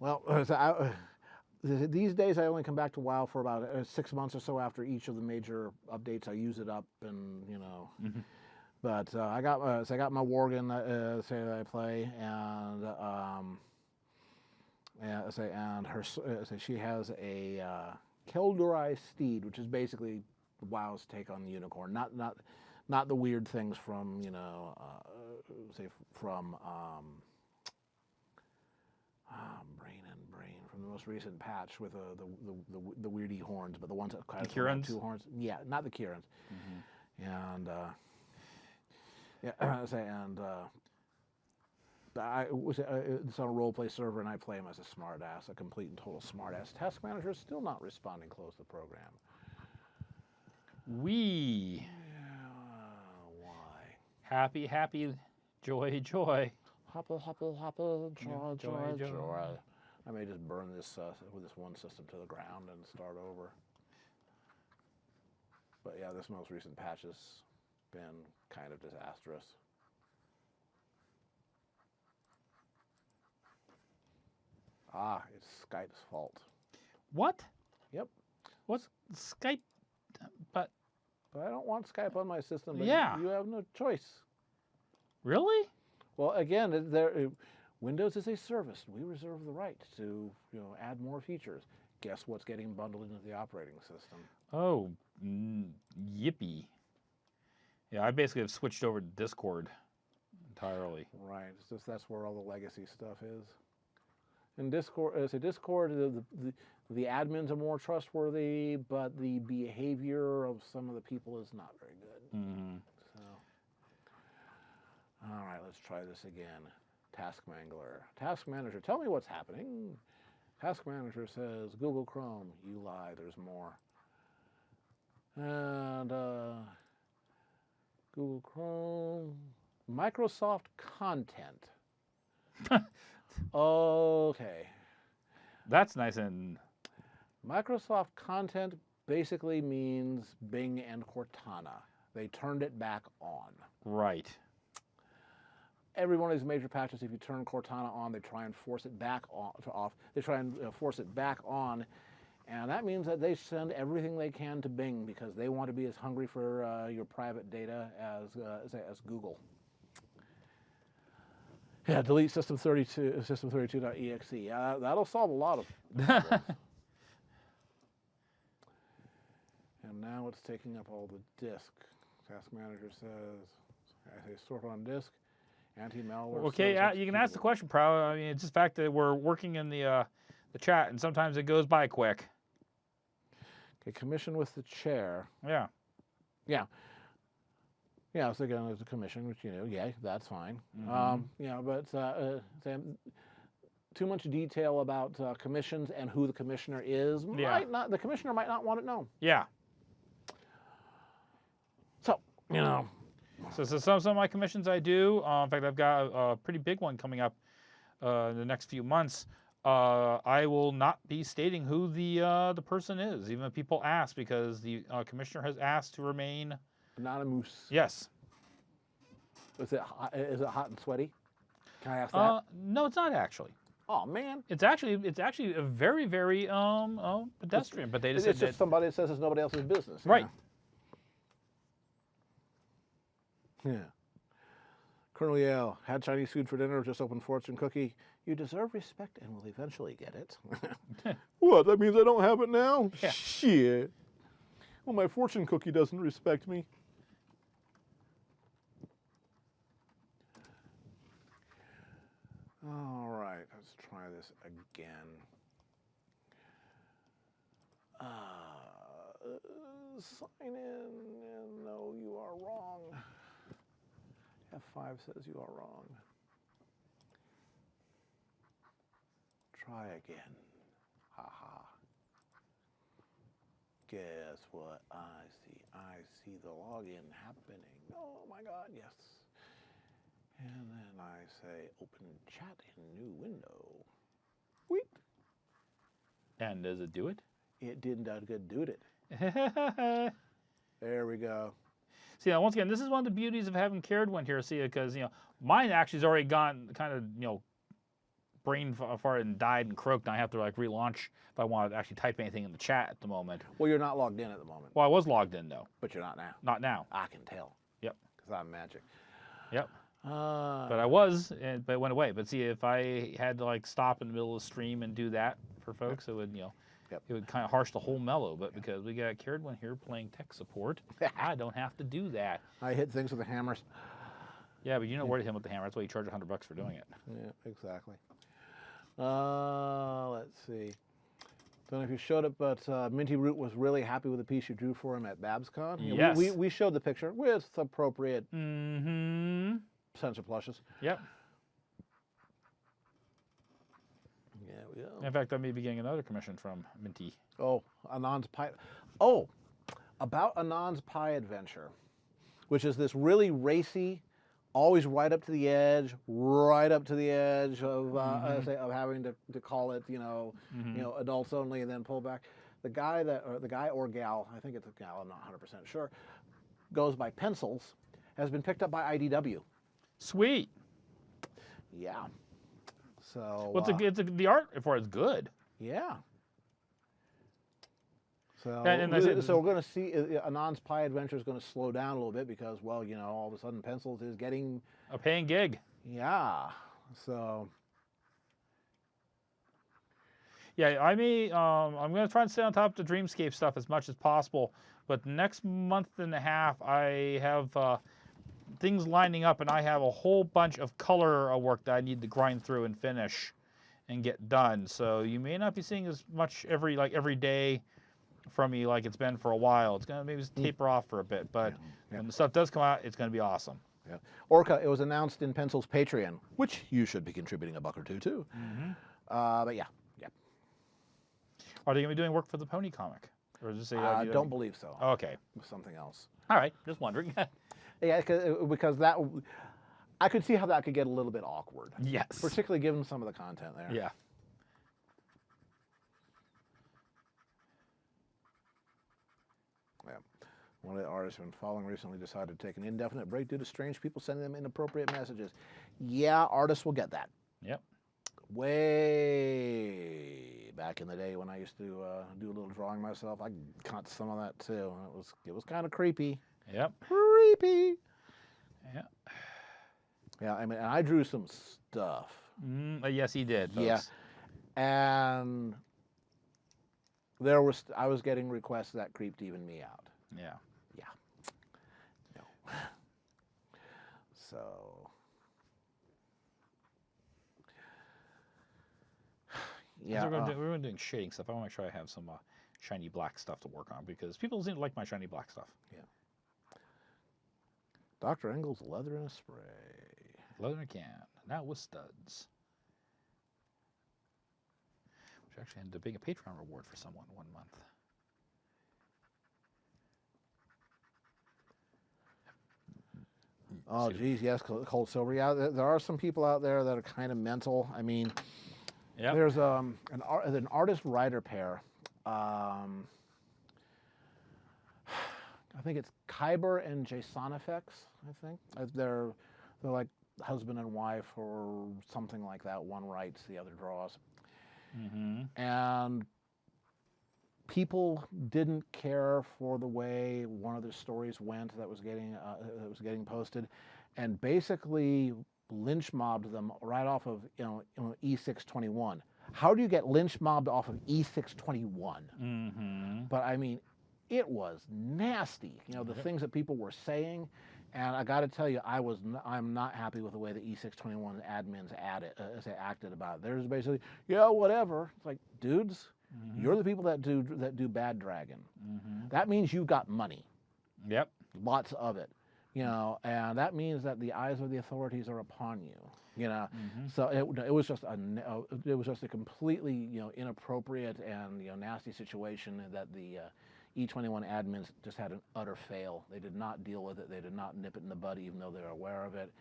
Well, these days I only come back to WoW for about 6 months or so after each of the major updates. I use it up, and you know. Mm-hmm. But I got my Worgen that I play, and she has a Keldurai steed, which is basically WoW's take on the unicorn. Not the weird things from, you know, from Brain from the most recent patch with the weirdy horns, but the ones that kind of have 2 horns. Yeah, not the Kirans. Mm-hmm. And it's on a roleplay server, and I play him as a smartass, a complete and total smartass. Task Manager is still not responding. Close the program. Why? Happy, happy, joy, joy. Happy, joy. I may just burn this with this one system to the ground and start over. But yeah, this most recent patch has been kind of disastrous. Ah, it's Skype's fault. What? Yep. What's Skype? But I don't want Skype on my system. But yeah. You have no choice. Really? Well, again, Windows is a service. We reserve the right to, you know, add more features. Guess what's getting bundled into the operating system? Oh, yippee. Yeah, I basically have switched over to Discord entirely. Right. It's just that's where all the legacy stuff is. In Discord, the admins are more trustworthy, but the behavior of some of the people is not very good. Mm-hmm. So, all right, let's try this again. Task Manager, tell me what's happening. Task Manager says, Google Chrome, you lie, there's more. And Google Chrome, Microsoft Content. Okay. That's nice. And Microsoft Content basically means Bing and Cortana. They turned it back on. Right. every one of these major patches, if you turn Cortana on, they try and force it back off. They try and force it back on, and that means that they send everything they can to Bing because they want to be as hungry for your private data as Google. Yeah, delete system32, system32.exe. That'll solve a lot of problems. And now it's taking up all the disk. Task Manager says, I say sort on disk, anti-malware. Okay, you can ask the question, Proud. I mean, it's just the fact that we're working in the chat, and sometimes it goes by quick. Okay, commission with the chair. Yeah. Yeah. Yeah, so again, there's a commission, which, yeah, that's fine. But too much detail about commissions and who the commissioner is, the commissioner might not want it known. Yeah. So, So some of my commissions I do. In fact, I've got a pretty big one coming up in the next few months. I will not be stating who the person is, even if people ask, because the commissioner has asked to remain anonymous. Yes. Is it hot and sweaty? Can I ask that? No, it's not actually. Oh man. It's actually a very, very pedestrian. But they just it's just somebody that says it's nobody else's business. Right. Yeah. Colonel Yale, had Chinese food for dinner, just opened fortune cookie. You deserve respect and will eventually get it. What? That means I don't have it now? Yeah. Shit. Well, my fortune cookie doesn't respect me. All right, let's try this again. Sign in, and no, you are wrong. F5 says you are wrong. Try again. Haha. Guess what I see? I see the login happening. Oh my God, yes. And then I say open chat in new window. Wait. And does it do it? It didn't do it. There we go. See, now, once again, this is one of the beauties of having Cared One here. See, because mine actually has already gone kind of brain farted and died and croaked. And I have to like relaunch if I want to actually type anything in the chat at the moment. Well, you're not logged in at the moment. Well, I was logged in though. But you're not now. Not now. I can tell. Yep. Because I'm magic. Yep. But I was, but it went away. But see, if I had to like stop in the middle of the stream and do that for folks, it would it would kind of harsh the whole mellow. But because we got Cared One here playing tech support, I don't have to do that. I hit things with the hammers. Yeah, but you know where to hit him with the hammer. That's why you charge $100 for doing it. Yeah, exactly. Let's see. Don't know if you showed it, but Minty Root was really happy with the piece you drew for him at BabsCon. Yes. We showed the picture with appropriate sensor plushes. Yep. Yeah, we go. In fact, I may be getting another commission from Minty. Oh, Anand's Pie. Oh, about Anand's Pie Adventure, which is this really racy, always right up to the edge of of having to call it, adults only, and then pull back. The guy or gal, I think it's a gal, I'm not 100% sure, goes by Pencils, has been picked up by IDW. Sweet. Yeah. So. Well, the art for it's good. Yeah. So, so we're going to see Anand's Pie Adventure is going to slow down a little bit because, well, all of a sudden Pencils is getting a paying gig. Yeah. So. Yeah, I'm going to try and stay on top of the Dreamscape stuff as much as possible. But next month and a half, I have things lining up, and I have a whole bunch of color work that I need to grind through and finish and get done. So you may not be seeing as much every day from me like it's been for a while. It's going to maybe taper off for a bit, but when the stuff does come out, it's going to be awesome. Yeah. Orca, it was announced in Pencil's Patreon, which you should be contributing $1 or $2 too. But yeah. Are they going to be doing work for the Pony comic? Or is this I don't believe so. Okay. Something else. All right, just wondering. Yeah, because that, I could see how that could get a little bit awkward. Yes. Particularly given some of the content there. Yeah. Yeah. One of the artists I've been following recently decided to take an indefinite break due to strange people sending them inappropriate messages. yeah, artists will get that. Yep. Way back in the day when I used to do a little drawing myself, I caught some of that too. It was kind of creepy. Yep. Creepy. Yeah. Yeah, I mean, and I drew some stuff. Yes, he did. Folks. Yeah, and I was getting requests that creeped even me out. Yeah. Yeah. No. So. Yeah. We're doing shading stuff. I want to make sure I have some shiny black stuff to work on because people seem to like my shiny black stuff. Yeah. Dr. Engel's leather in a spray. Leather in a can. Now with studs. Which actually ended up being a Patreon reward for someone one month. Oh, geez, yes, cold silver. Yeah, there are some people out there that are kind of mental. I mean, there's an artist-writer pair. I think it's Kyber and Jasonifex, I think. They're like husband and wife or something like that. One writes, the other draws. And people didn't care for the way one of the stories went that was getting posted, and basically lynch mobbed them right off of E621. How do you get lynch mobbed off of E621? But I mean, it was nasty. The things that people were saying, and I got to tell you, I'm not happy with the way the E621 admins acted about it. They're just basically, yeah, whatever. It's like, dudes. You're the people that do bad dragon. That means you've got money. Yep. Lots of it. And that means that the eyes of the authorities are upon you. So it was just a completely inappropriate and nasty situation that the E21 admins just had an utter fail. They did not deal with it. They did not nip it in the bud, even though they were aware of it.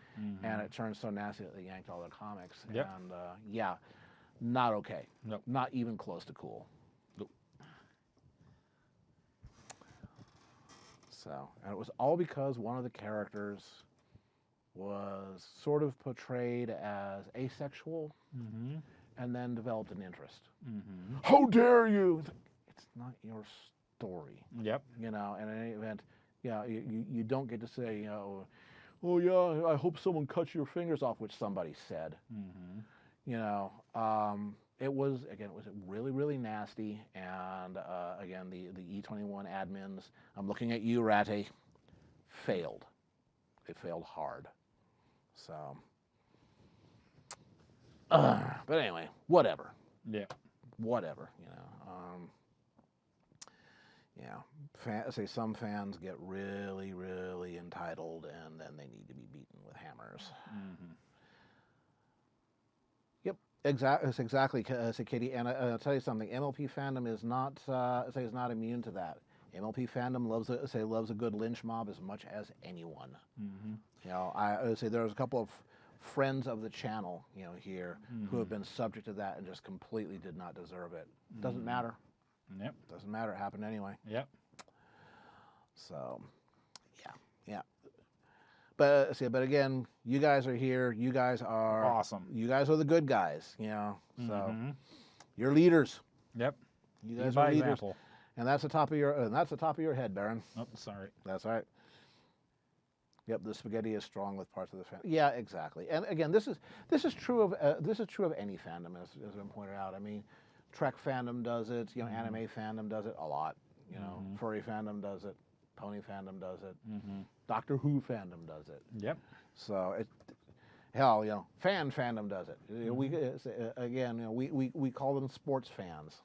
And it turned so nasty that they yanked all their comics. Yep. And yeah. Not okay. Nope. Not even close to cool. Nope. So, and it was all because one of the characters was sort of portrayed as asexual and then developed an interest. How dare you? It's not your story. Yep. And in any event, you don't get to say, oh yeah, I hope someone cuts your fingers off, which somebody said. It was really, really nasty. And again, the E21 admins, I'm looking at you, Ratty, failed. They failed hard. So, but anyway, whatever. Yeah. Whatever, say some fans get really, really entitled, and then they need to be beaten with hammers. Exactly, say Katie. And I'll tell you something. MLP fandom is not immune to that. MLP fandom loves a good lynch mob as much as anyone. I say there's a couple of friends of the channel, here, who have been subject to that and just completely did not deserve it. Doesn't matter. Yep. Doesn't matter. It happened anyway. Yep. So, yeah. But again, you guys are here. You guys are awesome. You guys are the good guys, So you're leaders. Yep. You guys are leaders. Example. And that's the top of your head, Baron. Oh, sorry. That's all right. Yep, the spaghetti is strong with parts of the fandom. Yeah, exactly. And again, this is true of any fandom, as has been pointed out. I mean, Trek fandom does it. Anime fandom does it a lot. Furry fandom does it. Pony fandom does it. Doctor Who fandom does it. Yep. So fandom does it. We call them sports fans.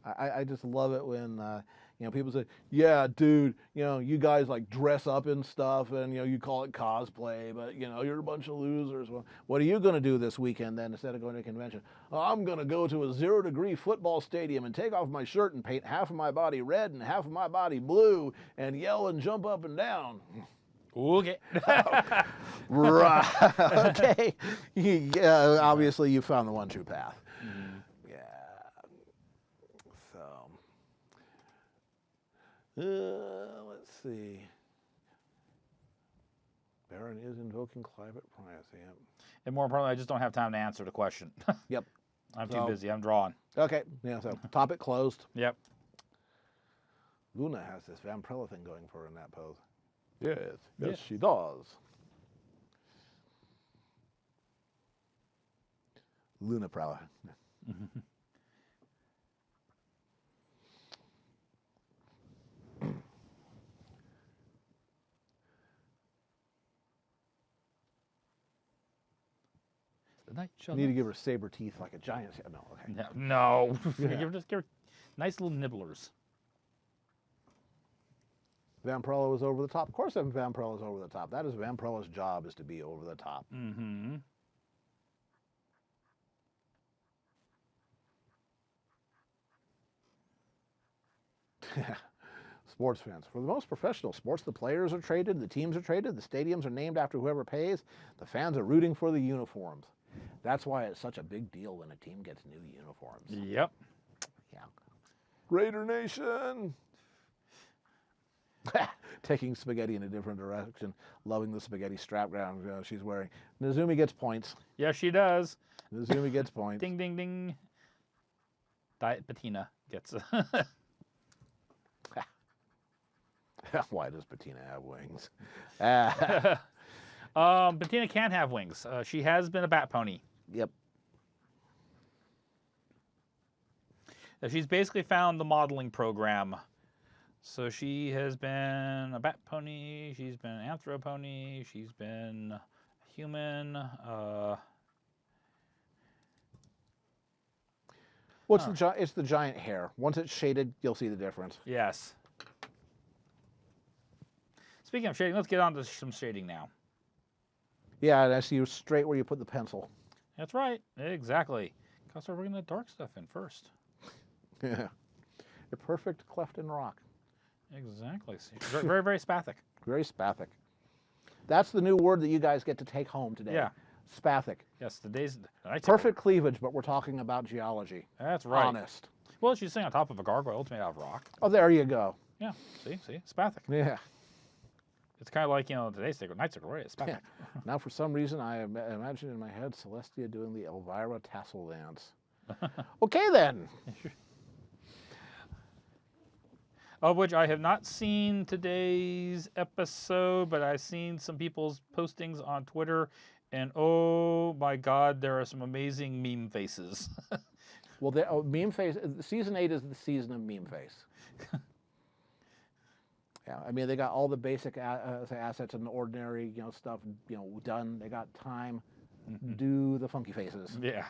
I just love it when people say, yeah, dude, you guys like dress up and stuff, and you call it cosplay, but you're a bunch of losers. Well, what are you going to do this weekend then instead of going to a convention? Oh, I'm going to go to a 0-degree football stadium and take off my shirt and paint half of my body red and half of my body blue and yell and jump up and down. Okay. Right. Okay. Yeah, obviously you found the one true path. Let's see. Baron is invoking Climate Price, yep. And more importantly, I just don't have time to answer the question. Yep. I'm too busy. I'm drawing. Okay, yeah, so topic closed. Yep. Luna has this Vampirella thing going for her in that pose. Yes, Yeah. she does. Luna Prella. The night shall Need to not- give her saber teeth like a giant. No, okay. No. Yeah. Give her nice little nibblers. Vampirella was over the top. Of course, Vampirella is over the top. That is Vampirella's job, is to be over the top. Mm-hmm. Sports fans. For the most professional sports, the players are traded, the teams are traded, the stadiums are named after whoever pays, the fans are rooting for the uniforms. That's why it's such a big deal when a team gets new uniforms. Yep. Yeah. Raider Nation. Taking spaghetti in a different direction, loving the spaghetti strap ground she's wearing. Nezumi gets points. Yes, she does. Nezumi gets points. Ding, ding, ding. Diet Patina gets. Why does Bettina have wings? Patina can have wings. She has been a bat pony. Yep. She's basically found the modeling program. So she has been a bat pony. She's been an anthro pony. She's been a human. It's the giant hair. Once it's shaded, you'll see the difference. Yes. Speaking of shading, let's get on to some shading now. Yeah, and I see you straight where you put the pencil. That's right. Exactly. Gotta start bringing the dark stuff in first. Yeah. Your perfect cleft in rock. Exactly. Very, very, very spathic. Very spathic. That's the new word that you guys get to take home today. Yeah. Spathic. Yes, the days. Perfect cleavage, but we're talking about geology. That's right. Honest. Well, she's sitting on top of a gargoyle. It's made out of rock. Oh, there you go. Yeah. See, spathic. Yeah. It's kind of like, today's sacred, night's sacred, right? It's spathic. Now, for some reason, I imagine in my head Celestia doing the Elvira tassel dance. Okay, then. Of which I have not seen today's episode, but I've seen some people's postings on Twitter, and oh my God, there are some amazing meme faces. Well, meme face. Season 8 is the season of meme face. Yeah, I mean they got all the basic assets and ordinary stuff done. They got time. Do the funky faces. Yeah.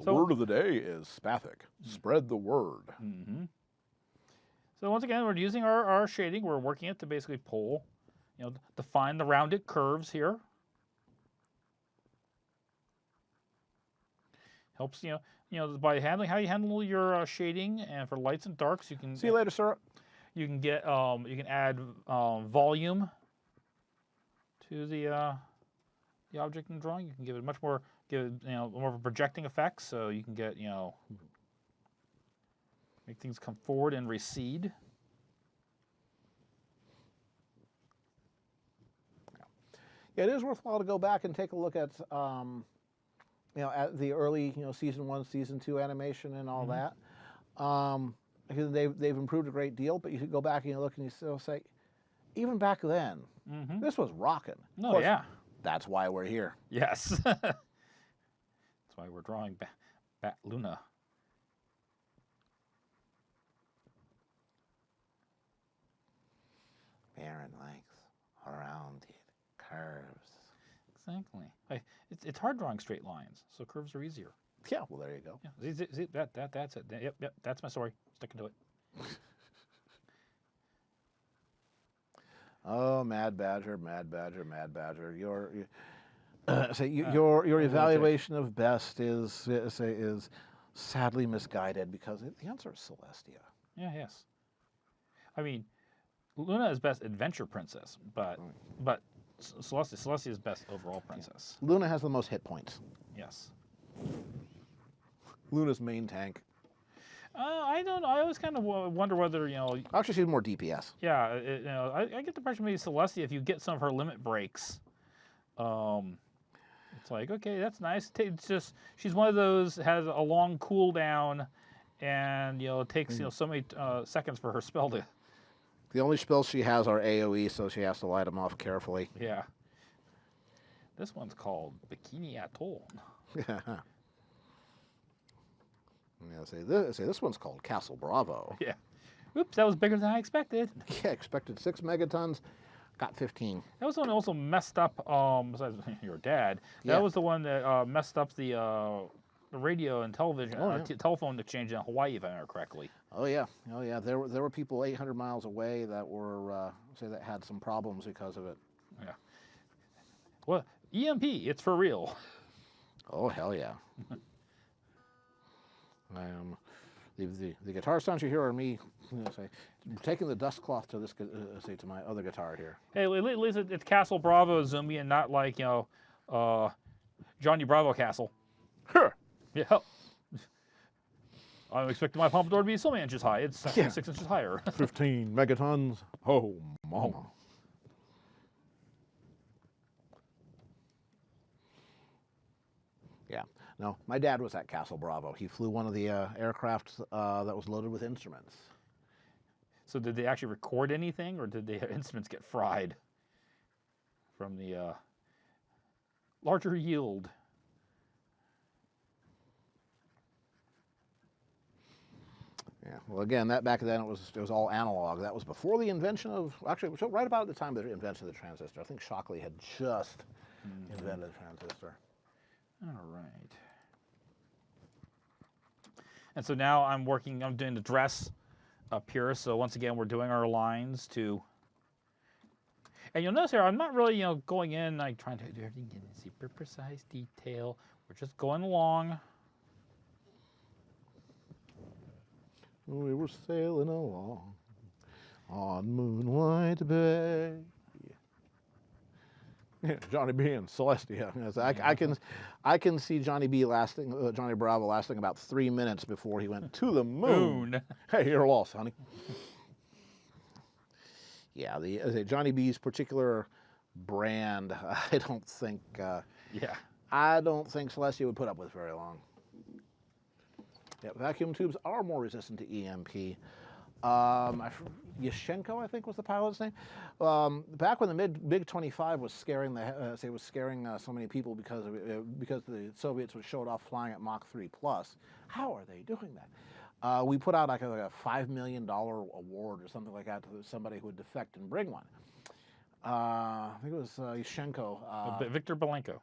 The word of the day is spathic. Spread the word. Mm-hmm. So once again, we're using our shading. We're working it to basically pull, define the rounded curves here. Helps, by handling how you handle your shading, and for lights and darks, you can See you later, sir. You can get you can add volume to the object in drawing. You can give it more of a projecting effect, so you can get make things come forward and recede. Yeah, it is worthwhile to go back and take a look at at the early season 1, season 2 animation and all that. Because they've improved a great deal, but you could go back and you look and you still say, even back then, this was rocking. Oh, yeah. That's why we're here. Yes. That's why we're drawing Bat Luna. Baron likes rounded curves. Exactly. It's hard drawing straight lines, so curves are easier. Yeah, well, there you go. Yeah, see, that's it. Yep, that's my story. Sticking to it. Oh, Mad Badger, Mad Badger, Mad Badger. Your evaluation of best is sadly misguided because the answer is Celestia. Yeah, yes. I mean, Luna is best adventure princess, but Celestia is best overall princess. Yeah. Luna has the most hit points. Yes. Luna's main tank. I don't know. I always kind of wonder whether, Actually, she's more DPS. yeah, I get the impression maybe Celestia, if you get some of her limit breaks, it's like, okay, that's nice. It's just, she's one of those, has a long cooldown, and, it takes, so many seconds for her spell to... The only spells she has are AoE, so she has to light them off carefully. Yeah. This one's called Bikini Atoll. Yeah, this one's called Castle Bravo. Yeah. Oops, that was bigger than I expected. Yeah, expected 6 megatons, got 15. That was the one that also messed up, besides your dad, that Yeah. was the one that messed up the radio and television, telephone exchange in Hawaii, if I remember correctly. Oh yeah. There were people 800 miles away that were that had some problems because of it. Yeah. Well, EMP, it's for real. Oh hell yeah. The guitar sounds you hear are me taking the dust cloth to this to my other guitar here. Hey, at least it's Castle Bravo Zumi and not like, Johnny Bravo Castle. Huh. Yeah. I'm expecting my pompadour to be so many inches high. It's 6 inches higher. 15 megatons. Oh, mama. Yeah. No, my dad was at Castle Bravo. He flew one of the aircraft that was loaded with instruments. So did they actually record anything, or did the instruments get fried from the larger yield? Yeah. Well, again, that back then it was all analog. That was before the invention of right about the time of the invention of the transistor. I think Shockley had just invented the transistor. All right. And so now I'm doing the dress up here. So once again, we're doing our lines to, and you'll notice here, I'm not really, going in, like trying to do everything in super precise detail. We're just going along. We were sailing along on Moonlight Bay. Yeah, Johnny B and Celestia. Yes, I can see Johnny Bravo lasting about 3 minutes before he went to the moon. Hey, you're lost, honey. Yeah, Johnny B's particular brand, I don't think Celestia would put up with very long. Yeah, vacuum tubes are more resistant to EMP. Yashchenko, I think, was the pilot's name. Back when the MiG-25 was scaring so many people because the Soviets would show it off flying at Mach 3+. How are they doing that? We put out like a $5 million award or something like that to somebody who would defect and bring one. I think it was Yashchenko. Victor Belenko.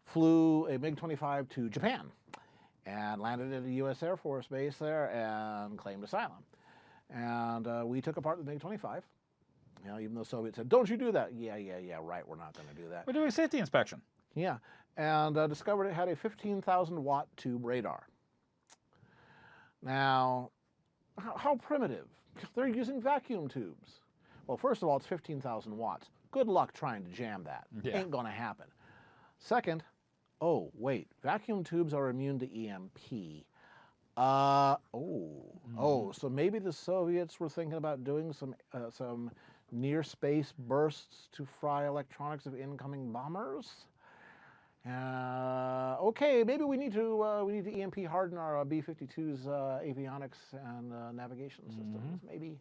Flew a MiG-25 to Japan and landed at a U.S. Air Force base there and claimed asylum. And we took apart the MiG-25, even though Soviets said, don't you do that. Yeah, right, we're not going to do that. We're doing a safety inspection. Yeah, and discovered it had a 15,000 watt tube radar. Now, how primitive. They're using vacuum tubes. Well, first of all, it's 15,000 watts. Good luck trying to jam that. Yeah. Ain't going to happen. Second, oh, wait, vacuum tubes are immune to EMP. So maybe the Soviets were thinking about doing some near-space bursts to fry electronics of incoming bombers. Okay, maybe we need to EMP harden our B-52's avionics and navigation systems. Maybe,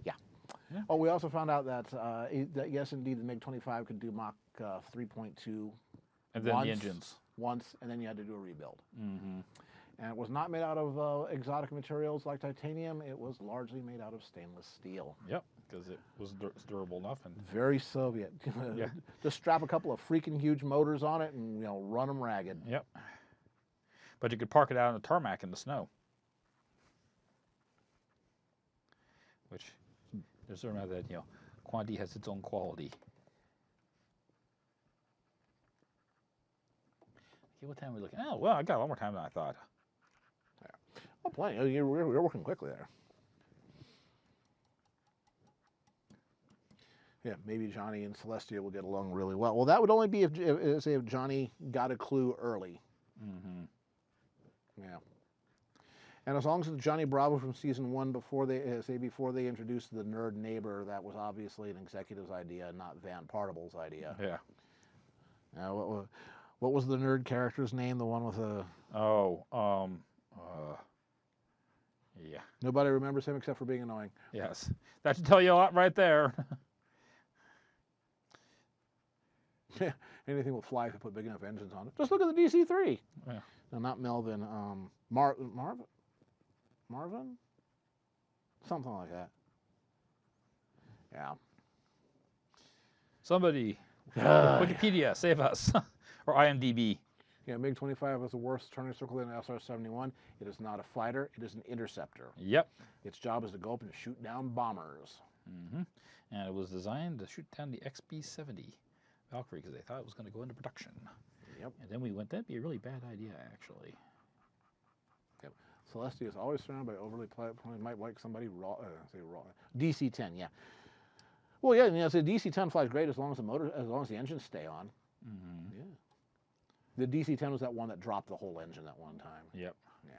yeah. Oh, we also found out that yes, indeed, the MiG-25 could do Mach 3.2. And then the engines. Once, and then you had to do a rebuild. And it was not made out of exotic materials like titanium. It was largely made out of stainless steel. Yep, because it was durable enough. And very Soviet. Yeah. Just strap a couple of freaking huge motors on it and run them ragged. Yep. But you could park it out on the tarmac in the snow. Which, there's sort of that, quantity has its own quality. Okay, what time are we looking? Oh, well, I got a lot more time than I thought. Yeah. Oh, plenty. You're working quickly there. Yeah, maybe Johnny and Celestia will get along really well. Well, that would only be if Johnny got a clue early. Yeah. And as long as it's Johnny Bravo from season 1, before they introduced the nerd neighbor, that was obviously an executive's idea, not Van Partible's idea. Yeah. What was the nerd character's name? The one with the... Yeah. Nobody remembers him except for being annoying. Yes. That should tell you a lot right there. Anything will fly if you put big enough engines on it. Just look at the DC-3. Yeah. No, not Melvin. Marvin? Something like that. Yeah. Somebody, Wikipedia, save us. Or IMDb. Yeah, MiG-25 is the worst turning circle than SR-71. It is not a fighter. It is an interceptor. Yep. Its job is to go up and shoot down bombers. Mm-hmm. And it was designed to shoot down the XB-70 Valkyrie because they thought it was going to go into production. Yep. And then we went, that'd be a really bad idea, actually. Yep. Celestia is always surrounded by overly planet. Might like somebody raw. DC-10, yeah. Well, yeah, so DC-10 flies great as long as the engines stay on. Mm-hmm. Yeah. The DC-10 was that one that dropped the whole engine that one time. Yep. Yeah.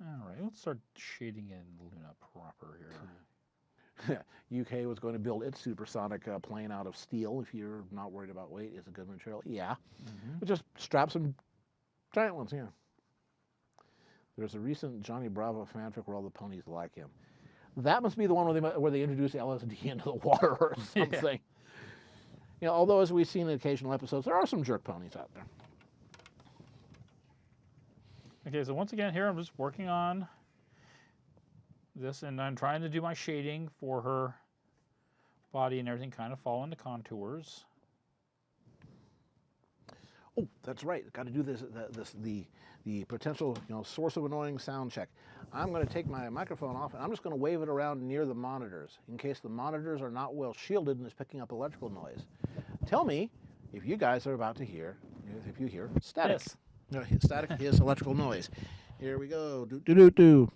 All right, let's start shading in Luna proper here. UK was going to build its supersonic plane out of steel. If you're not worried about weight, it's a good material. Yeah. Mm-hmm. But just strap some giant ones, yeah. There's a recent Johnny Bravo fanfic where all the ponies like him. That must be the one where they introduce LSD into the water or something. Yeah. You know, although as we've seen in occasional episodes, there are some jerk ponies out there. Okay, so once again here I'm just working on this and I'm trying to do my shading for her body and everything, kind of fall into contours. Oh, that's right. Got to do the potential source of annoying sound check. I'm going to take my microphone off and I'm just going to wave it around near the monitors in case the monitors are not well shielded and is picking up electrical noise. Tell me if you guys are about to hear, if you hear static. Yes. No, static is electrical noise. Here we go. Do do do do.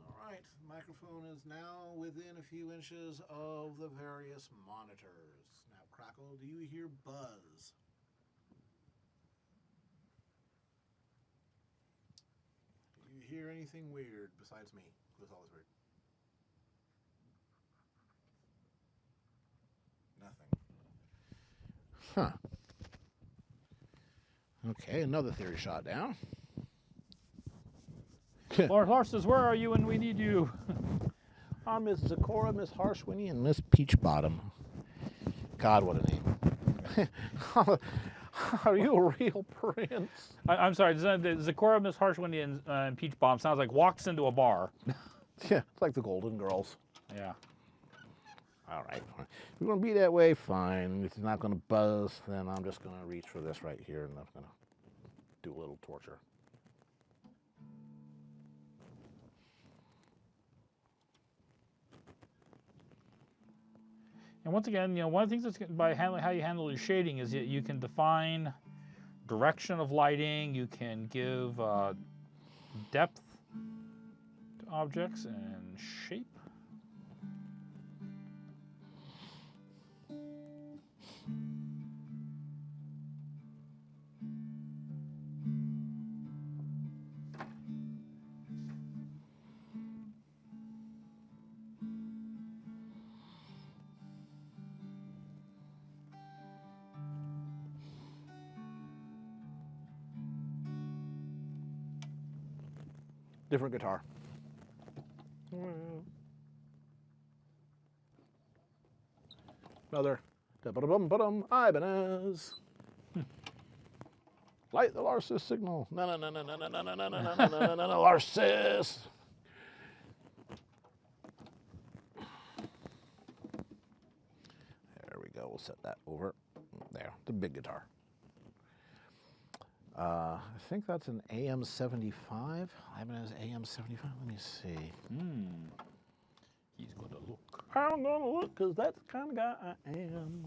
All right, the microphone is now within a few inches of the various monitors. Now, Crackle, do you hear buzz? Do you hear anything weird besides me? It was always weird. Nothing. Huh. Okay, another theory shot down. Lars says, where are you when we need you? I'm Miss Zakora, Miss Harshwinny, and Miss Peachbottom. God, what a name. Are you a real prince? I'm sorry, Zakora, Miss Harshwindy, and Peach Bomb sounds like walks into a bar. Yeah, it's like the Golden Girls. Yeah. All right. If you're going to be that way, fine. If it's not going to buzz, then I'm just going to reach for this right here, and I'm going to do a little torture. And once again, one of the things that's by how you handle your shading is that you can define direction of lighting, you can give depth to objects and shape. Different guitar. Another da-ba-da-bum-ba-dum Ibanez. Light the Larsis signal. No, Larsis. There we go. We'll set that over there. The big guitar. I think that's an AM75. Ibanez AM75. Let me see. He's going to look. I'm going to look because that's the kind of guy I am.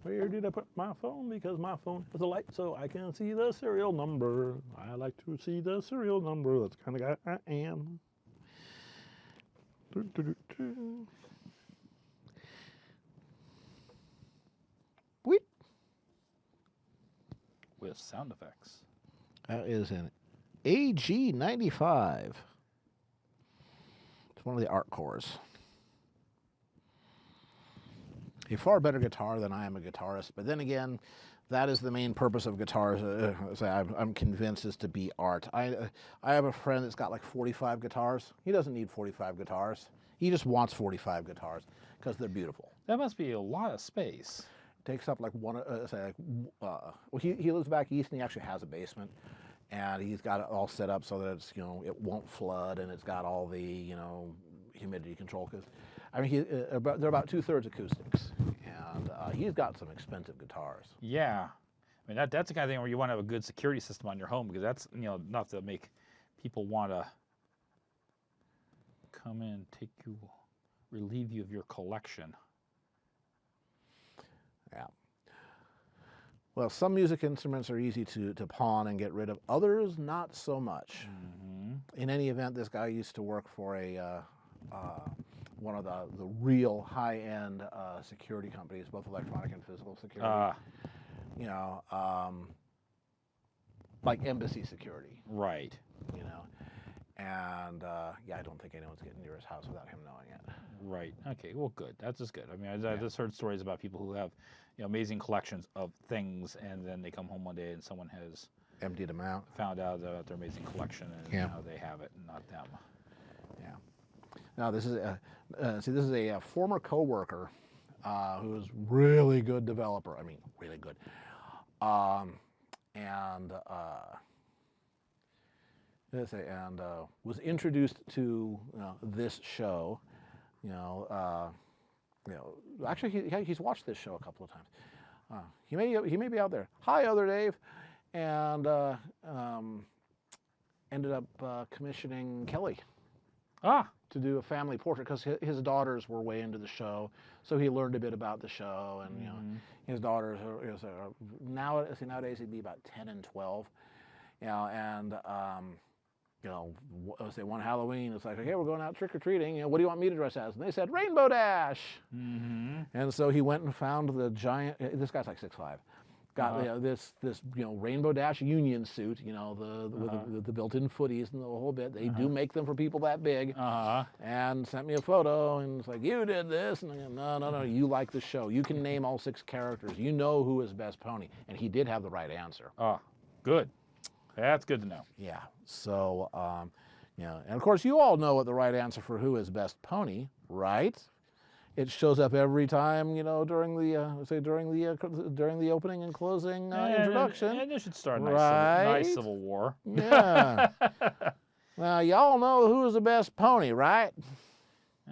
Where did I put my phone? Because my phone has a light so I can see the serial number. I like to see the serial number. That's the kind of guy I am. Wheat. With sound effects. That is an AG95. It's one of the art cores. A far better guitar than I am a guitarist, but then again, that is the main purpose of guitars. I'm convinced is to be art. I have a friend that's got like 45 guitars. He doesn't need 45 guitars. He just wants 45 guitars because they're beautiful. That must be a lot of space. Takes up like well, he lives back east and he actually has a basement, and he's got it all set up so that it's, you know, it won't flood, and it's got all the, you know, humidity control. Because I mean, they're about 2/3 acoustics, and he's got some expensive guitars. Yeah, I mean that's the kind of thing where you want to have a good security system on your home, because that's, you know, enough to make people want to come in, relieve you of your collection. Yeah. Well, some music instruments are easy to pawn and get rid of. Others, not so much. Mm-hmm. In any event, this guy used to work for a one of the real high-end security companies, both electronic and physical security. You know, like embassy security. Right. You know, and yeah, I don't think anyone's getting near his house without him knowing it. Right. Okay. Well, good. That's just good. I mean, I just heard stories about people who have, you know, amazing collections of things, and then they come home one day and someone has Emptied them out. found out about their amazing collection, and Yeah. now they have it and not them. Yeah. Now this is this is a former coworker who is really good developer. I mean, really good. Was introduced to this show. Actually, he's watched this show a couple of times. He may be out there. Hi, Other Dave, and ended up commissioning Kelly to do a family portrait because his daughters were way into the show, so he learned a bit about the show, and you know, his daughters are nowadays he'd be about 10 and 12, you know, and you know, say one Halloween, it's like, okay, we're going out trick or treating. You know, what do you want me to dress as? And they said Rainbow Dash. And so he went and found the giant. This guy's like 6'5". Got this Rainbow Dash Union suit. You know, with the built-in footies and the whole bit. They do make them for people that big. And sent me a photo and it's like, you did this. And I go, no, you like the show. You can name all 6 characters. You know who is best pony. And he did have the right answer. Good. That's good to know. Yeah. So, and of course, you all know what the right answer for who is best pony, right? It shows up every time, you know, during the opening and closing introduction. And you should start a right? nice civil war. Yeah. Well, y'all know who is the best pony, right?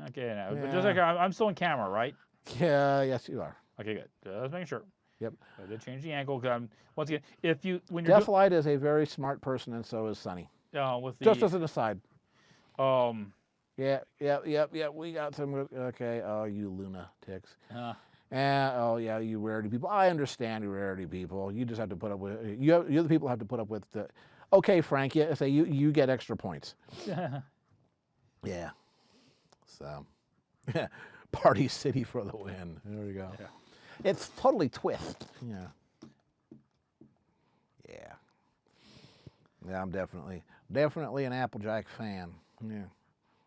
Okay, now, but just like I'm still on camera, right? Yeah. Yes, you are. Okay, good. Just making sure. Yep. I did change the angle. Once again, when you're Deathlight is a very smart person, and so is Sunny. Just as an aside. Yeah. We got some. Okay. Oh, you lunatics. You rarity people. I understand you rarity people. You just have to put up with. You're the people who have to put up with the. Okay, Frank. Yeah. Say you get extra points. Yeah. So. Party City for the win. There we go. Yeah. It's totally twist. Yeah. Yeah. Yeah, I'm definitely an Applejack fan. Yeah.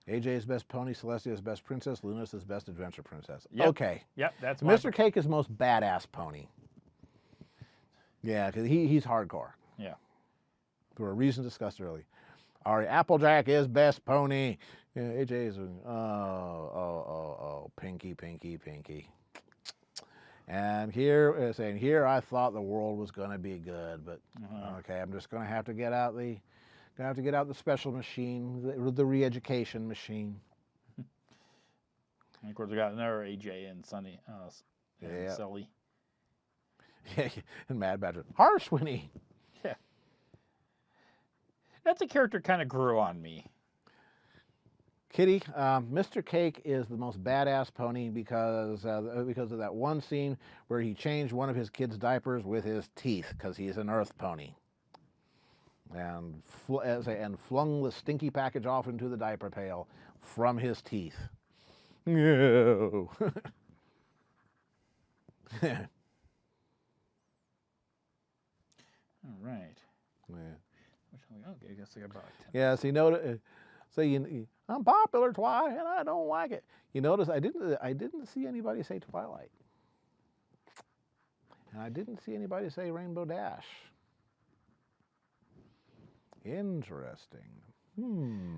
AJ's best pony, Celestia's best princess, Luna's best adventure princess. Yep. Okay. Yep, that's Mr. Cake is most badass pony. Yeah, because he's hardcore. Yeah. For a reason discussed earlier. All right, Applejack is best pony. Yeah, AJ's Pinky. And here I thought the world was going to be good, but okay, I'm just going to have to get out the special machine, the re-education machine. And of course, we got another AJ and Sunny, and Sully. Yeah, and Mad Badger. Harsh Winnie. Yeah. That's a character kind of grew on me. Kitty, Mr. Cake is the most badass pony because of that one scene where he changed one of his kids' diapers with his teeth because he's an earth pony. And flung the stinky package off into the diaper pail from his teeth. No. All right. Yeah. Okay, I guess I got about 10. Yeah, so you know, so I'm popular, Twi, and I don't like it. You notice I didn't see anybody say Twilight, and I didn't see anybody say Rainbow Dash. Interesting.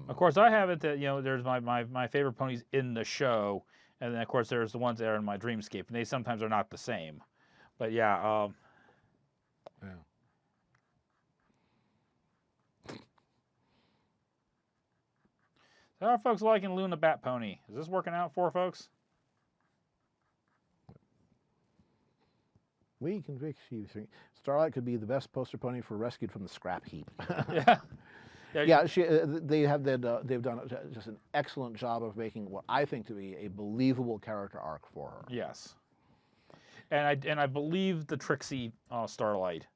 Of course, I have it that there's my favorite ponies in the show, and then of course there's the ones that are in my dreamscape, and they sometimes are not the same. But yeah. Yeah. How are folks liking Luna Bat Pony? Is this working out for folks? We can fix you. Starlight could be the best poster pony for Rescued from the Scrap Heap. Yeah. Yeah, they've done just an excellent job of making what I think to be a believable character arc for her. Yes. And I believe the Trixie Starlight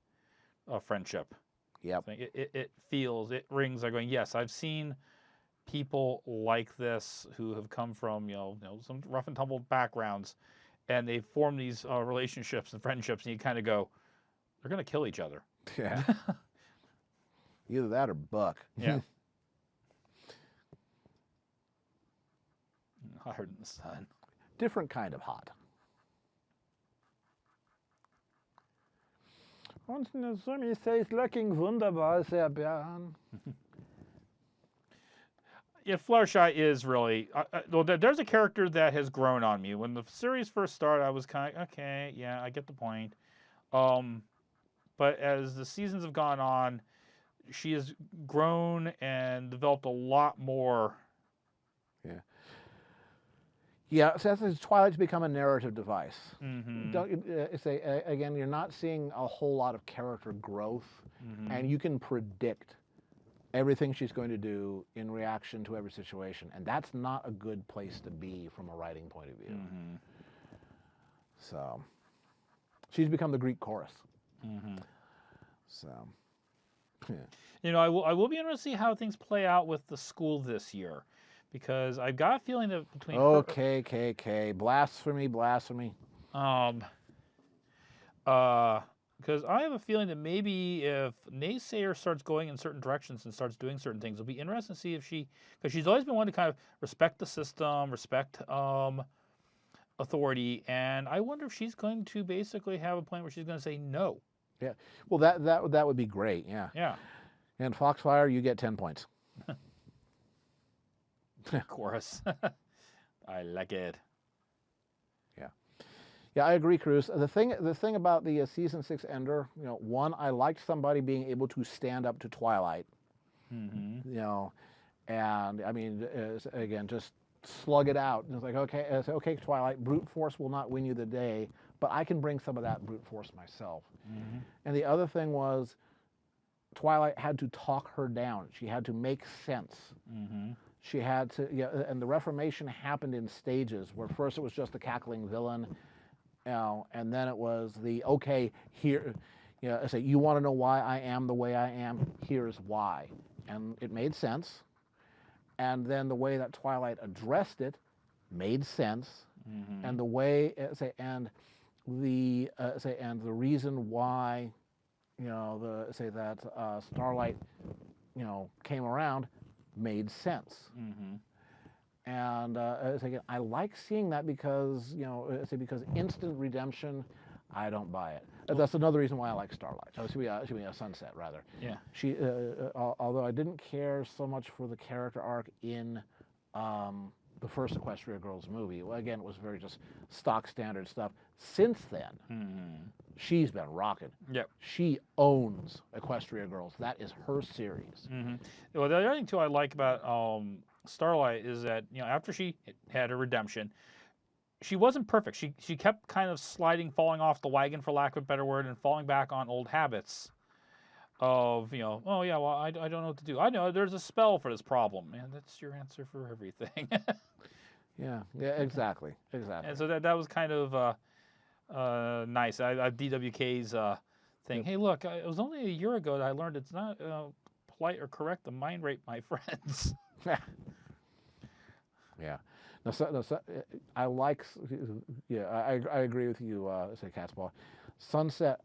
friendship. Yep. It rings like going, yes, I've seen people like this who have come from some rough and tumble backgrounds, and they form these relationships and friendships, and you kind of go, they're going to kill each other. Yeah. Either that or Buck. Yeah. Hotter than the sun. Different kind of hot. Und eine Sumi says, looking wunderbar, sehr Bären. Yeah, Fluttershy is really. Well, there's a character that has grown on me. When the series first started, I was kind of okay. Yeah, I get the point. But as the seasons have gone on, she has grown and developed a lot more. Yeah. Yeah, so that's Twilight's become a narrative device. Mm-hmm. Don't say again? You're not seeing a whole lot of character growth, and you can predict everything she's going to do in reaction to every situation, and that's not a good place to be from a writing point of view. So, she's become the Greek chorus. So, yeah. I will be interested to see how things play out with the school this year, because I've got a feeling that between KKK, blasphemy. Because I have a feeling that maybe if Naysayer starts going in certain directions and starts doing certain things, it'll be interesting to see if because she's always been one to kind of respect the system, respect authority, and I wonder if she's going to basically have a point where she's going to say no. Yeah, well, that would be great. Yeah. Yeah. And Foxfire, you get 10 points. Chorus. I like it. Yeah, I agree, Cruz. The thing about the season 6 ender, one, I liked somebody being able to stand up to Twilight. And I mean, again, just slug it out. And it's like, okay, Twilight, brute force will not win you the day, but I can bring some of that brute force myself. And the other thing was, Twilight had to talk her down. She had to make sense. She had to, and the Reformation happened in stages, where first it was just the cackling villain. And then it was here, I say, you want to know why I am the way I am? Here's why. And it made sense. And then the way that Twilight addressed it made sense. And the way, and the reason why, that Starlight, came around made sense. And again, I like seeing that because, because instant redemption, I don't buy it. That's another reason why I like Starlight. It should be a Sunset, rather. Yeah. She, although I didn't care so much for the character arc in the first Equestria Girls movie. Well, again, it was very just stock standard stuff. Since then, she's been rocking. Yep. She owns Equestria Girls. That is her series. Well, the other thing too I like about Starlight is that after she had her redemption, she wasn't perfect. She kept kind of falling off the wagon, for lack of a better word, and falling back on old habits of oh yeah, well I don't know what to do. I know there's a spell for this problem, man. That's your answer for everything. Yeah, exactly. And so that was kind of nice. DWK's thing. Hey, look, it was only a year ago that I learned it's not polite or correct to mind rape my friends. Yeah. No, I like. Yeah, I agree with you. Say Catspaw. Sunset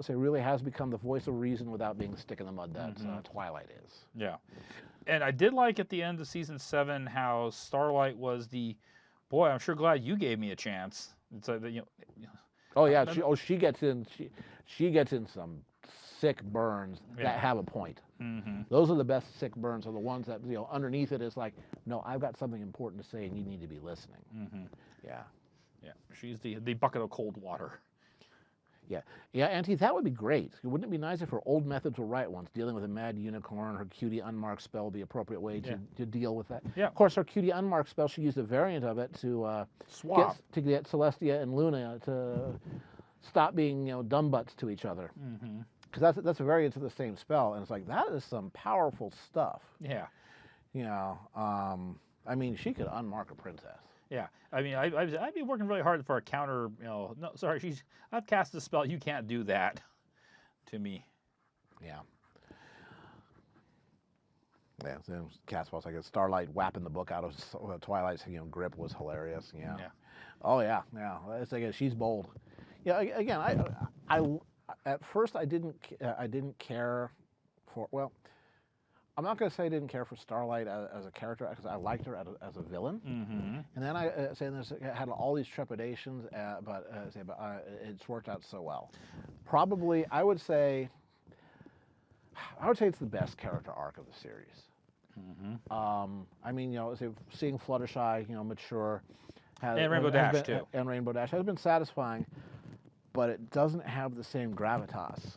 really has become the voice of reason without being the stick in the mud that Twilight is. Yeah. And I did like at the end of season 7 how Starlight was the, boy, I'm sure glad you gave me a chance. It's like, Oh yeah, she gets in some sick burns that have a point. Those are the best sick burns, are the ones that, underneath it is like, no, I've got something important to say and you need to be listening. Yeah. Yeah, she's the bucket of cold water. Yeah, Auntie, that would be great. Wouldn't it be nice if her old methods were right ones? Dealing with a mad unicorn, her cutie unmarked spell would be the appropriate way to deal with that. Yeah. Of course, her cutie unmarked spell, she used a variant of it to Swap. get Celestia and Luna to stop being, dumb butts to each other. Because that's a variant of the same spell, and it's like, that is some powerful stuff. Yeah. I mean, she could unmark a princess. Yeah, I mean, I'd be working really hard for a counter. No, sorry, I've cast a spell. You can't do that to me. Yeah. Yeah. So Caswell's like Starlight whapping the book out of Twilight's grip was hilarious. Yeah. Oh yeah. It's like she's bold. Yeah. Again, I at first I didn't care for, well, I'm not going to say I didn't care for Starlight as a character, because I liked her as a villain. And then I had all these trepidations, but it's worked out so well. Probably, I would say it's the best character arc of the series. I mean, seeing Fluttershy, mature, and Rainbow Dash too, and Rainbow Dash has been satisfying, but it doesn't have the same gravitas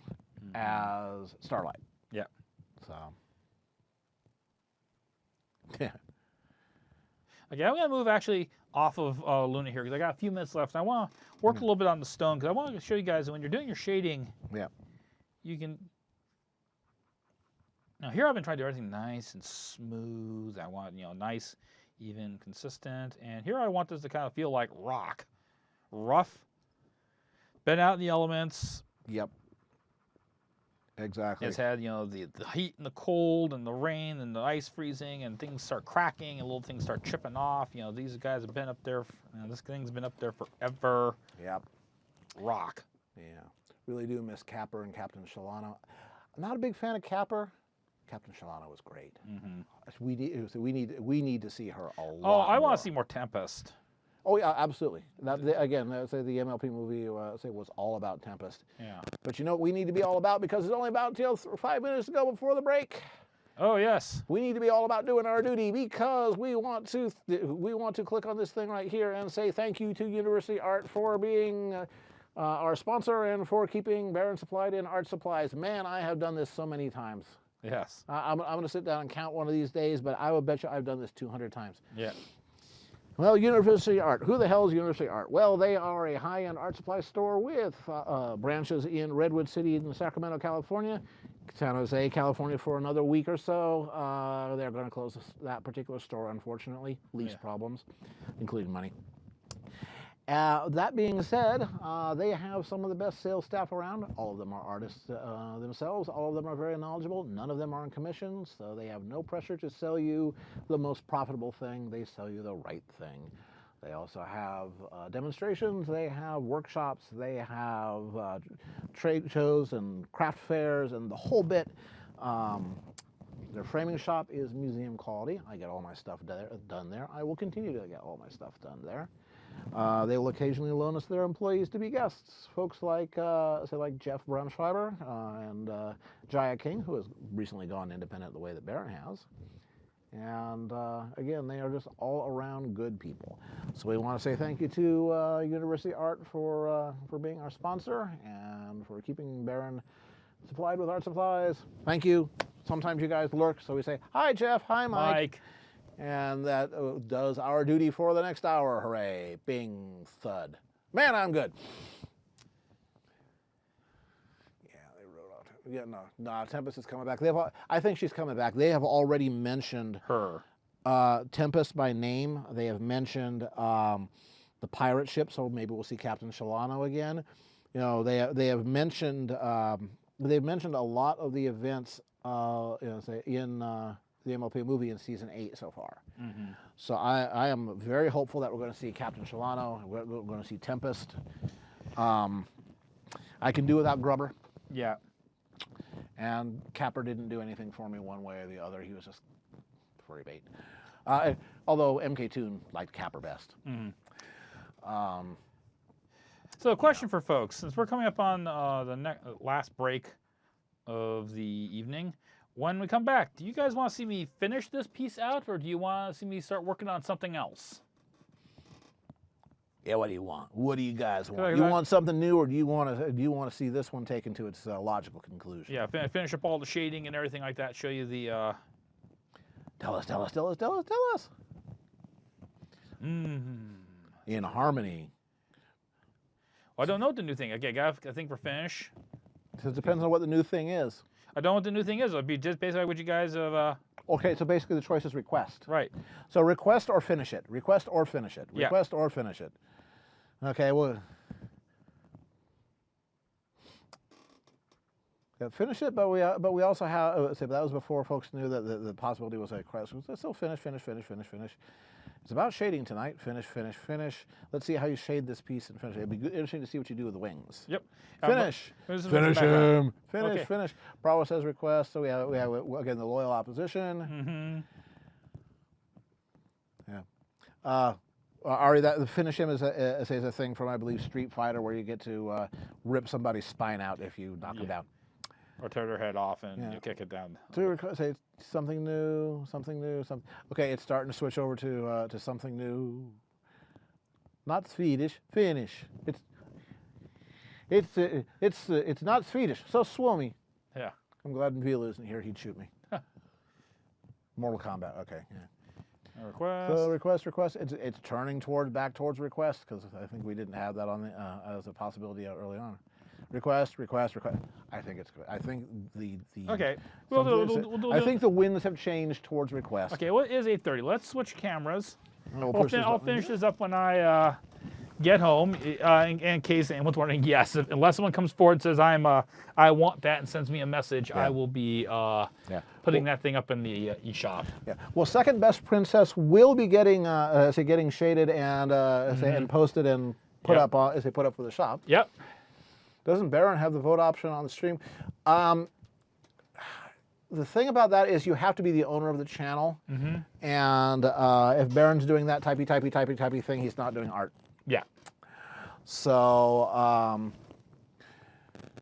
as Starlight. Yeah. So. Yeah. Okay, I'm going to move actually off of Luna here because I got a few minutes left. And I want to work a little bit on the stone because I want to show you guys that when you're doing your shading, you can. Now here I've been trying to do everything nice and smooth. I want nice, even, consistent. And here I want this to kind of feel like rock, rough, bent out in the elements. Yep. Exactly. It's had, the heat and the cold and the rain and the ice freezing and things start cracking and little things start chipping off. These guys have been up there. This thing's been up there forever. Yep. Rock. Yeah. Really do miss Capper and Captain Shalano. I'm not a big fan of Capper. Captain Shalano was great. We need to see her a lot. Oh, I want to see more Tempest. Oh yeah, absolutely. Again, say the MLP movie was all about Tempest. Yeah. But you know what we need to be all about, because it's only about 5 minutes to go before the break. Oh yes. We need to be all about doing our duty, because we want to click on this thing right here and say thank you to University Art for being our sponsor and for keeping Baron supplied in art supplies. Man, I have done this so many times. Yes. I'm going to sit down and count one of these days, but I would bet you I've done this 200 times. Yeah. Well, University Art. Who the hell is University Art? Well, they are a high-end art supply store with branches in Redwood City in Sacramento, California, San Jose, California for another week or so. They're going to close that particular store, unfortunately. Lease problems, including money. That being said, they have some of the best sales staff around. All of them are artists themselves. All of them are very knowledgeable. None of them are on commission, so they have no pressure to sell you the most profitable thing. They sell you the right thing. They also have demonstrations. They have workshops. They have trade shows and craft fairs and the whole bit. Their framing shop is museum quality. I get all my stuff done there. I will continue to get all my stuff done there. They will occasionally loan us their employees to be guests. Folks like, like Jeff Braunschreiber and Jaya King, who has recently gone independent the way that Baron has. And again, they are just all around good people. So we want to say thank you to University Art for being our sponsor and for keeping Baron supplied with art supplies. Thank you. Sometimes you guys lurk, so we say, hi, Jeff. Hi, Mike. And that does our duty for the next hour. Hooray. Bing, thud. Man, I'm good. Yeah, they wrote out. Yeah, no, Tempest is coming back. I think she's coming back. They have already mentioned her. Tempest by name. They have mentioned the pirate ship, so maybe we'll see Captain Shalano again. They have mentioned they've mentioned a lot of the events in the MLP movie in season 8 so far. So I am very hopeful that we're going to see Captain Shalano. We're going to see Tempest. I can do without Grubber. Yeah. And Capper didn't do anything for me one way or the other. He was just furry bait. Although MK Toon liked Capper best. So a question for folks, since we're coming up on the last break of the evening, when we come back, do you guys want to see me finish this piece out, or do you want to see me start working on something else? Yeah, what do you want? What do you guys want? You want something new, or do you want to see this one taken to its logical conclusion? Yeah, finish up all the shading and everything like that. Show you the. Tell us. In harmony. Well, I don't know what the new thing. Okay, I think we're finished. So it depends on what the new thing is. I don't know what the new thing is. It'll be just basically what you guys have. Okay, so basically the choice is request. Right. So request or finish it. Request or finish it. Request or finish it. Okay, well. Yeah, finish it, but we also have. Say, that was before folks knew that the possibility was a request. So finish. It's about shading tonight. Finish. Let's see how you shade this piece and finish it. It'd be interesting to see what you do with the wings. Yep. Finish. Finish him. Finish. Bravo says request. So we have again the loyal opposition. Yeah. Ari, that the finish him is a thing from, I believe, Street Fighter, where you get to rip somebody's spine out if you knock them down. Or tear their head off and you kick it down. To say something new. Okay, it's starting to switch over to something new. Not Swedish. Finish. It's not Swedish. So swummy. Yeah. I'm glad Vila isn't here. He'd shoot me. Mortal Kombat. Okay. Yeah. Request. So request. It's turning back towards request, because I think we didn't have that on the as a possibility early on. Request. I think it's good. I think the okay. I think the winds have changed towards request. Okay. Well, it is 8:30. Let's switch cameras. I'll finish this up when I get home. In case anyone's wondering, yes, unless someone comes forward and says I want that and sends me a message, I will be putting that thing up in the eShop. Yeah. Well, Second Best Princess will be getting getting shaded and and posted and put up for the shop. Yep. Doesn't Baron have the vote option on the stream? The thing about that is you have to be the owner of the channel, and if Baron's doing that typey thing, he's not doing art. Yeah. So,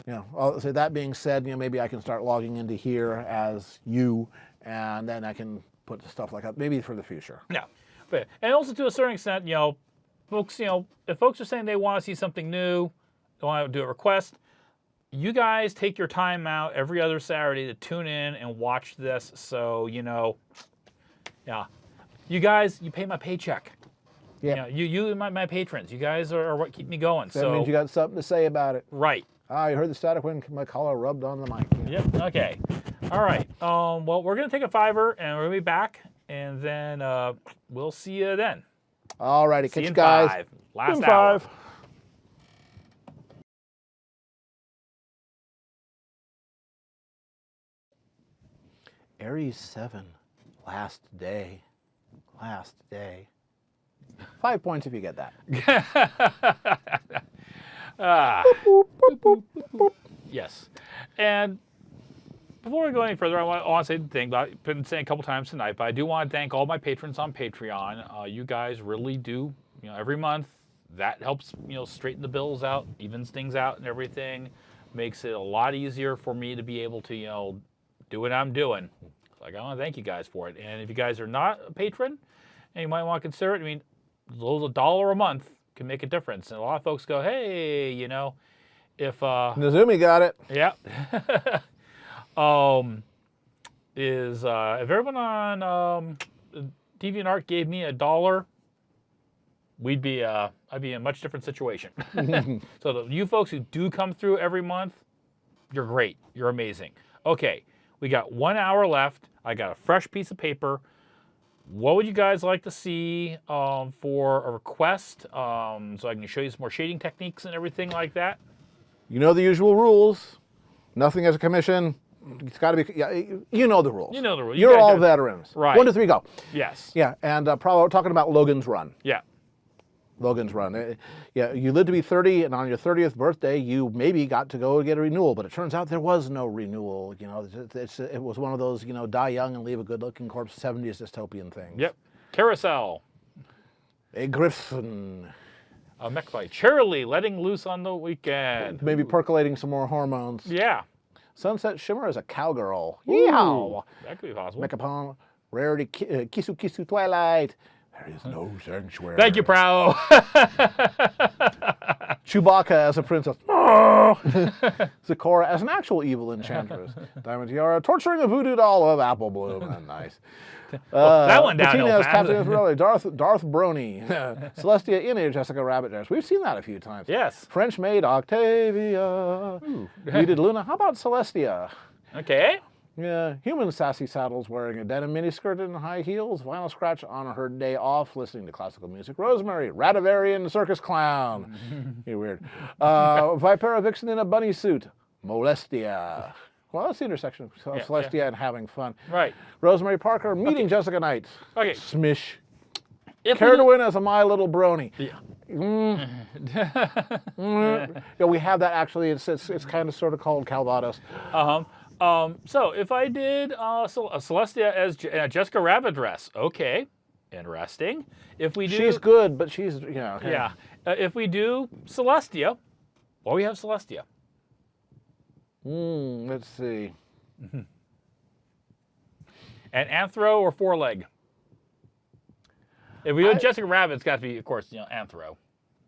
so that being said, maybe I can start logging into here as you, and then I can put stuff like that, maybe for the future. Yeah. And also to a certain extent, folks, if folks are saying they want to see something new, they want to do a request, you guys take your time out every other Saturday to tune in and watch this. So, you guys, you pay my paycheck. Yeah. You my patrons. You guys are what keep me going. That means you got something to say about it. Right. You heard the static when my collar rubbed on the mic. Yep. Okay. All right. Well, we're going to take a $5 and we're going to be back, and then we'll see you then. All righty. See catch you guys. 5. Last hour. 5. Aries 7, last day. 5 points if you get that. Yes. And before we go any further, I want to say the thing I've been saying a couple times tonight, but I do want to thank all my patrons on Patreon. You guys really do, every month. That helps, straighten the bills out, evens things out and everything. Makes it a lot easier for me to be able to, do what I'm doing. I want to thank you guys for it. And if you guys are not a patron, and you might want to consider it, $1 a month can make a difference. And a lot of folks go, hey, if Nazumi got it. Yeah. If everyone on DeviantArt gave me $1, I'd be in a much different situation. So you folks who do come through every month, you're great. You're amazing. Okay, we got 1 hour left. I got a fresh piece of paper. What would you guys like to see for a request, so I can show you some more shading techniques and everything like that? You know the usual rules. Nothing as a commission. It's got to be. Yeah, you know the rules. You know the rules. You're all veterans. Right. 1, 2, 3, go. Yes. Yeah, and probably talking about Logan's Run. Yeah. Logan's Run. Yeah, you lived to be 30, and on your 30th birthday, you maybe got to go get a renewal, but it turns out there was no renewal. You know, it was one of those, you know, die young and leave a good-looking corpse 70s dystopian things. Yep. Carousel. A griffin. A mech fight. Charlie letting loose on the weekend. Maybe percolating some more hormones. Yeah. Sunset Shimmer is a cowgirl. Yeehaw! That could be possible. Mechapon. Rarity Kisu Kisu Twilight. There is no sanctuary. Thank you, Prow. Chewbacca as a princess. Oh! Zecora as an actual evil enchantress. Diamond Tiara torturing a voodoo doll of Apple Bloom. Nice. That one downhill Bettina as fast. Captain Israeli. Darth Brony. Celestia in a Jessica Rabbit dress. We've seen that a few times. Yes. French maid Octavia. We did Luna. How about Celestia? Okay. Yeah, human sassy saddles wearing a denim miniskirt and high heels, vinyl scratch on her day off, listening to classical music. Rosemary, Radivarian circus clown. You're weird. Vipera Vixen in a bunny suit. Molestia. Well, that's the intersection of Celestia and having fun. Right. Rosemary Parker meeting Jessica Knight. Okay. Smish. If Care to win as a My Little Brony. Yeah. Yeah, we have that actually. It's kind of sort of called Calvados. So if I did Celestia as Jessica Rabbit dress, okay, interesting. If we do, She's good, but she's yeah. If we do Celestia, well, we have Celestia. Let's see. And Anthro or Foreleg. If we do Jessica Rabbit, it's got to be, of course, Anthro.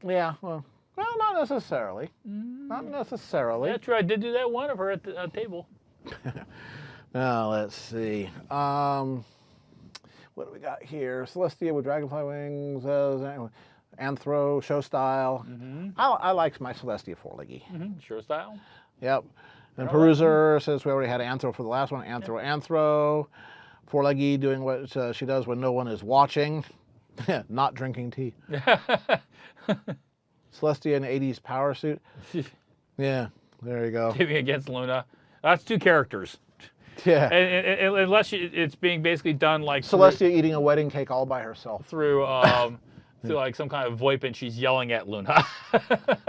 Yeah, well, not necessarily. Not necessarily. Yeah, true. I did do that one of her at the table. Now let's see. What do we got here? Celestia with dragonfly wings. Anthro show style. I like my Celestia four-leggy. Sure style. Yep. And Peruser, since we already had Anthro for the last one, Anthro. Four-leggy doing what she does when no one is watching. Not drinking tea. Celestia in 80s power suit. Yeah, there you go. Giving against Luna. That's two characters. Yeah. And unless it's being basically done like Celestia eating a wedding cake all by herself. through like some kind of VoIP, and she's yelling at Luna.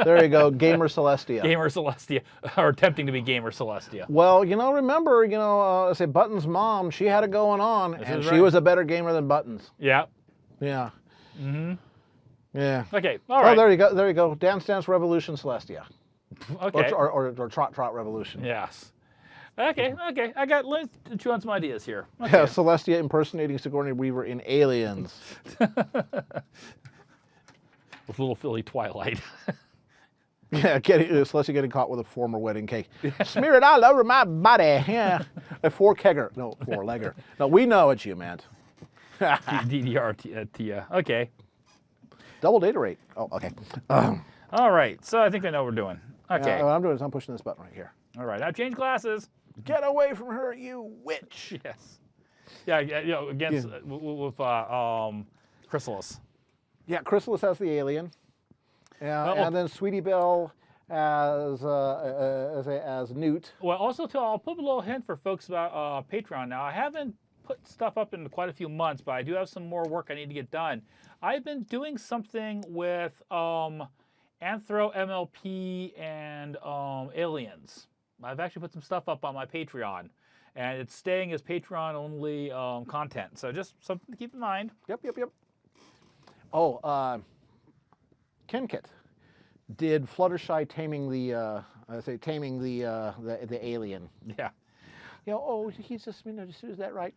There you go, Gamer Celestia. Gamer Celestia, or attempting to be Gamer Celestia. Well, remember, say Buttons' mom, she had it going on, and she was a better gamer than Buttons. Yeah. Yeah. Yeah. Okay. All right. Oh, there you go. There you go. Dance Dance Revolution Celestia. Okay. Or Trot Trot Revolution. Yes. Okay. Okay. Let's chew on some ideas here. Okay. Yeah, Celestia impersonating Sigourney Weaver in Aliens. With little Philly Twilight. Yeah, Celestia getting caught with a former wedding cake. Smear it all over my body. Yeah. A four-legger. No, we know what you meant. DDR. Okay. Double data rate. Oh, okay. All right. So I think I know what we're doing. Okay. What I'm doing is I'm pushing this button right here. All right. Now change glasses. Get away from her, you witch. Yes. Yeah. Against with Chrysalis. Yeah, Chrysalis as the alien. Yeah, and then Sweetie Belle as Newt. Well, also too, I'll put a little hint for folks about Patreon. Now, I haven't put stuff up in quite a few months, but I do have some more work I need to get done. I've been doing something with Anthro MLP and Aliens. I've actually put some stuff up on my Patreon, and it's staying as Patreon-only content. So just something to keep in mind. Yep. Oh, Kenkit did Fluttershy taming the alien. Yeah. He's just is that right?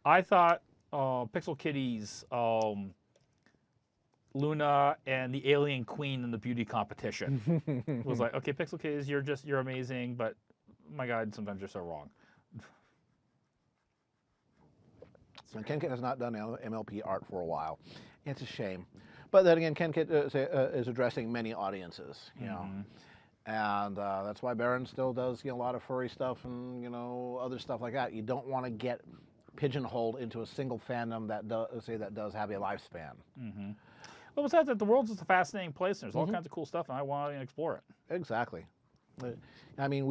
I thought Pixel Kitty's Luna and the Alien Queen in the beauty competition was like, okay, Pixel Kitties, you're amazing, but my God, sometimes you're so wrong. So Kenkit has not done MLP art for a while. It's a shame. But then again, Kenkit is addressing many audiences, you know. And that's why Baron still does a lot of furry stuff and other stuff like that. You don't want to get pigeonholed into a single fandom that does have a lifespan. Well, besides that, the world's just a fascinating place, and there's all kinds of cool stuff, and I want to explore it. Exactly. I mean,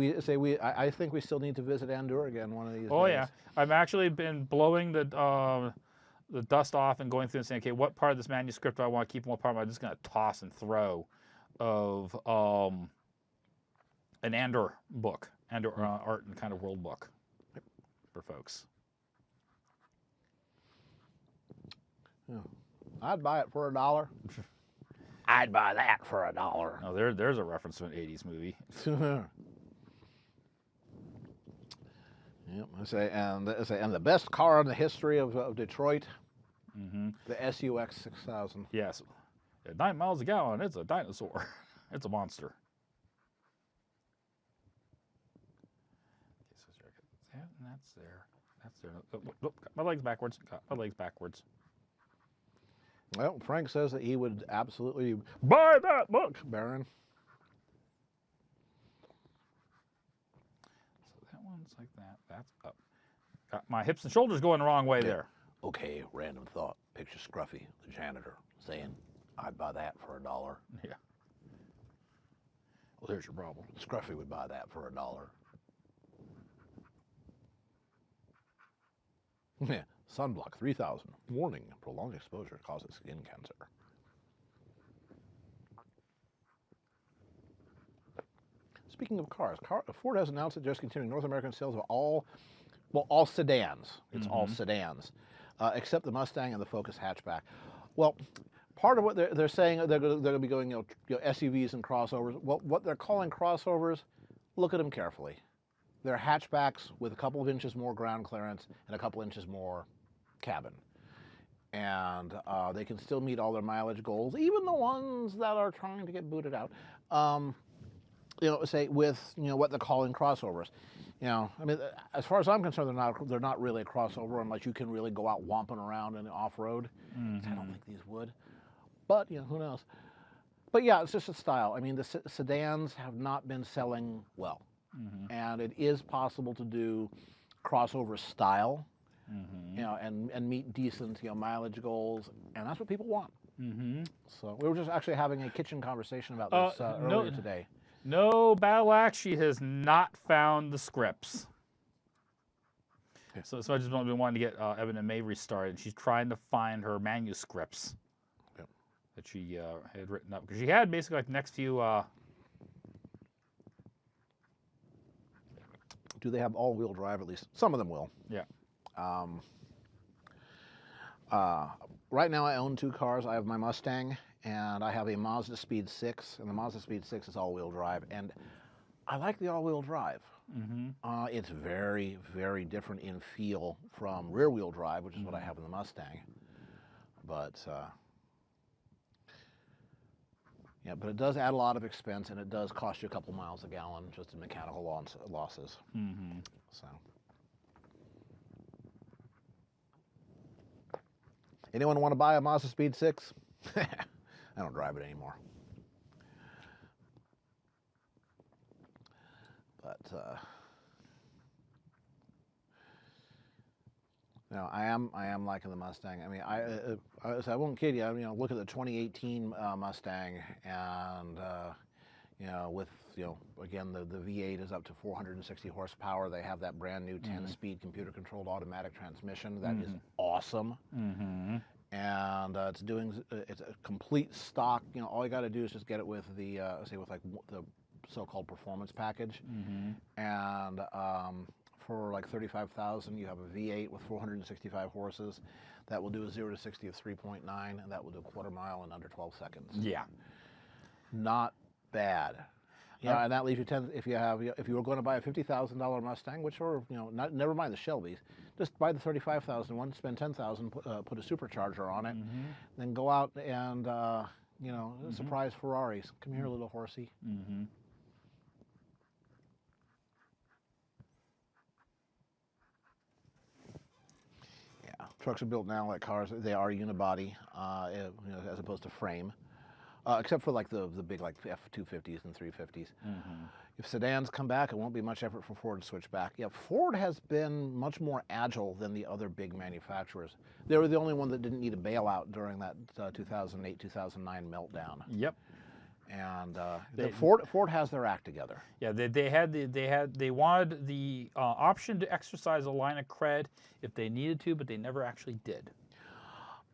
I think we still need to visit Andorra again one of these days. Oh yeah, I've actually been blowing the the dust off and going through and saying, okay, what part of this manuscript do I want to keep and what part am I just going to toss and throw of an Andor book, Andor art and kind of world book for folks. Yeah. I'd buy it for $1. I'd buy that for $1. Oh, there's a reference to an 80s movie. Yep, and the best car in the history of Detroit, the SUX 6000. Yes, at 9 miles a gallon, it's a dinosaur. It's a monster. Okay, so that's there. That's there. Got my legs backwards. Got my legs backwards. Well, Frank says that he would absolutely buy that book, Baron. So that one's like that. That's up. Got my hips and shoulders going the wrong way there. Okay, random thought. Picture Scruffy, the janitor, saying, I'd buy that for $1. Yeah. Well, there's your problem. Scruffy would buy that for $1. Yeah. Sunblock 3000. Warning, prolonged exposure causes skin cancer. Speaking of cars, Ford has announced that just continuing North American sales of all sedans. It's all sedans, except the Mustang and the Focus hatchback. Well, part of what they're saying, they're going to be going, SUVs and crossovers. Well, what they're calling crossovers, look at them carefully. They're hatchbacks with a couple of inches more ground clearance and a couple inches more cabin. And they can still meet all their mileage goals, even the ones that are trying to get booted out. Say with what they're calling crossovers. I mean, as far as I'm concerned, they're not really a crossover unless you can really go out womping around in the off-road. I don't think these would, but who knows? But yeah, it's just a style. I mean, the sedans have not been selling well, and it is possible to do crossover style, and meet decent mileage goals, and that's what people want. So we were just actually having a kitchen conversation about this earlier today. No, Battle Axe, she has not found the scripts. Yeah. So I just been wanting to get Evan and May restarted. She's trying to find her manuscripts that she had written up. Because she had basically like next few... Do they have all-wheel drive at least? Some of them will. Yeah. Right now I own 2 cars. I have my Mustang and I have a Mazda Speed 6, and the Mazda Speed 6 is all-wheel drive, and I like the all-wheel drive. It's very, very different in feel from rear-wheel drive, which is what I have in the Mustang. But but it does add a lot of expense, and it does cost you a couple miles a gallon just in mechanical losses. So. Anyone want to buy a Mazda Speed 6? I don't drive it anymore. But I am liking the Mustang. I mean, I won't kid you. Look at the 2018 Mustang, and with again the V8 is up to 460 horsepower. They have that brand new 10-speed computer-controlled automatic transmission that is awesome. And it's a complete stock. All you got to do is just get it with the the so-called performance package, and for like $35,000, you have a V8 with 465 horses that will do a 0 to 60 of 3.9, and that will do a quarter mile in under 12 seconds. Yeah, not bad. And that leaves you if you were going to buy a $50,000 Mustang, which are never mind the Shelbys, just buy the $35,000 one, spend $10,000, put a supercharger on it, then go out and surprise Ferraris. Come here, little horsey. Yeah, trucks are built now like cars. They are unibody, as opposed to frame. Except for like the big like F-250s and 350s. If sedans come back, it won't be much effort for Ford to switch back. Yeah, Ford has been much more agile than the other big manufacturers. They were the only one that didn't need a bailout during that 2008-2009 meltdown. Yep. And Ford has their act together. Yeah, they wanted the option to exercise a line of cred if they needed to, but they never actually did.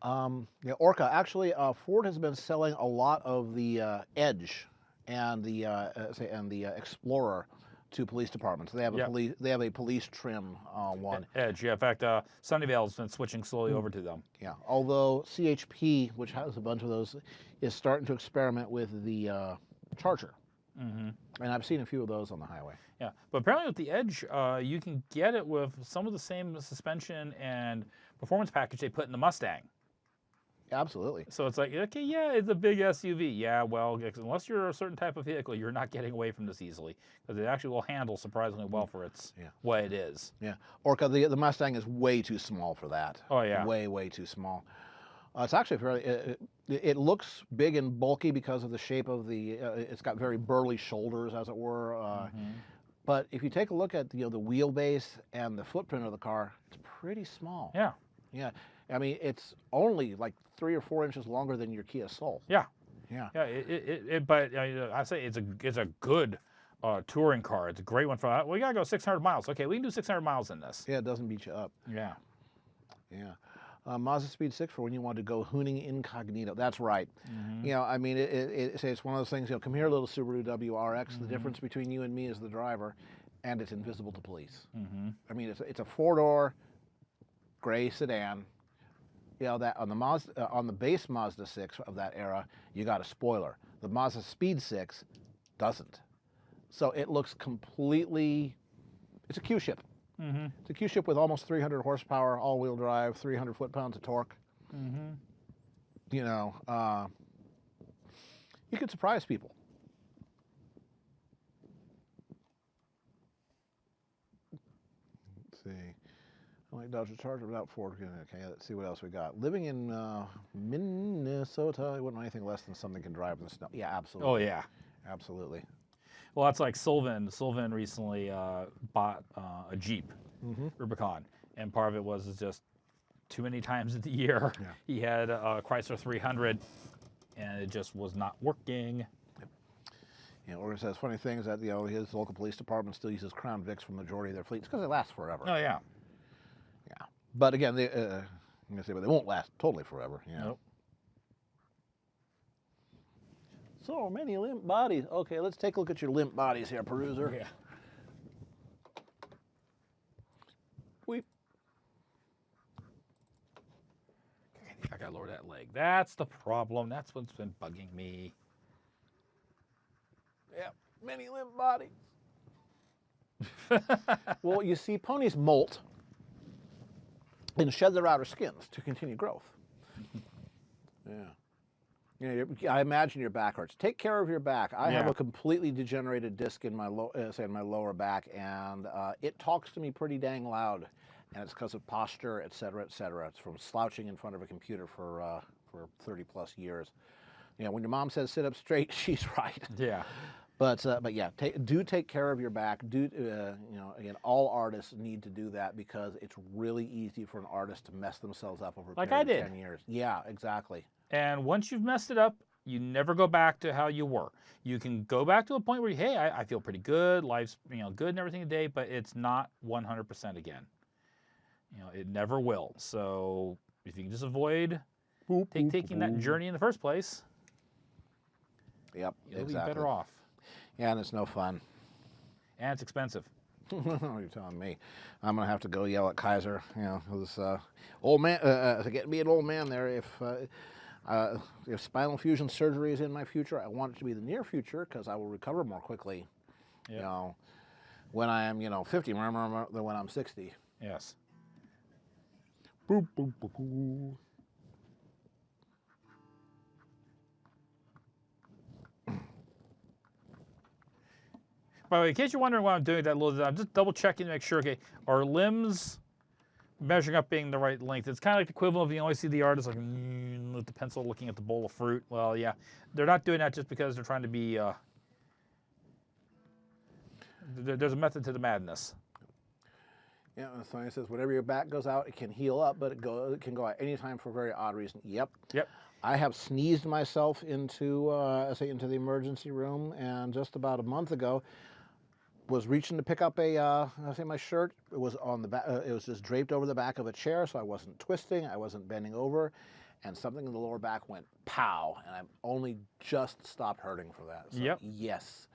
Yeah, Orca. Actually, Ford has been selling a lot of the Edge and the Explorer to police departments. They have a Yep. police trim one. Edge, yeah. In fact, Sunnyvale's been switching slowly over to them. Yeah. Although CHP, which has a bunch of those, is starting to experiment with the Charger. Mm-hmm. And I've seen a few of those on the highway. Yeah, but apparently with the Edge, you can get it with some of the same suspension and performance package they put in the Mustang. Absolutely. So it's like, okay, yeah, it's a big SUV. Yeah, well, unless you're a certain type of vehicle, you're not getting away from this easily because it actually will handle surprisingly well for its what it is. Yeah. Orca, the Mustang is way too small for that. Oh, yeah. Way too small. It's actually fairly. It looks big and bulky because of the shape of the. It's got very burly shoulders, as it were. But if you take a look at the wheelbase and the footprint of the car, it's pretty small. Yeah. Yeah. I mean, it's only like 3 or 4 inches longer than your Kia Soul. Yeah. Yeah. Yeah. But I say it's a good touring car. It's a great one for that. We gotta go 600 miles. Okay, we can do 600 miles in this. Yeah, it doesn't beat you up. Yeah. Yeah. Mazda Speed 6 for when you want to go hooning incognito. That's right. I mean, it's one of those things, come here, little Subaru WRX. The difference between you and me is the driver, and it's invisible to police. I mean, it's a 4-door gray sedan. That on the base Mazda 6 of that era, you got a spoiler. The Mazda Speed 6 doesn't. So it looks completely, it's a Q-ship. It's a Q-ship with almost 300 horsepower, all-wheel drive, 300 foot-pounds of torque. You could surprise people. Let's see. I like Dodge Charger without Ford. Okay, let's see what else we got. Living in Minnesota, I wouldn't want anything less than something can drive in the snow. Yeah, absolutely. Oh, yeah. Absolutely. Well, that's like Sylvan. Sylvan recently bought a Jeep, Rubicon, and part of it was just too many times in the year. Yeah. He had a Chrysler 300, and it just was not working. Or says funny things that his local police department still uses Crown Vics for the majority of their fleets because they last forever. Oh yeah. Yeah, but again, they won't last totally forever. Yeah. Nope. So many limp bodies. Okay, let's take a look at your limp bodies here, Peruser. Yeah. I gotta lower that leg. That's the problem. That's what's been bugging me. Yeah, many limp bodies. Well, you see, ponies molt and shed their outer skins to continue growth. Yeah. I imagine your back hurts. Take care of your back. I have a completely degenerated disc in my my lower back, and it talks to me pretty dang loud, and it's because of posture, et cetera, et cetera. It's from slouching in front of a computer for 30 plus years. When your mom says sit up straight, she's right. Yeah. But yeah, do take care of your back. Again, all artists need to do that because it's really easy for an artist to mess themselves up over a period of 10 years. Yeah, exactly. And once you've messed it up, you never go back to how you were. You can go back to a point where, hey, I feel pretty good, life's good and everything today, but it's not 100% again. It never will. So if you can just avoid taking that journey in the first place, yep, you'll be better off. Yeah, and it's no fun. And it's expensive. You're telling me. I'm going to have to go yell at Kaiser, this old man, to get me an old man there. If spinal fusion surgery is in my future, I want it to be the near future because I will recover more quickly, when I am, 50 than when I'm 60. Yes. Boop, boop, boop, boop. By the way, in case you're wondering why I'm doing that little, I'm just double checking to make sure, okay, are limbs measuring up being the right length? It's kind of like the equivalent of you always see the artist like with the pencil looking at the bowl of fruit. Well, yeah, they're not doing that just because they're trying to be, there's a method to the madness. Yeah, so he says whenever your back goes out, it can heal up, but it can go out anytime for a very odd reason. Yep. I have sneezed myself into the emergency room, and just about a month ago, was reaching to pick up my shirt. It was on the back. It was just draped over the back of a chair, so I wasn't twisting. I wasn't bending over, and something in the lower back went pow, and I've only just stopped hurting for that. So, Yep. yes.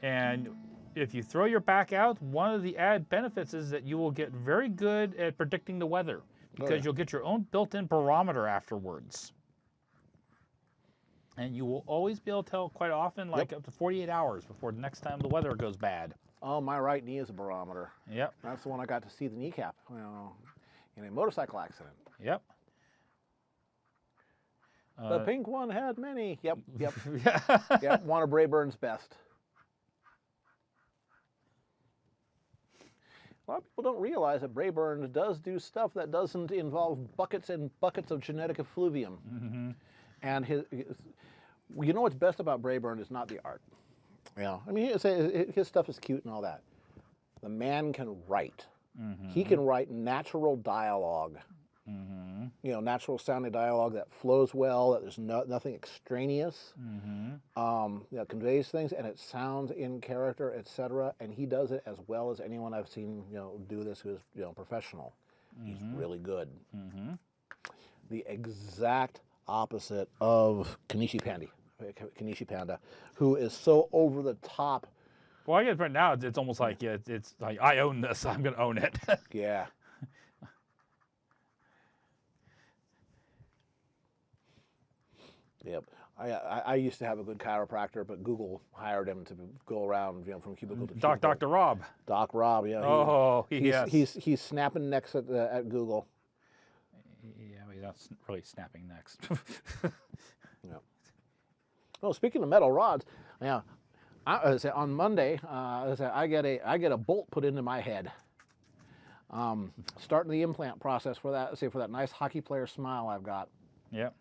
And if you throw your back out, one of the added benefits is that you will get very good at predicting the weather because yeah. you'll get your own built-in barometer afterwards. And you will always be able to tell quite often, like up to 48 hours before the next time the weather goes bad. Oh, my right knee is a barometer. Yep. That's the one I got to see the kneecap, in a motorcycle accident. Yep. The pink one had many. Yep. Yeah. Yep. One of Brayburn's best. A lot of people don't realize that Brayburn does do stuff that doesn't involve buckets and buckets of genetic effluvium. Mm-hmm. And you know what's best about Brayburn is not the art. Yeah, I mean, his stuff is cute and all that. The man can write. Mm-hmm. He can write natural dialogue. Mm-hmm. Natural sounding dialogue that flows well, that there's nothing extraneous, Mm-hmm. that conveys things, and it sounds in character, etc. And he does it as well as anyone I've seen, do this who is, professional. He's really good. Mm-hmm. The exact opposite of Kanishi Panda, who is so over the top. Well, I guess right now it's almost like it's like I own this. I'm gonna own it. Yeah. Yep. I used to have a good chiropractor, but Google hired him to go around, from cubicle to cubicle. Dr. Rob. Doc Rob, yeah. Yes. He's snapping necks at Google. Yeah, but he's not really snapping next. Yeah. Oh, speaking of metal rods, yeah. On Monday, I get a bolt put into my head. Starting the implant process for that. For that nice hockey player smile I've got. Yep.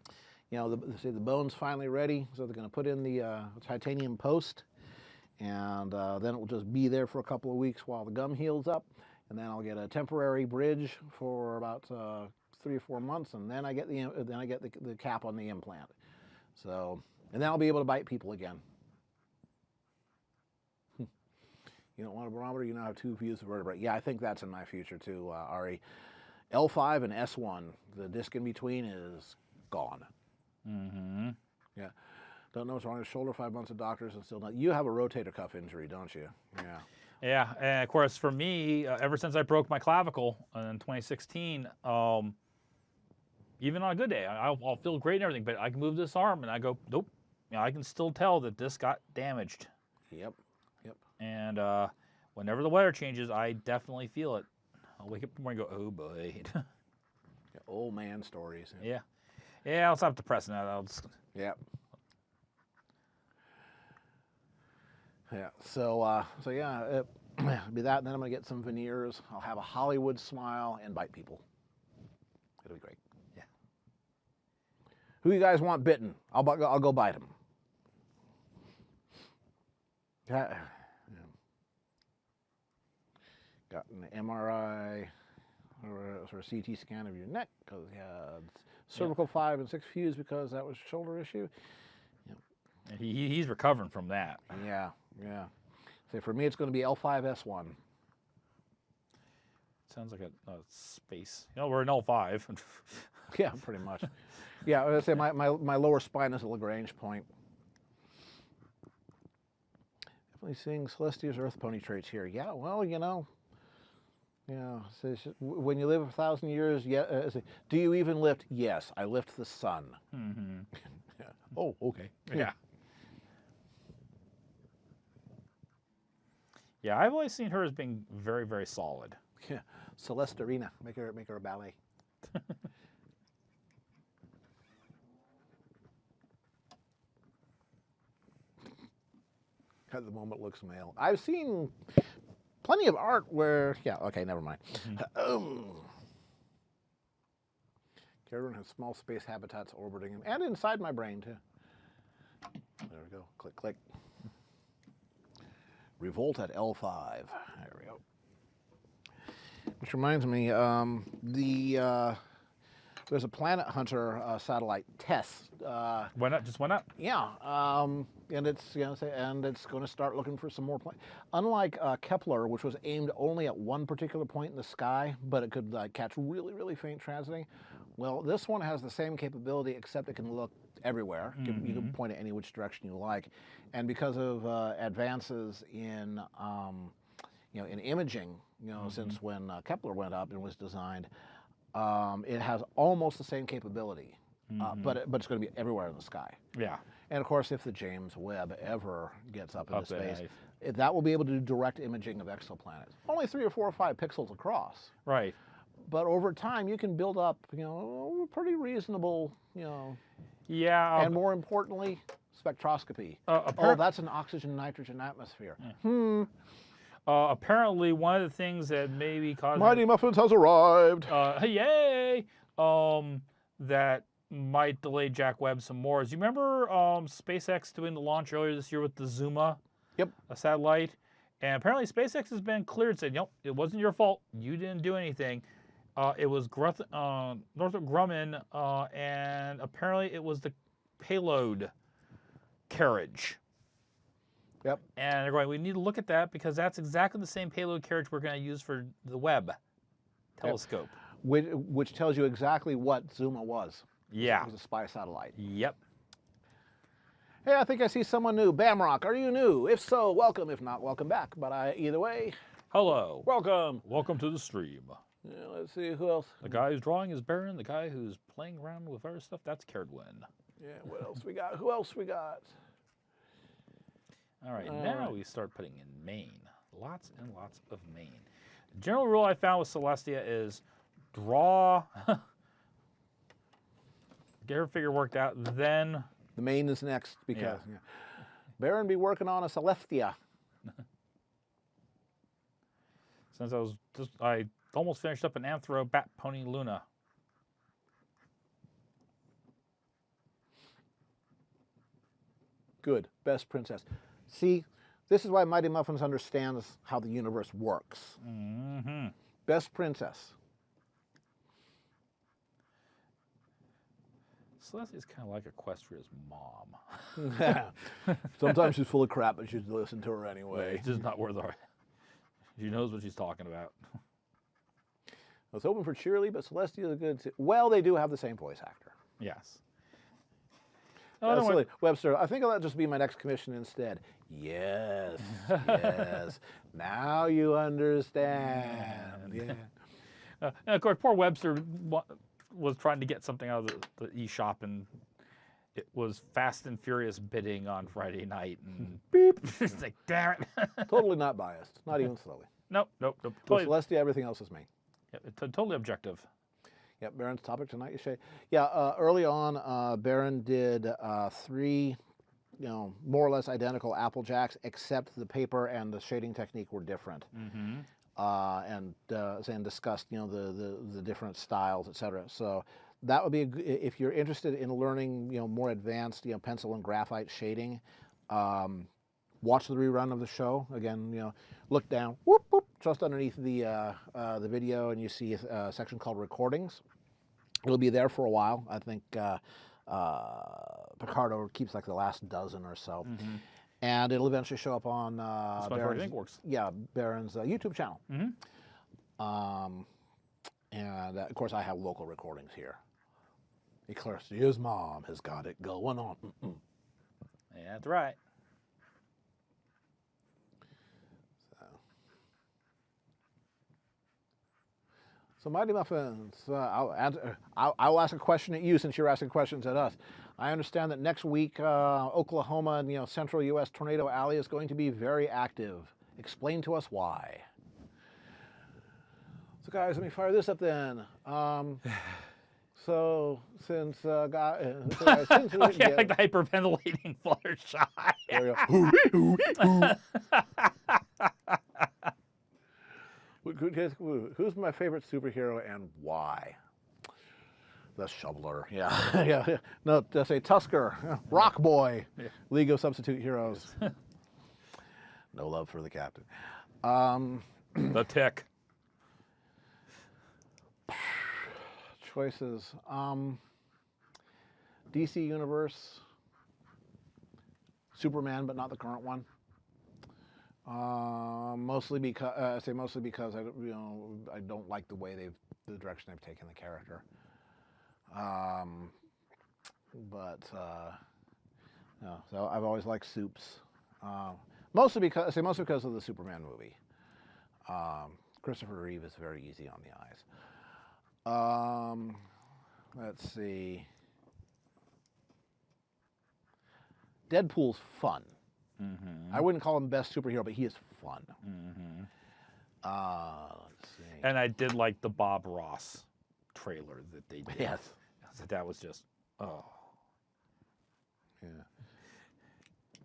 The bone's finally ready, so they're going to put in the titanium post, and then it will just be there for a couple of weeks while the gum heals up, and then I'll get a temporary bridge for about 3 or 4 months, and then I get the cap on the implant. So, and then I'll be able to bite people again. You don't want a barometer? You now have 2 views of vertebrae. Yeah, I think that's in my future too, Ari. L5 and S1, the disc in between is gone. Mm-hmm. Yeah. Don't know what's wrong with his shoulder, 5 months of doctors and still not. You have a rotator cuff injury, don't you? Yeah. Yeah, and of course for me, ever since I broke my clavicle in 2016, even on a good day, I'll feel great and everything, but I can move this arm and I go, nope. I can still tell that this got damaged. Yep. And whenever the weather changes, I definitely feel it. I'll wake up in the morning and go, oh boy. Yeah, old man stories. Yeah. Yeah, I'll stop depressing that. Yep. Yeah. So yeah, it'll be that, and then I'm gonna get some veneers. I'll have a Hollywood smile and bite people. It'll be great. Yeah. Who you guys want bitten? I'll go bite them. Got an MRI or a CT scan of your neck because you had cervical 5 and 6 fused because that was a shoulder issue. Yep. And he's recovering from that. Yeah. So for me, it's going to be L5S1. Sounds like a space. We're in L5. Yeah, pretty much. Yeah, I would say my lower spine is a Lagrange point. Definitely seeing Celestia's Earth Pony traits here. Yeah, well, so when you live 1,000 years, do you even lift? Yes, I lift the sun. Mm-hmm. Yeah. Oh, okay. Yeah. Yeah, I've always seen her as being very, very solid. Yeah, Celestarina, make her a ballet. At the moment, looks male. I've seen plenty of art where, yeah, okay, never mind. Karen has small space habitats orbiting him, and inside my brain too. There we go. Click, click. Revolt at L5. There we go. Which reminds me, there's a Planet Hunter satellite test. Why not? Just why not? Yeah, and it's and it's going to start looking for some more planets. Unlike Kepler, which was aimed only at one particular point in the sky, but it could catch really, really faint transiting. Well, this one has the same capability, except it can look everywhere. You can point it any which direction you like, and because of advances in in imaging, since when Kepler went up and was designed, it has almost the same capability. But it's going to be everywhere in the sky. Yeah. And of course, if the James Webb ever gets up into space, that will be able to do direct imaging of exoplanets. Only 3 or 4 or 5 pixels across. Right. But over time, you can build up, pretty reasonable, Yeah. and more importantly, spectroscopy. That's an oxygen-nitrogen atmosphere. Yeah. Apparently, one of the things that maybe caused Mighty Muffins has arrived. Yay! That might delay Jack Webb some more. Is you remember SpaceX doing the launch earlier this year with the Zuma? Yep. A satellite, and apparently SpaceX has been cleared. Said, nope, it wasn't your fault. You didn't do anything. It was Northrop Grumman, and apparently it was the payload carriage. Yep. And they're going, we need to look at that because that's exactly the same payload carriage we're going to use for the Webb telescope. Which tells you exactly what Zuma was. Yeah. It was a spy satellite. Yep. Hey, I think I see someone new. Bamrock, are you new? If so, welcome. If not, welcome back. But either way, hello. Welcome. Welcome to the stream. Yeah, let's see, who else? The guy who's drawing is Baron. The guy who's playing around with other stuff, that's Caredwin. Yeah, what else we got? Who else we got? All right, now we start putting in Maine. Lots and lots of Maine. The general rule I found with Celestia is draw, get her figure worked out, then... The main is next because Baron be working on a Celestia. Since I almost finished up an Anthro Bat Pony Luna. Good, best princess. See, this is why Mighty Muffins understands how the universe works. Mm-hmm. Best princess. Celestia's kind of like Equestria's mom. Sometimes she's full of crap, but you should listen to her anyway. It's just not worth it. She knows what she's talking about. I was hoping for Cheerly, but Celestia is good too. Well, they do have the same voice actor. Yes. That's silly. Webster, I think I'll just be my next commission instead. Yes, yes. Now you understand. Yeah. And of course, poor Webster was trying to get something out of the eShop, and it was Fast and Furious bidding on Friday night, and beep. It's like, damn it. Totally not biased, not even slowly. Nope. With Totally, Celestia, everything else is me. yeah, it's totally objective. Yep, Baron's topic tonight, you say. Yeah, early on, Baron did 3, more or less identical Apple Jacks, except the paper and the shading technique were different. Mm-hmm. And discussed, the different styles, etc. So that would be if you're interested in learning, more advanced, pencil and graphite shading. Watch the rerun of the show again. Look down, whoop, whoop, just underneath the video, and you see a section called recordings. It'll be there for a while. I think Picardo keeps like the last dozen or so. Mm-hmm. And it'll eventually show up on Baron's YouTube channel. Mm-hmm. And of course, I have local recordings here. Ecclesia's mom has got it going on. Yeah, that's right. So Mighty Muffins, I'll ask a question at you since you're asking questions at us. I understand that next week, Oklahoma and central U.S. Tornado Alley is going to be very active. Explain to us why. So guys, let me fire this up then. So since Okay, like the hyperventilating Fluttershy. There we go. Who's my favorite superhero and why? The Shoveler, yeah. Yeah. No, say Tusker, Rock Boy, yeah. League of Substitute Heroes. No love for the captain. The Tick. choices. DC Universe, Superman, but not the current one. Mostly because I say mostly because I don't like the direction they've taken the character. No, so I've always liked Supes. Mostly because of the Superman movie. Christopher Reeve is very easy on the eyes. Let's see. Deadpool's fun. Mm-hmm. I wouldn't call him best superhero, but he is fun. Mm-hmm. Let's see. And I did like the Bob Ross trailer that they did. Yes. That was just, oh. Yeah.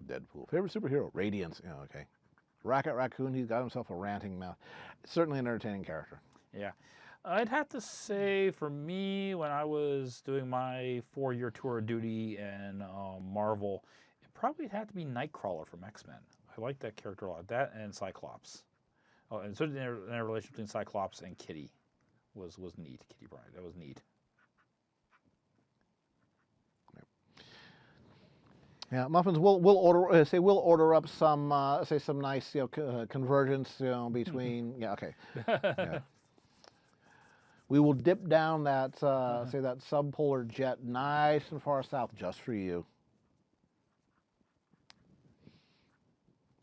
Deadpool. Favorite superhero? Radiance. Yeah, okay. Rocket Raccoon, he's got himself a ranting mouth. Certainly an entertaining character. Yeah. I'd have to say, for me, when I was doing my 4-year tour of duty in Marvel, it probably had to be Nightcrawler from X-Men. I like that character a lot. That and Cyclops. Oh, and certainly the relationship between Cyclops and Kitty was neat. Kitty Pryde. That was neat. Yeah, Muffins. We'll order up some some nice convergence between okay. Yeah. We will dip down that that subpolar jet nice and far south just for you.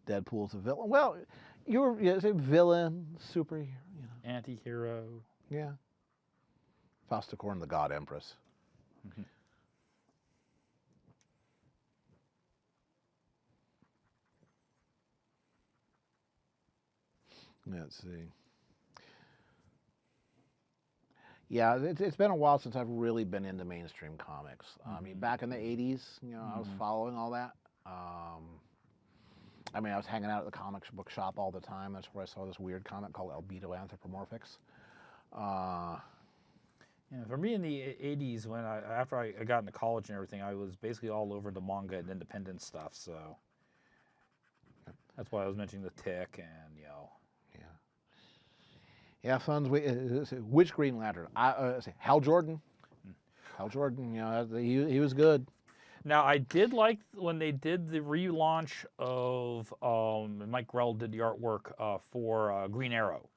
Deadpool's a villain. Well, you're say villain, superhero, Anti-hero. Yeah. Fastacorn, the God Empress. Mm-hmm. Let's see. Yeah, it's been a while since I've really been into mainstream comics. I mean, back in the 80s, I was following all that. I mean, I was hanging out at the comic book shop all the time. That's where I saw this weird comic called Albedo Anthropomorphics. Yeah, for me in the 80s, when after I got into college and everything, I was basically all over the manga and independent stuff. So that's why I was mentioning the Tick and Yeah, Sons. Which Green Lantern? I say Hal Jordan. Hal Jordan. He was good. Now I did like when they did the relaunch of Mike Grell did the artwork for Green Arrow.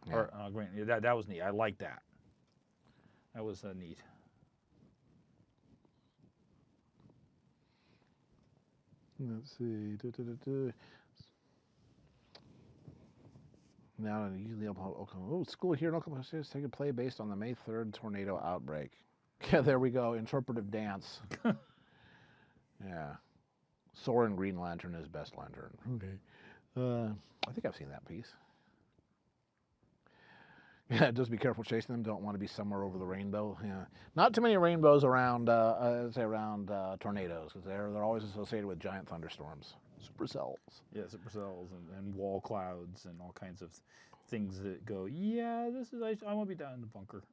Yeah. Or Green. That was neat. I like that. That was neat. Let's see. Now, usually Oklahoma. School here in Oklahoma City is taking play based on the May 3rd tornado outbreak. Yeah, there we go. Interpretive dance. Yeah. Soren Green Lantern is best lantern. Okay. I think I've seen that piece. Yeah, just be careful chasing them. Don't want to be somewhere over the rainbow. Yeah, not too many rainbows around. Around tornadoes because they're always associated with giant thunderstorms. Supercells. Yeah, supercells and wall clouds and all kinds of things that go. Yeah, I want to be down in the bunker.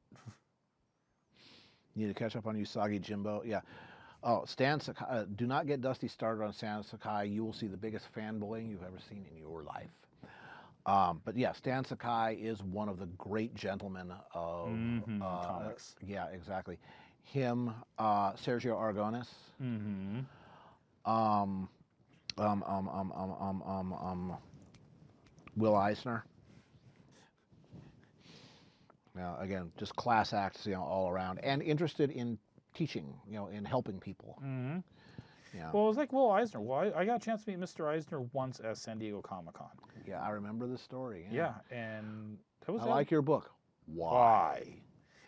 Need to catch up on Usagi Jimbo. Yeah. Oh, Stan Sakai. Do not get Dusty started on Stan Sakai. You will see the biggest fanboying you've ever seen in your life. But yeah, Stan Sakai is one of the great gentlemen of comics. Yeah, exactly. Him, Sergio Aragonis. Mm-hmm. Will Eisner. Now, again, just class acts, all around, and interested in teaching, in helping people. Mm-hmm. Yeah. Well, it was like Will Eisner. Well, I got a chance to meet Mr. Eisner once at San Diego Comic-Con. Yeah, I remember the story. Yeah, and that was. I like your book. Why?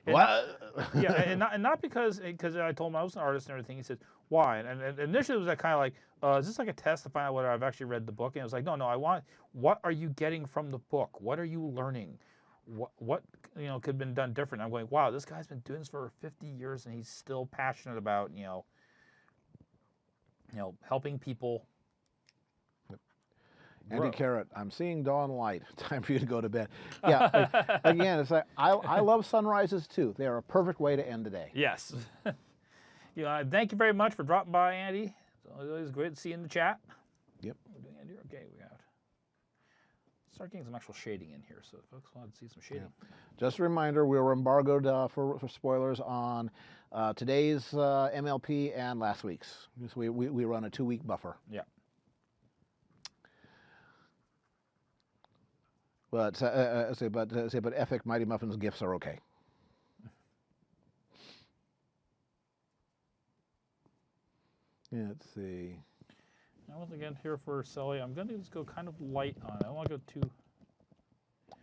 What? Yeah, and not because I told him I was an artist and everything. He said, why? And initially it was that kind of like, is this like a test to find out whether I've actually read the book? And it was like, no, what are you getting from the book? What are you learning? What could have been done different? I'm going, wow, this guy's been doing this for 50 years and he's still passionate about, helping people. Andy Carrot, I'm seeing dawn light. Time for you to go to bed. Yeah, again, it's like I love sunrises too. They are a perfect way to end the day. Yes. Thank you very much for dropping by, Andy. It's always great to see you in the chat. Yep. We're doing Andy. Okay, we got start getting some actual shading in here, so folks want to see some shading. Yeah. Just a reminder, we were embargoed for spoilers on today's MLP and last week's. We run a 2-week buffer. Yeah. But but Epic Mighty Muffins gifts are okay. Yeah, let's see. Now, once again, here for Celly, I'm going to just go kind of light on it. I don't want to go too...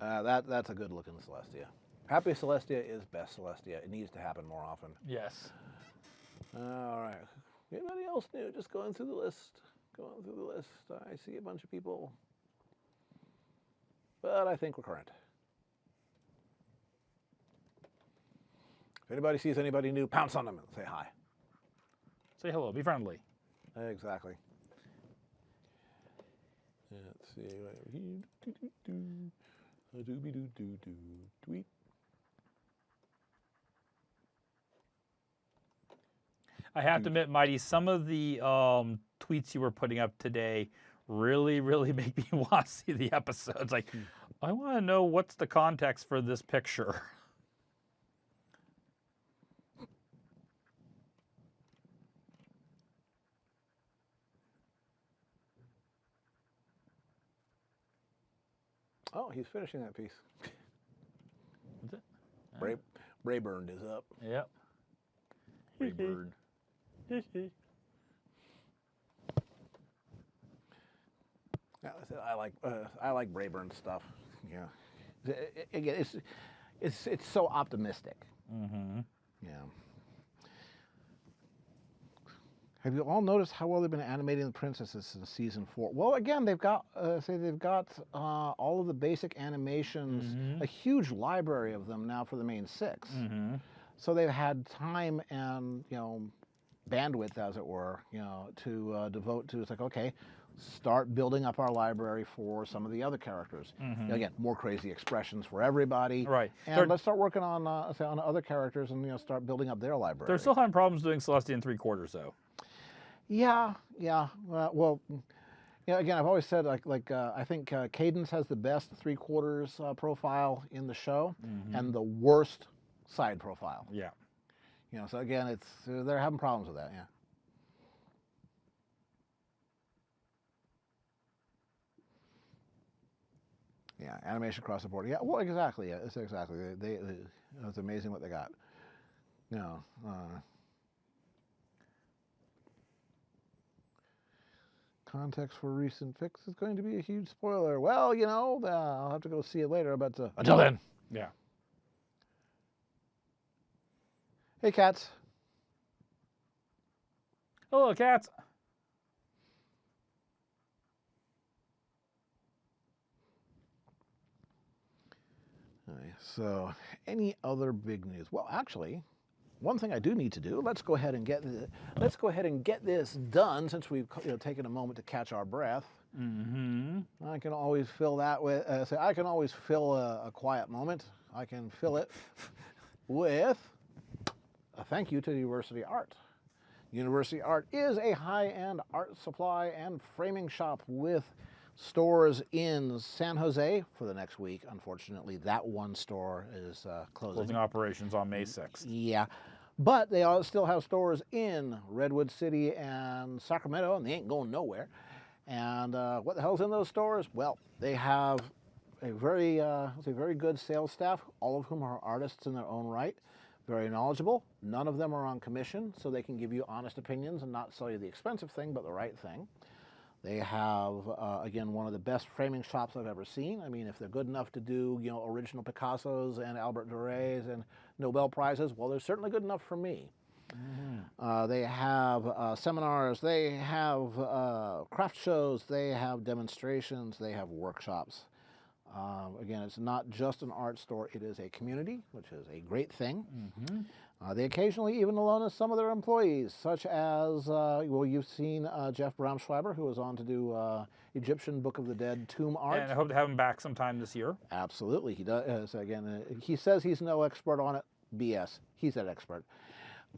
That's a good looking Celestia. Happy Celestia is best Celestia. It needs to happen more often. Yes. All right. Anybody else new? Just going through the list. Going through the list. I see a bunch of people. But I think we're current. If anybody sees anybody new, pounce on them and say hi. Say hello. Be friendly. Exactly. Let's see. Tweet. I have to admit, Mighty, some of the tweets you were putting up today really, really make me want to see the episodes. Like, I want to know what's the context for this picture. Oh, he's finishing that piece. Is it? Brayburn is up. Yep. Brayburn. Yeah, I like Brayburn stuff. Yeah. Again, it's so optimistic. Mm-hmm. Yeah. Have you all noticed how well they've been animating the princesses since season 4? Well, again, they've got all of the basic animations, a huge library of them now for the main 6. Mm-hmm. So they've had time and bandwidth, as it were, to devote to. It's like, okay, start building up our library for some of the other characters. Again, more crazy expressions for everybody. Right. And let's start working on on other characters and start building up their library. They're still having problems doing Celestia in 3/4, though. Yeah. Well, again, I've always said I think Cadence has the best 3/4 profile in the show, and the worst side profile. Yeah. So again, they're having problems with that. Yeah. Yeah, animation across the board. Yeah, well, exactly. Yeah, it's exactly. It's amazing what they got. Context for recent fix is going to be a huge spoiler. Well, I'll have to go see it later, but until then. Yeah. Hey, cats. Hello, cats. All right, so, any other big news? Well, actually, one thing I do need to do. Let's go ahead and get this done since we've taken a moment to catch our breath. I can always fill that with. I can always fill a quiet moment. I can fill it with a thank you to University Art. University Art is a high-end art supply and framing shop with stores in San Jose for the next week. Unfortunately, that one store is closing. Closing operations on May 6th. Yeah. But they still have stores in Redwood City and Sacramento, and they ain't going nowhere. And what the hell's in those stores? Well, they have a very good sales staff, all of whom are artists in their own right, very knowledgeable. None of them are on commission, so they can give you honest opinions and not sell you the expensive thing, but the right thing. They have, again, one of the best framing shops I've ever seen. I mean, if they're good enough to do, original Picassos and Albert Durés and Nobel Prizes, well, they're certainly good enough for me. They have seminars, they have craft shows, they have demonstrations, they have workshops. Again, it's not just an art store, it is a community, which is a great thing. They occasionally even loan us some of their employees, such as, well, you've seen Jeff Braunschweiber, who was on to do Egyptian Book of the Dead tomb art. And I hope to have him back sometime this year. Absolutely, he does. So again, he says he's no expert on it. BS. He's that expert.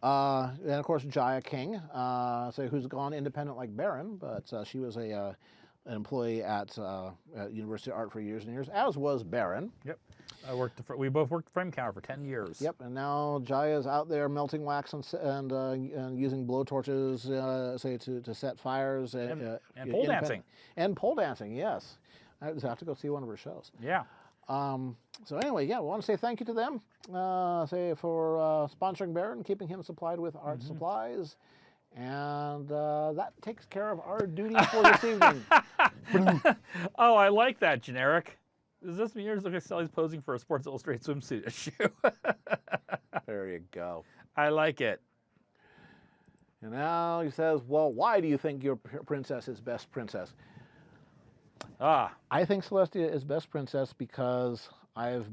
And of course, Jaya King, who's gone independent like Baron, but she was a an employee at University of Art for years and years, as was Baron. Yep. We both worked frame counter for 10 years. Yep, and now Jaya's out there melting wax and using blowtorches, say to set fires And pole dancing. And pole dancing, yes. I just have to go see one of her shows. Yeah. So anyway, yeah, we want to say thank you to them, say for sponsoring Baron, keeping him supplied with art supplies, and that takes care of our duty for this evening. Oh, I like that, generic. Does this mean look like Sally's posing for a Sports Illustrated swimsuit issue? There you go. I like it. And now he says, well, why do you think your princess is best princess? I think Celestia is best princess because I've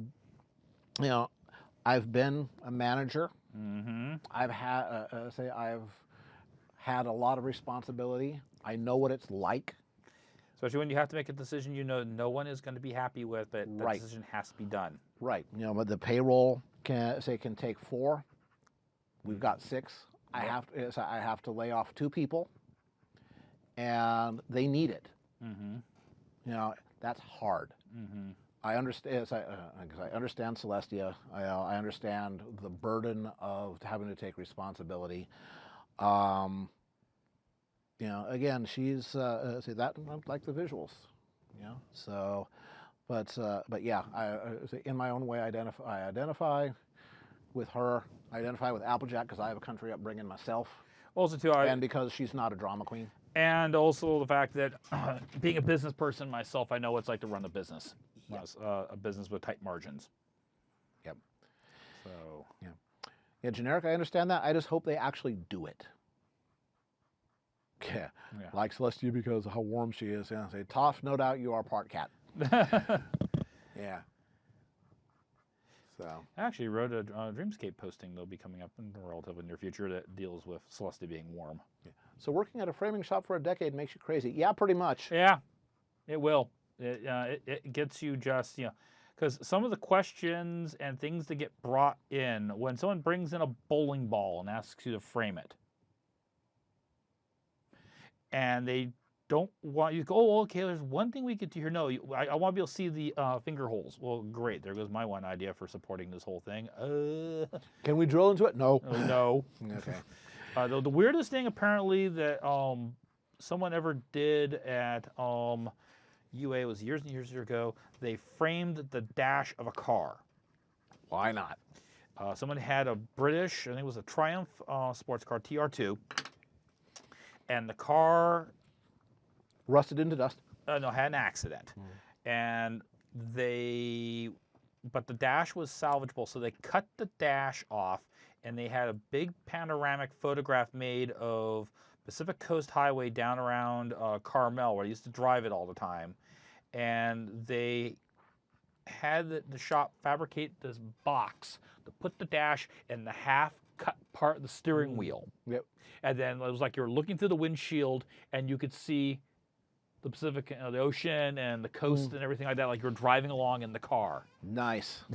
been a manager. Mm-hmm. I've had a lot of responsibility. I know what it's like. Especially when you have to make a decision you know no one is going to be happy with, but that decision has to be done. Right. But the payroll can take 4. We've got 6. I have to lay off 2 people, and they need it. Mm-hmm. That's hard. Mm-hmm. I understand. I understand Celestia. I understand the burden of having to take responsibility. Again, she's see that I like the visuals. So, but yeah, in my own way, I identify with her. I identify with Applejack because I have a country upbringing myself. Also, too, and because she's not a drama queen. And also the fact that being a business person myself, I know what it's like to run a business. Yep. A business with tight margins. Yep. So. Yeah, generic, I understand that. I just hope they actually do it. Yeah. Like Celestia because of how warm she is. Yeah. Say, Toph, no doubt you are part cat. Yeah. So. I actually wrote a Dreamscape posting that'll be coming up in the relatively near future that deals with Celestia being warm. Yeah. So working at a framing shop for a decade makes you crazy. Yeah, pretty much. Yeah, it will. It gets you just, because some of the questions and things that get brought in when someone brings in a bowling ball and asks you to frame it, and they don't want you to go, oh, okay, there's one thing we could do here. No, I want to be able to see the finger holes. Well, great. There goes my one idea for supporting this whole thing. Can we drill into it? No. No. Okay. The weirdest thing apparently that someone ever did at UA was years and years ago. They framed the dash of a car. Why not? Someone had a British, I think it was a Triumph sports car, TR2, and the car rusted into dust. No, had an accident, and but the dash was salvageable, so they cut the dash off, and they had a big panoramic photograph made of Pacific Coast Highway down around Carmel, where I used to drive it all the time, and they had the shop fabricate this box to put the dash in the half-cut part of the steering wheel. Yep. And then it was like you're looking through the windshield, and you could see the Pacific, the ocean, and the coast, and everything like that, like you're driving along in the car. Nice.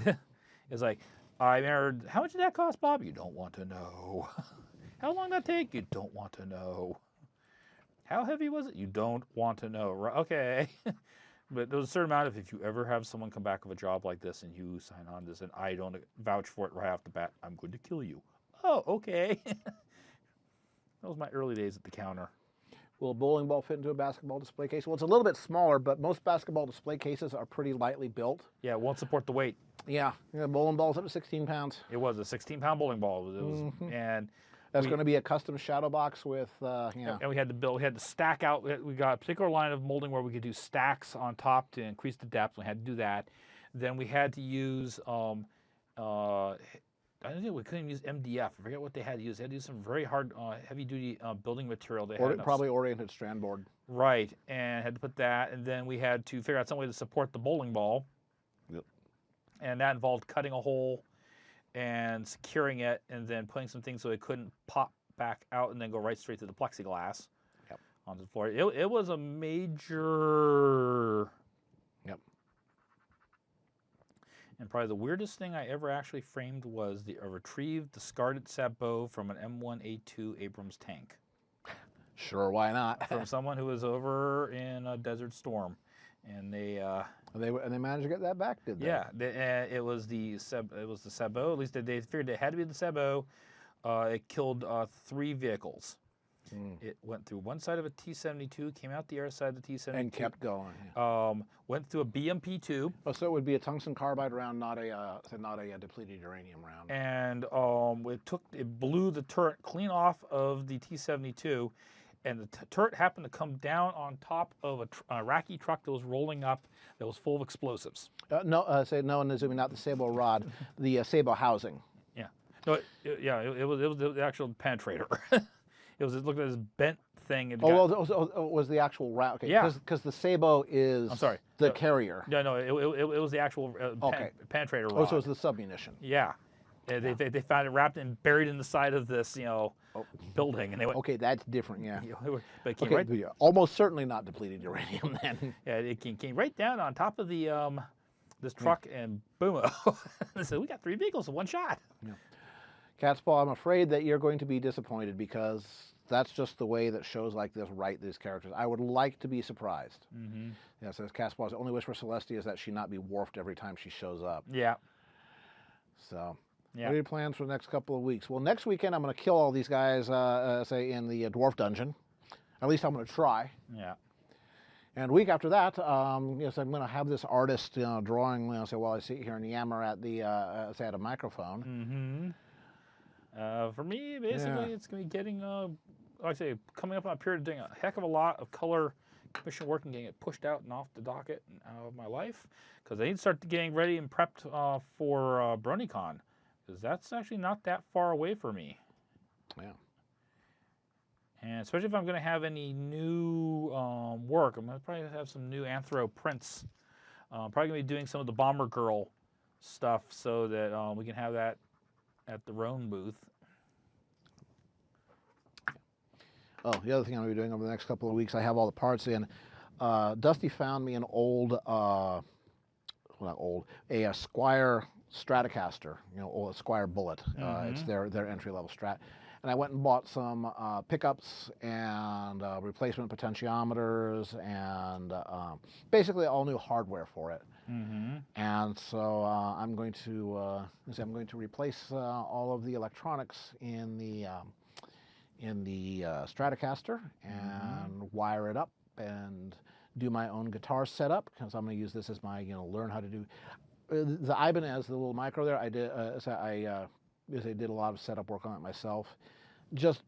It's like, I remember, how much did that cost, Bob? You don't want to know. How long did that take? You don't want to know. How heavy was it? You don't want to know. Okay. But there's a certain amount of, if you ever have someone come back with a job like this and you sign on to this and I don't vouch for it right off the bat, I'm going to kill you. Oh, okay. That was my early days at the counter. Will a bowling ball fit into a basketball display case? Well, it's a little bit smaller, but most basketball display cases are pretty lightly built. Yeah, it won't support the weight. Yeah, bowling ball's up to 16 pounds. It was a 16-pound bowling ball. It was, and that's going to be a custom shadow box with, And we had to stack out. We got a particular line of molding where we could do stacks on top to increase the depth. We had to do that. Then we had to use, I don't think we couldn't use MDF. I forget what they had to use. They had to use some very hard, heavy-duty building material. They had probably oriented strand board. Right, and had to put that. And then we had to figure out some way to support the bowling ball. Yep. And that involved cutting a hole and securing it, and then putting some things so it couldn't pop back out and then go right straight to the plexiglass onto the floor. It was a major... Yep. And probably the weirdest thing I ever actually framed was a retrieved discarded sabot from an M1A2 Abrams tank. Sure, why not? from someone who was over in Desert Storm, and they they managed to get that back, did they? yeah, it was the Sebo. At least they figured it had to be the Sebo. It killed 3 vehicles. It went through one side of a T-72, came out the other side of the T-72, And kept going. went through a BMP-2. Oh, so it would be a tungsten carbide round, not a depleted uranium round. And it blew the turret clean off of the T-72, and the turret happened to come down on top of a Iraqi truck that was rolling up that was full of explosives. No, Nazumi, not the Sabo rod, the Sabo housing. Yeah, no, it was the actual penetrator. It looked at this bent thing. It was the actual round? Okay, yeah, because the Sabo is. I'm sorry, the carrier. No, it was the actual penetrator rod. Oh, so it was the submunition. Yeah. They found it wrapped and buried in the side of this, building, and they went. Okay, that's different, yeah. But it came right. Almost certainly not depleted uranium then. Yeah, it came right down on top of the this truck, and boom! So we got 3 vehicles in one shot. Yeah. Catspaw, I'm afraid that you're going to be disappointed because that's just the way that shows like this write these characters. I would like to be surprised. Mm-hmm. Yeah, says Caspaw's only wish for Celestia is that she not be warped every time she shows up. Yeah. So. Yeah. What are your plans for the next couple of weeks? Well, next weekend I'm going to kill all these guys, say in the dwarf dungeon. At least I'm going to try. Yeah. And week after that, so I'm going to have this artist, drawing. Say, while I sit here and yammer at the, say, at a microphone. Mm-hmm. For me, basically, it's going to be getting, like I say, coming up on a period of doing a heck of a lot of color commission work and getting it pushed out and off the docket and out of my life, because I need to start getting ready and prepped for BronyCon. Because that's actually not that far away for me. Yeah. And especially if I'm going to have any new work, I'm going to probably have some new anthro prints. Probably going to be doing some of the Bomber Girl stuff so that we can have that at the Roan booth. Oh, the other thing I'm going to be doing over the next couple of weeks, I have all the parts in. Dusty found me an old, well, not old, a Squire Stratocaster, a Squire Bullet. It's their entry-level Strat. And I went and bought some pickups and replacement potentiometers and basically all new hardware for it. Mm-hmm. And so I'm going to replace all of the electronics in the Stratocaster and wire it up and do my own guitar setup, because I'm going to use this as my learn how to do. The Ibanez, the little micro there, I did a lot of setup work on it myself. Just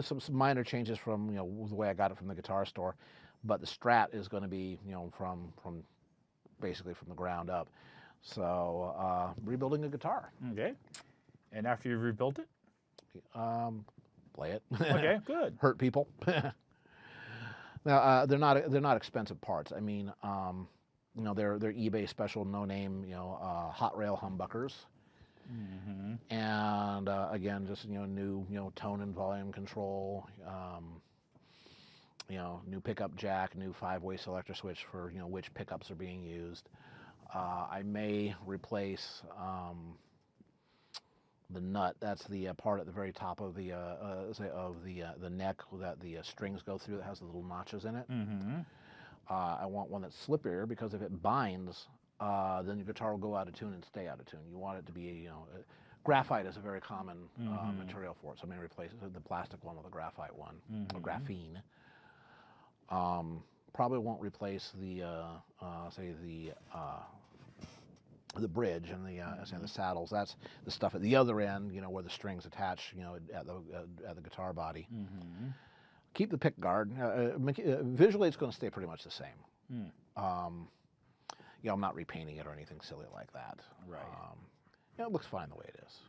some minor changes from the way I got it from the guitar store, but the Strat is going to be from basically from the ground up. So rebuilding a guitar. Okay. And after you've rebuilt it, play it. Okay, good. Hurt people. Now they're not expensive parts. I mean. They're eBay special, no name, hot rail humbuckers, and again, just new tone and volume control, new pickup jack, new 5-way selector switch for which pickups are being used. I may replace the nut. That's the part at the very top of the neck that the strings go through that has the little notches in it. I want one that's slippier, because if it binds, then your guitar will go out of tune and stay out of tune. You want it to be, graphite is a very common material for it, so I'm going to replace the plastic one with a graphite one, or graphene. Probably won't replace the, the bridge and the saddles. That's the stuff at the other end, where the strings attach, at the guitar body. Keep the pick guard. Visually, it's going to stay pretty much the same. I'm not repainting it or anything silly like that. Right. It looks fine the way it is.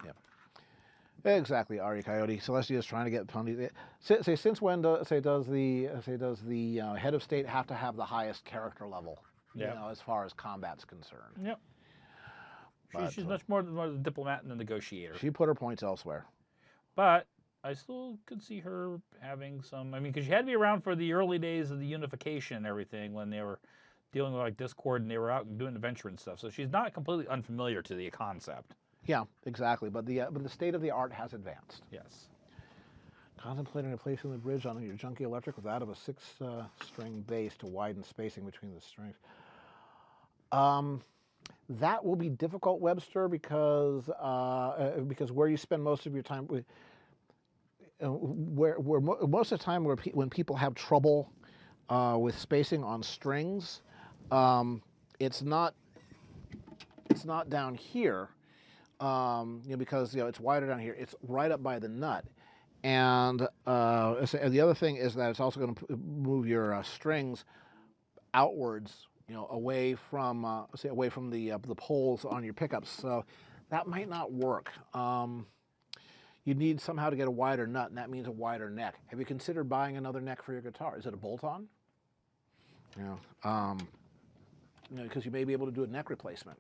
Yeah. Yeah. Exactly, Ari Coyote. Celestia is trying to get ponies. Say, since when does the head of state have to have the highest character level? As far as combat's concerned. Yep. She's much more the diplomat and the negotiator. She put her points elsewhere. But I still could see her having some. I mean, because she had to be around for the early days of the unification and everything, when they were dealing with like Discord, and they were out doing adventure and stuff. So she's not completely unfamiliar to the concept. Yeah, exactly. But the state of the art has advanced. Yes. Contemplating replacing the bridge on your junky electric with that of a 6-string bass to widen spacing between the strings. That will be difficult, Webster, because where you spend most of your time, most of the time when people have trouble with spacing on strings, it's not down here, because it's wider down here. It's right up by the nut, and the other thing is that it's also going to move your strings outwards, away from the poles on your pickups. So that might not work. You need somehow to get a wider nut, and that means a wider neck. Have you considered buying another neck for your guitar? Is it a bolt-on? Because you may be able to do a neck replacement.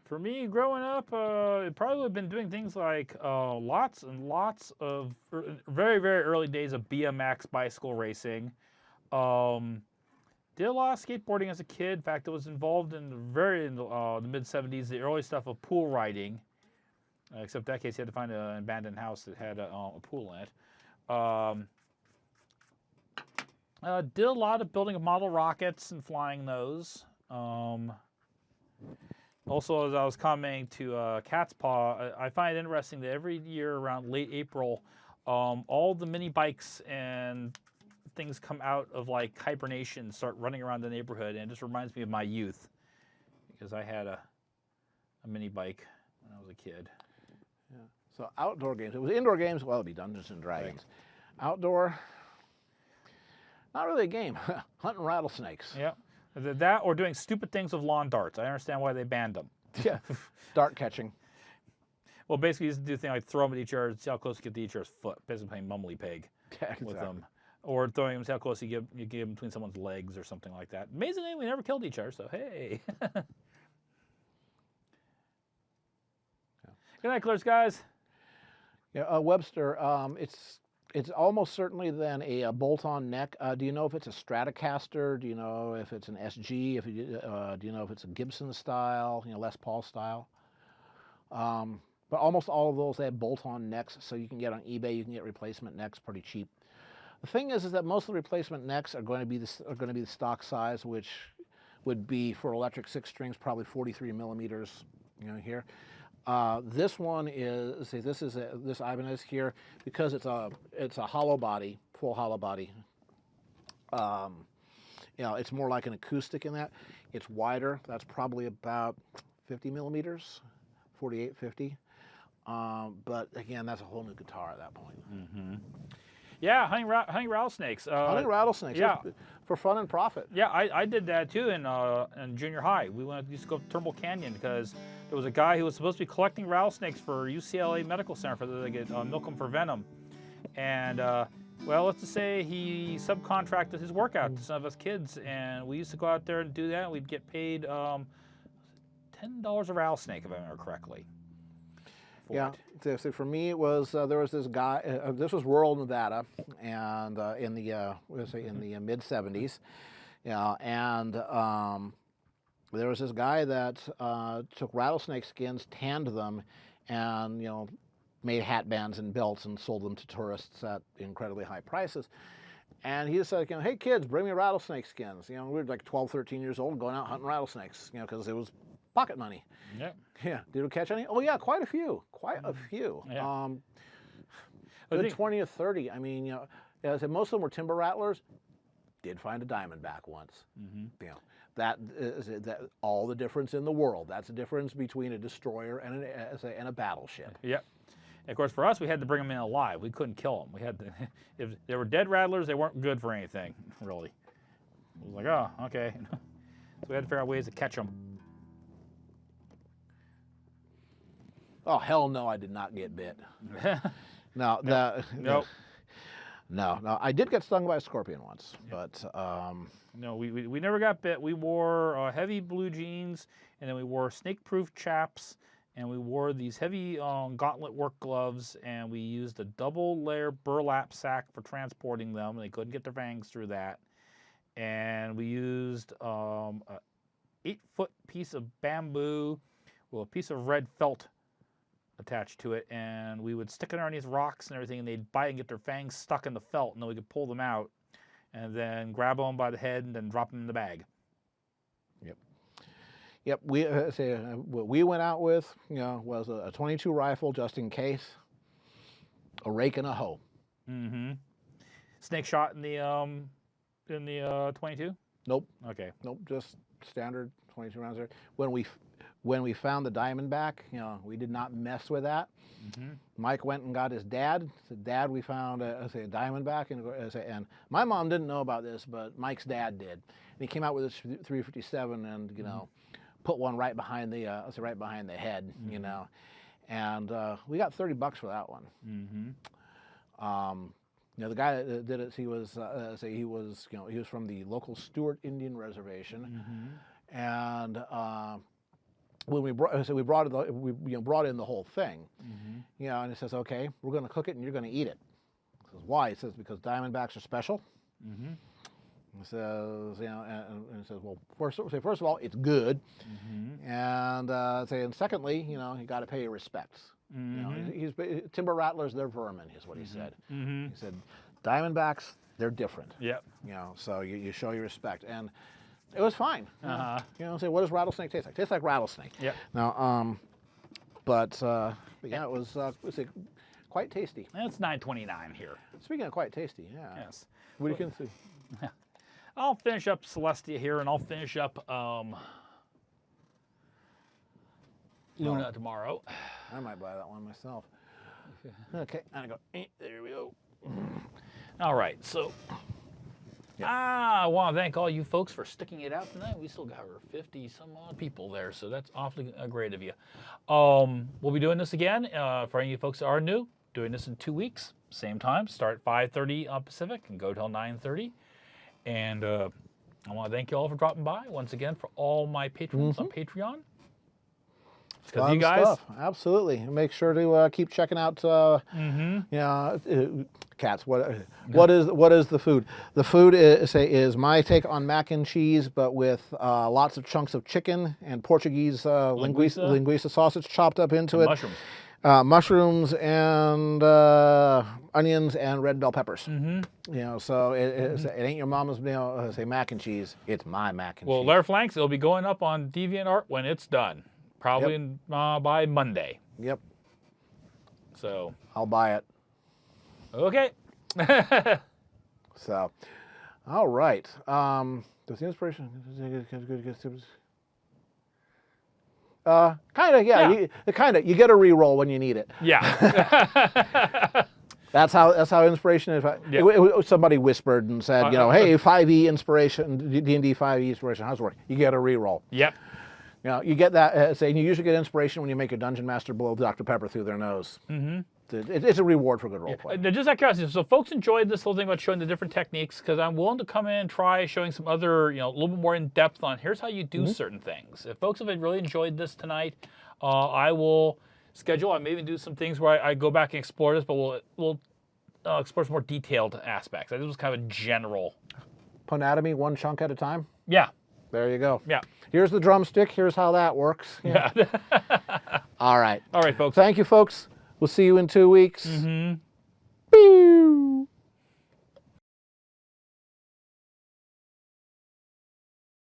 For me, growing up, it probably would have been doing things like lots and lots of very, very early days of BMX bicycle racing. Did a lot of skateboarding as a kid. In fact, I was involved in the mid-'70s, the early stuff of pool riding. Except in that case, you had to find an abandoned house that had a pool in it. Did a lot of building of model rockets and flying those. Also, as I was commenting to Cat's Paw, I find it interesting that every year around late April, all the mini bikes and things come out of like hibernation, start running around the neighborhood, and it just reminds me of my youth, because I had a mini bike when I was a kid. Yeah. So outdoor games. It was indoor games. Well, it'd be Dungeons and Dragons. Right. Outdoor, not really a game. Hunting rattlesnakes. Yeah. That or doing stupid things with lawn darts. I understand why they banned them. Yeah, dart catching. Well, basically, you used to do a thing like throw them at each other, see how close you get to each other's foot. Basically, playing mumbly peg with them, or throwing them, see how close you get them between someone's legs or something like that. Amazingly, we never killed each other. So hey. Good night, Clerks, guys. Yeah, Webster. It's almost certainly then a bolt-on neck. Do you know if it's a Stratocaster? Do you know if it's an SG? Do you know if it's a Gibson style, Les Paul style? But almost all of those, they have bolt-on necks, so you can get on eBay. You can get replacement necks pretty cheap. The thing is that most of the replacement necks are going to be the stock size, which would be for electric 6 strings probably 43 millimeters. Here. This one is, this Ibanez here, because it's a hollow body, full hollow body. It's more like an acoustic in that. It's wider. That's probably about 50 millimeters, 48, 50. But again, that's a whole new guitar at that point. Mm-hmm. Yeah, hunting rattlesnakes. Hunting rattlesnakes. Yeah. For fun and profit. Yeah, I did that too in junior high. We used to go to Turnbull Canyon because there was a guy who was supposed to be collecting rattlesnakes for UCLA Medical Center for they get milk them for venom. And well, let's just say he subcontracted his work out to some of us kids, and we used to go out there and do that. And we'd get paid $10 a rattlesnake, if I remember correctly. Yeah, so for me it was there was this guy. This was rural Nevada, and in the mid '70s, and there was this guy that took rattlesnake skins, tanned them, and made hat bands and belts and sold them to tourists at incredibly high prices. And he just said, hey kids, bring me rattlesnake skins. We were like 12, 13 years old, going out hunting rattlesnakes, because it was pocket money. Yeah. Yeah. Did we catch any? Oh yeah, quite a few. Quite a few. Yeah. Good 20 or 30. I mean, as I said, most of them were timber rattlers. Did find a diamondback once. Mm-hmm. That is all the difference in the world. That's the difference between a destroyer and a battleship. Yep. And of course, for us, we had to bring them in alive. We couldn't kill them. We had to, if they were dead rattlers, they weren't good for anything, really. It was like, oh, okay. So we had to figure out ways to catch them. Oh, hell no, I did not get bit. No, I did get stung by a scorpion once, but... No, we never got bit. We wore heavy blue jeans, and then we wore snake-proof chaps and we wore these heavy gauntlet work gloves, and we used a double layer burlap sack for transporting them. They couldn't get their fangs through that. And we used a 8-foot piece of bamboo with a piece of red felt attached to it, and we would stick it underneath rocks and everything, and they'd bite and get their fangs stuck in the felt, and then we could pull them out and then grab them by the head and then drop them in the bag. Yep. What we went out with, was a 22 rifle just in case, a rake and a hoe. Mm-hmm. Snake shot in the 22? Nope. Okay. Nope. Just standard 22 rounds there. When we found the Diamondback, we did not mess with that. Mm-hmm. Mike went and got his dad. Said, "Dad, we found a Diamondback," and my mom didn't know about this, but Mike's dad did. And he came out with his 357, and put one right behind the head, and we got $30 for that one. Mm-hmm. The guy that did it, he was from the local Stewart Indian Reservation, Mm-hmm. and when we brought in the whole thing, Mm-hmm. and he says, "Okay, we're going to cook it and you're going to eat it." He says, "Why?" He says, "Because Diamondbacks are special." Mm-hmm. He says, and he says, "Well, first of all, it's good, Mm-hmm. and secondly, you got to pay your respects." Mm-hmm. He's timber rattlers, they're vermin, is what he said. Mm-hmm. He said, Diamondbacks, they're different. Yep. So you show your respect, and it was fine. Uh-huh. Say, what does rattlesnake taste like? Tastes like rattlesnake. Yep. Now, but yeah, it was quite tasty. And it's 9:29 here. Speaking of quite tasty, yeah. Yes. What do you can see? I'll finish up Celestia here, and I'll finish up Luna tomorrow. I might buy that one myself. Okay, and I go, there we go. All right, so I want to thank all you folks for sticking it out tonight. We still got over 50 some odd people there, so that's awfully great of you. We'll be doing this again for any of you folks that are new. Doing this in 2 weeks, same time. Start at 5:30 Pacific and go till 9:30. And I want to thank you all for dropping by once again for all my patrons on Patreon. Because Fun you guys, stuff. Absolutely. Make sure to keep checking out. Cats. What is the food? The food is my take on mac and cheese, but with lots of chunks of chicken and Portuguese linguiça sausage chopped up into it. mushrooms. Mushrooms and onions and red bell peppers. So it ain't your mama's mac and cheese. It's my mac and cheese. Well, Lair Flanks, it'll be going up on DeviantArt when it's done. Probably by Monday. Yep. So I'll buy it. Okay. So, all right. Does the inspiration? Kind of, yeah. Yeah. You get a reroll when you need it. Yeah. That's how inspiration is. Somebody whispered and said, hey, 5e inspiration, D&D 5e inspiration. How's it work? You get a reroll. Yep. You get that. You usually get inspiration when you make a dungeon master blow Dr. Pepper through their nose. Mm-hmm. It's a reward for good role play. Just out of curiosity, so folks enjoyed this whole thing about showing the different techniques, because I'm willing to come in and try showing some other, a little bit more in depth on here's how you do certain things. If folks have really enjoyed this tonight, I will schedule. I may even do some things where I go back and explore this, but we'll explore some more detailed aspects. This was kind of a general. Anatomy, one chunk at a time. Yeah. There you go. Yeah. Here's the drumstick. Here's how that works. Yeah. All right. All right, folks. Thank you, folks. We'll see you in 2 weeks. Mm-hmm. Pew!